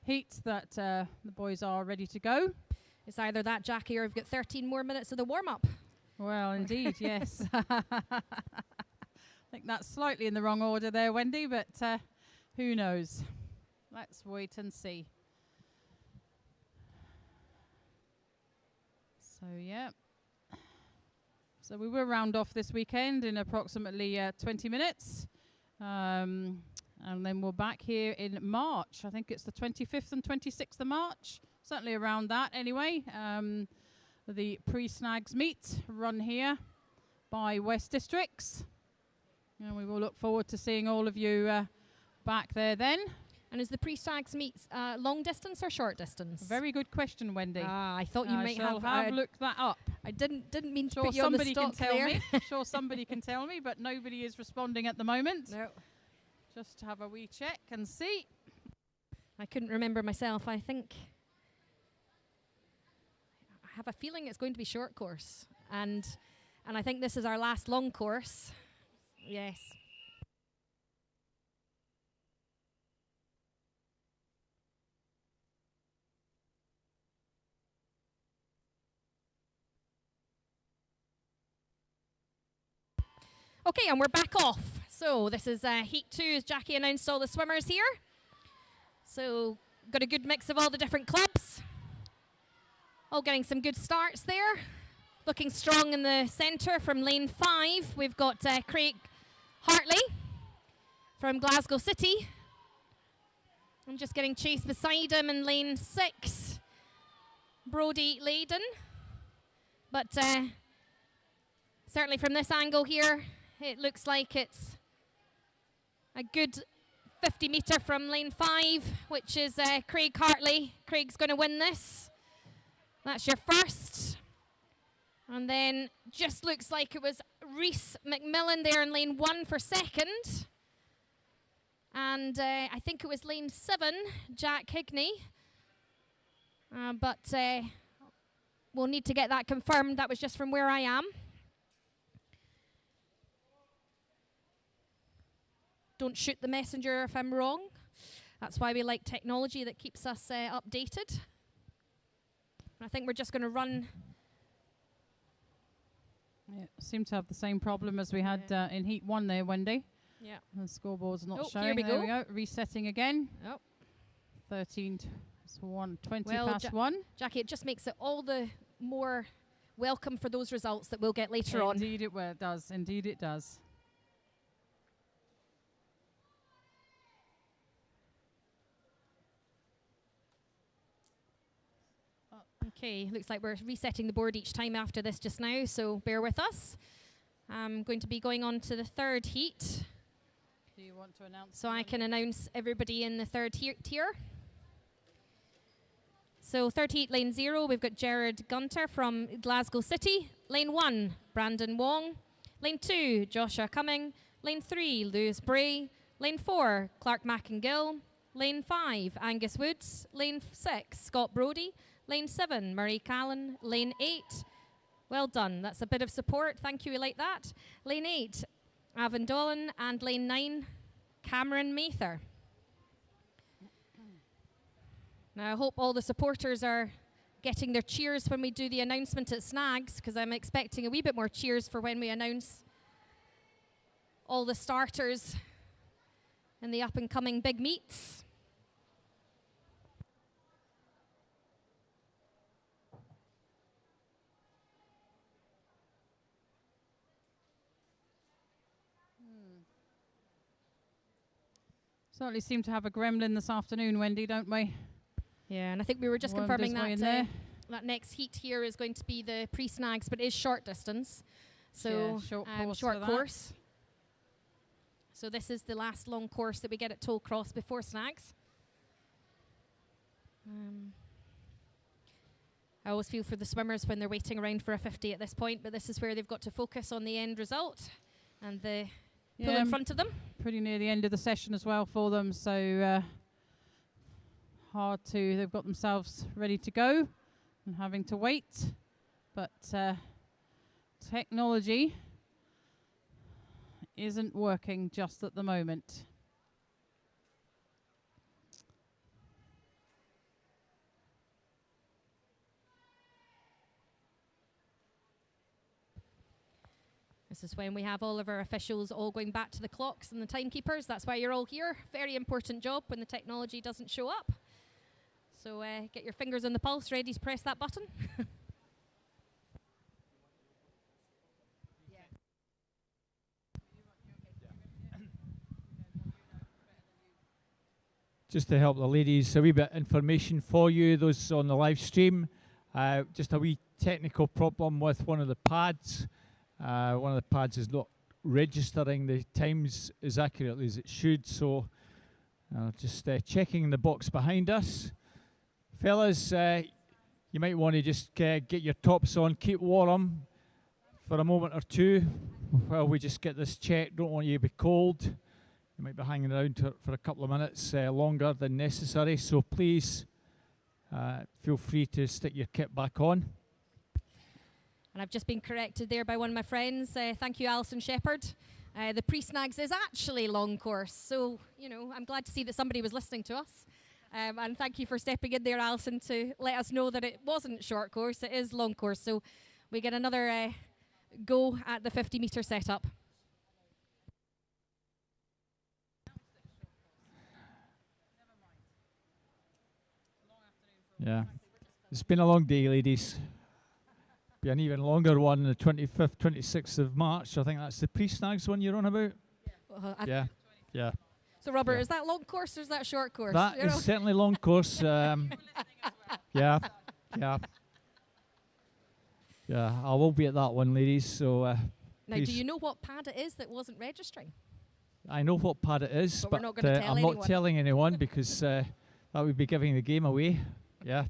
heat, that the boys are ready to go. It's either that, Jackie, or we've got 13 more minutes of the warm-up. Well, indeed, yes. I think that's slightly in the wrong order there, Wendy, but who knows? Let's wait and see. So, yeah. So we will round off this weekend in approximately 20 minutes. And then we're back here in March. I think it's the 25th and 26th of March. Certainly around that anyway. The pre-snags meet run here by West Districts. And we will look forward to seeing all of you back there then. And is the pre-snags meet long distance or short distance? Very good question, Wendy. I thought you might have looked that up. I didn't mean to Sure, put you on the somebody stock can tell there. me. Sure, somebody can tell me, but nobody is responding at the moment. No. Just to have a wee check and see. I couldn't remember myself. I have a feeling it's going to be short course, and I think this is our last long course. Yes. Okay, and we're back off. So this is Heat 2, as Jackie announced all the swimmers here. So got a good mix of all the different clubs. All getting some good starts there. Looking strong in the centre from lane 5. We've got Craig Hartley from Glasgow City. I'm just getting chased beside him in lane 6. Brodie Lydon. But certainly from this angle here, it looks like it's a good 50 metre from lane 5, which is Craig Hartley. Craig's going to win this. That's your first. And then just looks like it was Reese McMillan there in lane 1 for second. And I think it was lane 7, Jack Higney. But we'll need to get that confirmed. That was just from where I am. Don't shoot the messenger if I'm wrong. That's why we like technology that keeps us updated. I think we're just going to run. Yeah, seem to have the same problem as we had in Heat 1 there, Wendy. Yeah. The scoreboard's not showing. Here we there we go. Resetting again. Oh. 13 to 1, 20 well, past 1. Jackie, it just makes it all the more welcome for those results that we'll get later on. Indeed it does. Indeed it does. Okay, looks like we're resetting the board each time after this just now, so bear with us. I'm going to be going on to the third heat. Do you want to announce? So I can announce everybody in the third tier. So third heat, lane 0, we've got Jared Gunter from Glasgow City. Lane 1, Brandon Wong. Lane 2, Joshua Cumming. Lane 3, Lewis Bray. Lane 4, Clark Mackingill. Lane 5, Angus Woods. Lane 6, Scott Brodie. Lane 7, Murray Callan. Lane 8, well done, that's a bit of support, thank you, we like that. Lane 8, Avon Dolan, and lane 9, Cameron Mather. Now I hope all the supporters are getting their cheers when we do the announcement at Snags, because I'm expecting a wee bit more cheers for when we announce all the starters in the up and coming big meets. Certainly seem to have a gremlin this afternoon, Wendy, don't we? Yeah, and I think we were just Wormed confirming his way in that there. that next heat here is going to be the pre-snags, but it is short distance. So Yeah, short for that. course. So this is the last long course that we get at Tollcross before snags. I always feel for the swimmers when they're waiting around for a 50 at this point, but this is where they've got to focus on the end result and the pool in front of them. Pretty near the end of the session as well for them, so they've got themselves ready to go and having to wait, but technology isn't working just at the moment. This is when we have all of our officials all going back to the clocks and the timekeepers. That's why you're all here. Very important job when the technology doesn't show up. So get your fingers on the pulse, ready to press that button. Just to help the ladies, a wee bit of information for you, those on the live stream. Just a wee technical problem with one of the pads. One of the pads is not registering the times as accurately as it should, so just checking the box behind us. Fellas, you might want to just get your tops on, keep warm for a moment or two while we just get this checked. Don't want you to be cold. You might be hanging around for a couple of minutes longer than necessary, so please feel free to stick your kit back on. And I've just been corrected there by one of my friends. Thank you, Alison Shepherd. The pre-snags is actually long course. So, you know, I'm glad to see that somebody was listening to us. And thank you for stepping in there, Alison, to let us know that it wasn't short course, it is long course. So we get another go at the 50-metre setup. Yeah, it's been a long day, ladies. Be an even longer one, the 25th, 26th of March. I think that's the pre-snags one you're on about. Yeah, yeah. So, Robert, Yeah. is that long course or is that short course? That is certainly long course. Yeah, yeah, yeah. I will be at that one, ladies. So now, please. do you know what pad it is that wasn't registering? I know what pad it is, But we're not gonna tell I'm anyone. not telling anyone because that would be giving the game away. Yeah.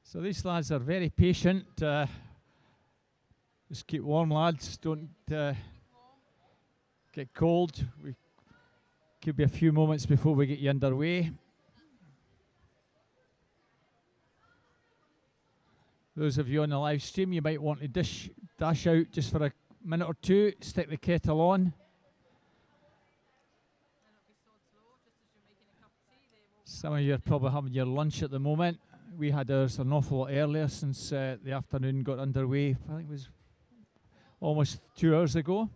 So these lads are very patient. Just keep warm, lads. Don't get cold. We could be a few moments before we get you underway. Those of you on the live stream, you might want to dash out just for a minute or two, stick the kettle on. Some of you are probably having your lunch at the moment. We had ours an awful lot earlier since the afternoon got underway. I think it was almost 2 hours ago.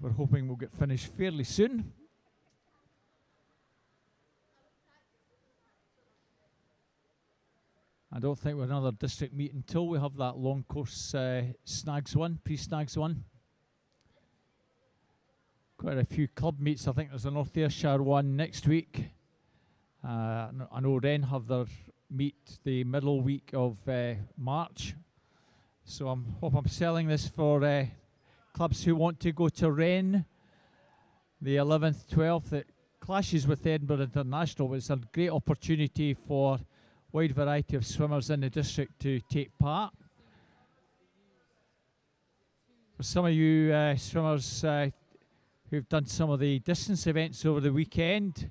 We're hoping we'll get finished fairly soon. I don't think we're another district meet until we have that long course snags one, pre-snags one. quite a few club meets. I think there's a North Ayrshire one next week. I know Wren have their meet the middle week of March. So I hope I'm selling this for clubs who want to go to Wren the 11th, 12th. It clashes with Edinburgh International, but it's a great opportunity for a wide variety of swimmers in the district to take part. For some of you swimmers who've done some of the distance events over the weekend,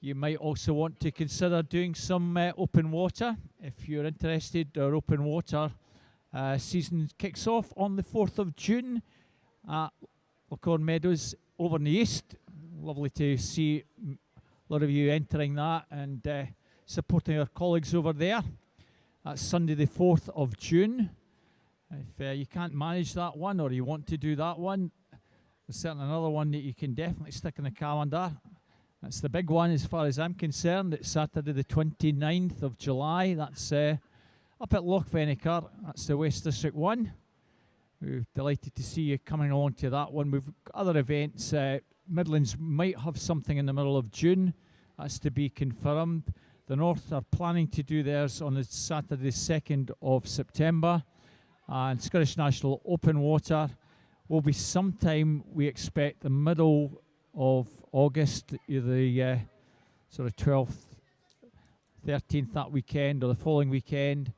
you might also want to consider doing some open water. If you're interested, our open water season kicks off on the 4th of June at Lochorn Meadows over in the east. Lovely to see a lot of you entering that and supporting our colleagues over there. That's Sunday the 4th of June. If you can't manage that one or you want to do that one, there's certainly another one that you can definitely stick in the calendar. That's the big one as far as I'm concerned. It's Saturday the 29th of July. That's up at Loch Venacher. That's the West District one. We're delighted to see you coming along to that one. We've got other events. Midlands might have something in the middle of June. That's to be confirmed. The North are planning to do theirs on the Saturday 2nd of September. And Scottish National Open Water will be sometime, we expect, the middle of August, either the sort of 12th, 13th that weekend or the following weekend.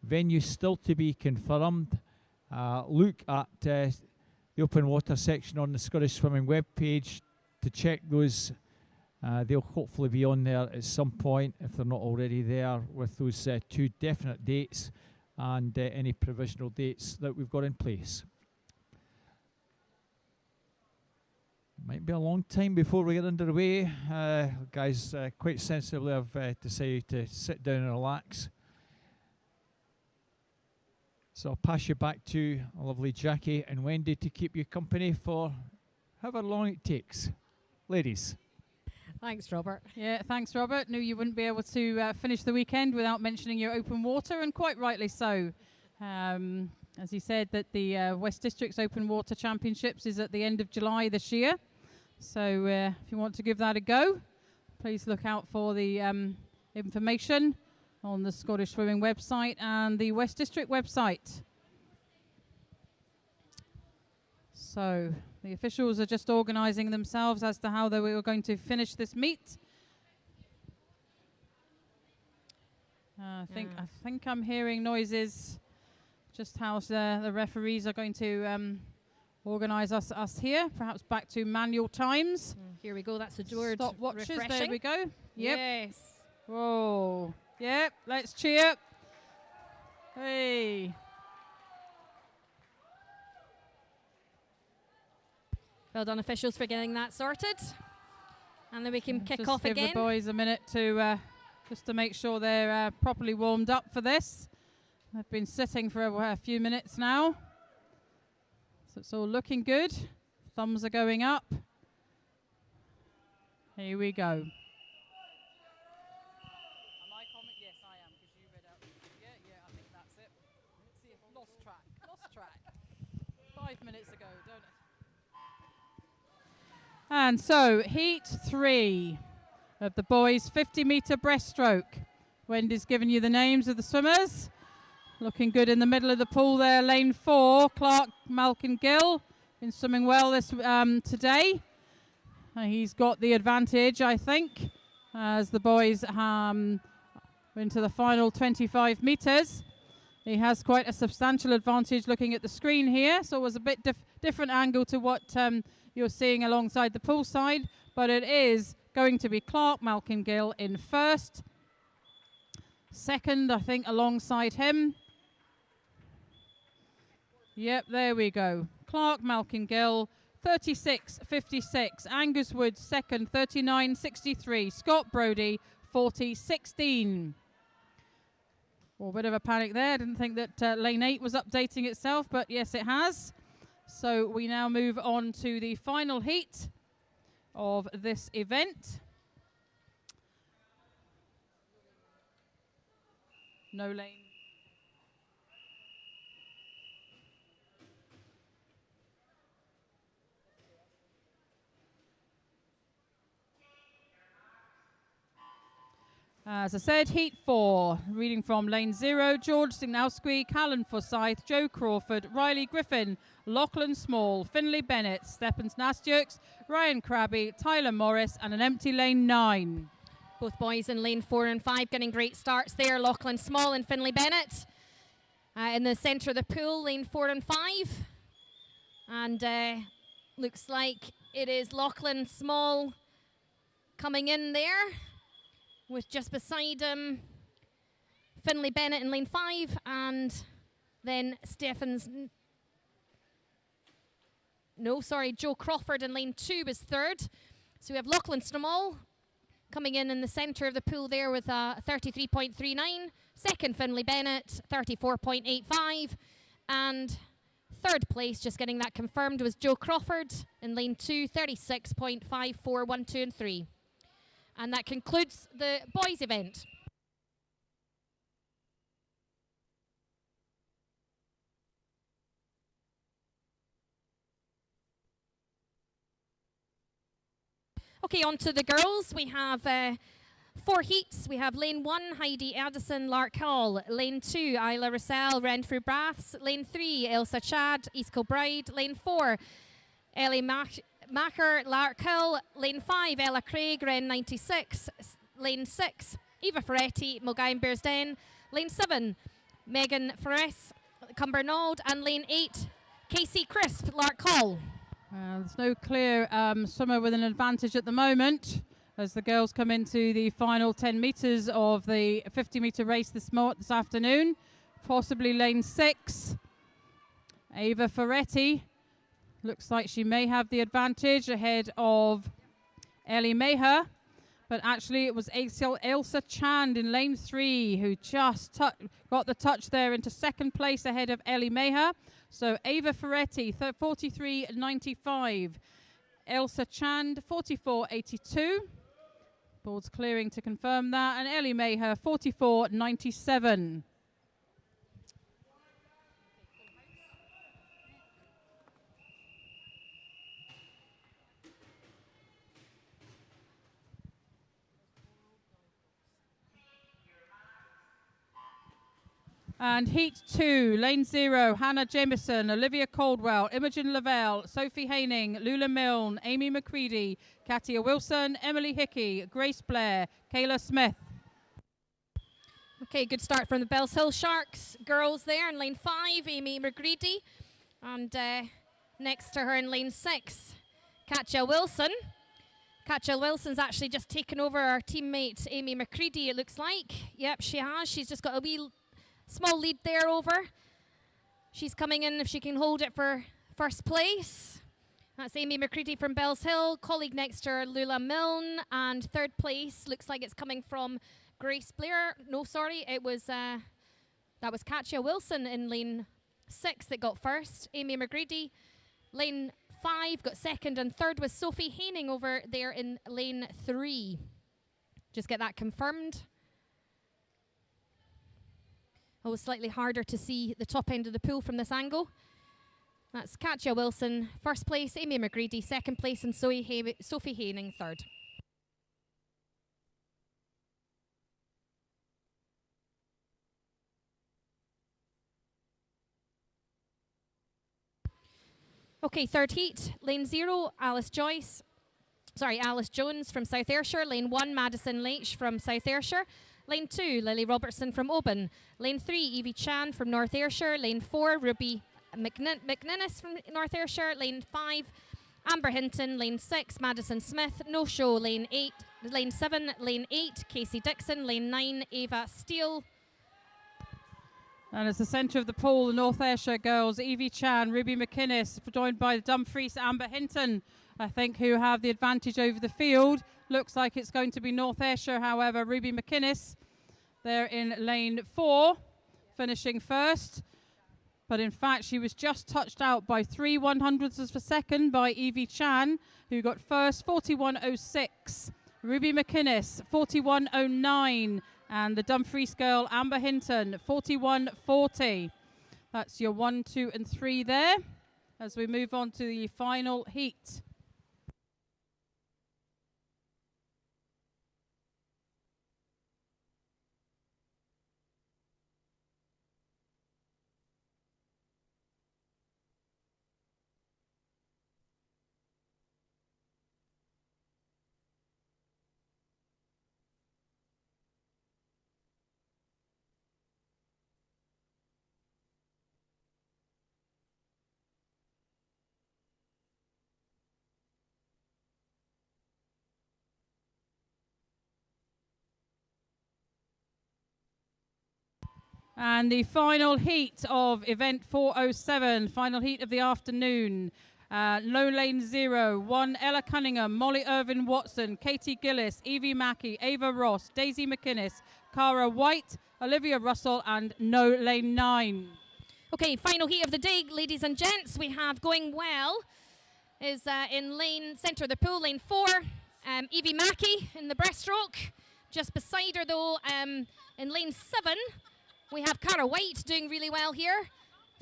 Venue still to be confirmed. Look at the open water section on the Scottish Swimming webpage to check those. They'll hopefully be on there at some point if they're not already there with those two definite dates and any provisional dates that we've got in place. Might be a long time before we get underway. Guys quite sensibly have decided to sit down and relax. So I'll pass you back to a lovely Jackie and Wendy to keep you company for however long it takes. Ladies. Thanks, Robert. Yeah, thanks, Robert. Knew you wouldn't be able to finish the weekend without mentioning your open water, and quite rightly so. As he said, that the West District's Open Water Championships is at the end of July this year. So if you want to give that a go, please look out for the information on the Scottish Swimming website and the West District website. So the officials are just organising themselves as to how they were going to finish this meet. I think I'm hearing noises. Just how the referees are going to organise us here. Perhaps back to manual times. Here we go. That's the word. Stop watches. Refreshing. There we go. Yep. Yes. Whoa. Yep. Let's cheer. Hey. Well done, officials, for getting that sorted. And then we can kick off give again. The boys a minute to just to make sure they're properly warmed up for this. They've been sitting for a few minutes now. So it's all looking good. Thumbs are going up. Here we go. Am I comment? Yes, I am, because you read out. Yeah, I think that's it. Let's see if I lost track. 5 minutes ago, don't it? And so, heat 3 of the boys' 50-metre breaststroke. Wendy's given you the names of the swimmers. Looking good in the middle of the pool there, lane 4, Clark Malkin-Gill. Been swimming well this today. He's got the advantage, I think, as the boys into the final 25 metres. He has quite a substantial advantage looking at the screen here, so it was a bit different angle to what you're seeing alongside the poolside, but it is going to be Clark Malkin-Gill in first. Second, I think, alongside him. Yep, there we go. Clark Malkin-Gill, 36.56. Angus Wood second, 39.63. Scott Brodie, 40.16. Well, a bit of a panic there. Didn't think that lane 8 was updating itself, but yes, it has. So we now move on to the final heat of this event. No lane. As I said, Heat 4, reading from Lane 0, George Signowski, Callan Forsyth, Joe Crawford, Riley Griffin, Lachlan Small, Finlay Bennett, Stephens Nastjukes, Ryan Krabby, Tyler Morris, and an empty Lane 9. Both boys in Lane 4 and 5 getting great starts there. Lachlan Small and Finlay Bennett. In the centre of the pool, Lane 4 and 5. And looks like it is Lachlan Small coming in there, with just beside him Finlay Bennett in Lane 5, and then Joe Crawford in Lane 2 was third. So we have Lachlan Small coming in the centre of the pool there with a 33.39. Second, Finlay Bennett, 34.85. And third place, just getting that confirmed, was Joe Crawford in Lane 2, 36.54, 1, 2 and 3. And that concludes the boys' event. Okay, on to the girls. We have 4 heats. We have Lane 1, Heidi Addison, Lark Hall. Lane 2, Isla Russell, Renfrew Braths. Lane 3, Elsa Chad, East Kilbride. Lane 4, Ellie Macher, Lark Hill. Lane 5, Ella Craig, Ren 96. Lane 6, Eva Ferretti, Mulgine Bearsden. Lane 7, Megan Ferres, Cumbernauld. And Lane 8, Casey Crisp, Lark Hall. There's no clear swimmer with an advantage at the moment as the girls come into the final 10 metres of the 50-metre race this afternoon. Possibly Lane 6, Eva Ferretti. Looks like she may have the advantage ahead of Ellie Maher. But actually it was Elsa Chand in Lane 3 who just got the touch there into second place ahead of Ellie Maher. So Eva Ferretti, 43.95. Elsa Chand, 44.82. Board's clearing to confirm that. And Ellie Maher, 44.97. And Heat 2, Lane 0, Hannah Jameson, Olivia Caldwell, Imogen Lavelle, Sophie Haining, Lula Milne, Amy McCready, Katia Wilson, Emily Hickey, Grace Blair, Kayla Smith. Okay, good start from the Bells Hill Sharks girls there in Lane 5, Amy McCready. And next to her in Lane 6, Katja Wilson. Katja Wilson's actually just taken over our teammate Amy McCready, it looks like. Yep, she has. She's just got a wee small lead there over. She's coming in if she can hold it for first place. That's Amy McCready from Bells Hill. Colleague next to her, Lula Milne. And third place looks like it's coming from Grace Blair. No, sorry, it was that was Katja Wilson in Lane 6 that got first. Amy McCready, Lane 5 got second, and third was Sophie Haining over there in Lane 3. Just get that confirmed. Always slightly harder to see the top end of the pool from this angle. That's Katja Wilson, first place, Amy McCready, second place, and Sophie Haining, third. Okay, third heat, Lane 0, Alice Jones from South Ayrshire. Lane 1, Madison Leitch from South Ayrshire. Lane 2, Lily Robertson from Oban. Lane 3, Evie Chan from North Ayrshire. Lane 4, Ruby McNinnis from North Ayrshire. Lane 5, Amber Hinton. Lane 6, Madison Smith. No show, Lane 7, Lane 8, Casey Dixon. Lane 9, Ava Steele. And as the centre of the pool, the North Ayrshire girls, Evie Chan, Ruby McInnes, joined by Dumfries, Amber Hinton, I think, who have the advantage over the field. Looks like it's going to be North Ayrshire, however. Ruby McInnes there in Lane 4, finishing first. But in fact, she was just touched out by 3 100ths of a second by Evie Chan, who got first, 41.06. Ruby McInnes, 41.09. And the Dumfries girl, Amber Hinton, 41.40. That's your 1, 2 and 3 there as we move on to the final heat. And the final heat of event 407, final heat of the afternoon. Low lane 0, 1 Ella Cunningham, Molly Irvin Watson, Katie Gillis, Evie Mackey, Ava Ross, Daisy McInnes, Cara White, Olivia Russell, and no lane 9. Okay, final heat of the day, ladies and gents. We have going well is in lane centre of the pool, lane 4, Evie Mackey in the breaststroke. Just beside her though, in lane 7, we have Cara White doing really well here.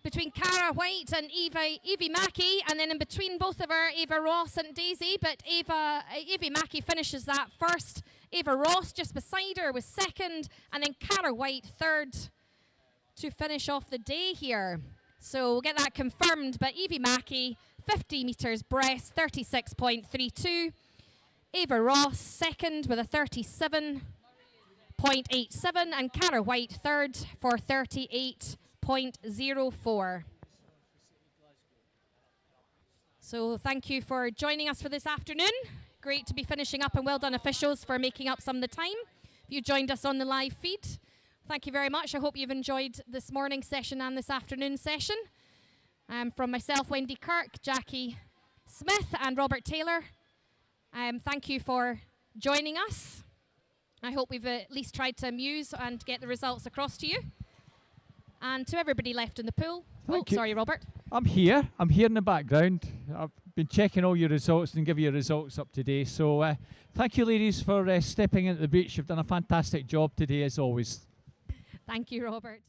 Between Cara White and Evie Mackey, and then in between both of her, Ava Ross and Daisy, but Evie Mackey finishes that first. Ava Ross just beside her was second, and then Cara White third to finish off the day here. So we'll get that confirmed, but Evie Mackey, 50 metres breast, 36.32. Ava Ross second with a 37.87, and Cara White third for 38.04. So thank you for joining us for this afternoon. Great to be finishing up, and well done officials for making up some of the time. If you joined us on the live feed, thank you very much. I hope you've enjoyed this morning's session and this afternoon's session. From myself, Wendy Kirk, Jackie Smith and Robert Taylor, thank you for joining us. I hope we've at least tried to amuse and get the results across to you. And to everybody left in the pool. Thank you. Sorry, Robert. I'm here in the background. I've been checking all your results and give you results up today. So thank you, ladies, for stepping into the beach. You've done a fantastic job today, as always. Thank you, Robert.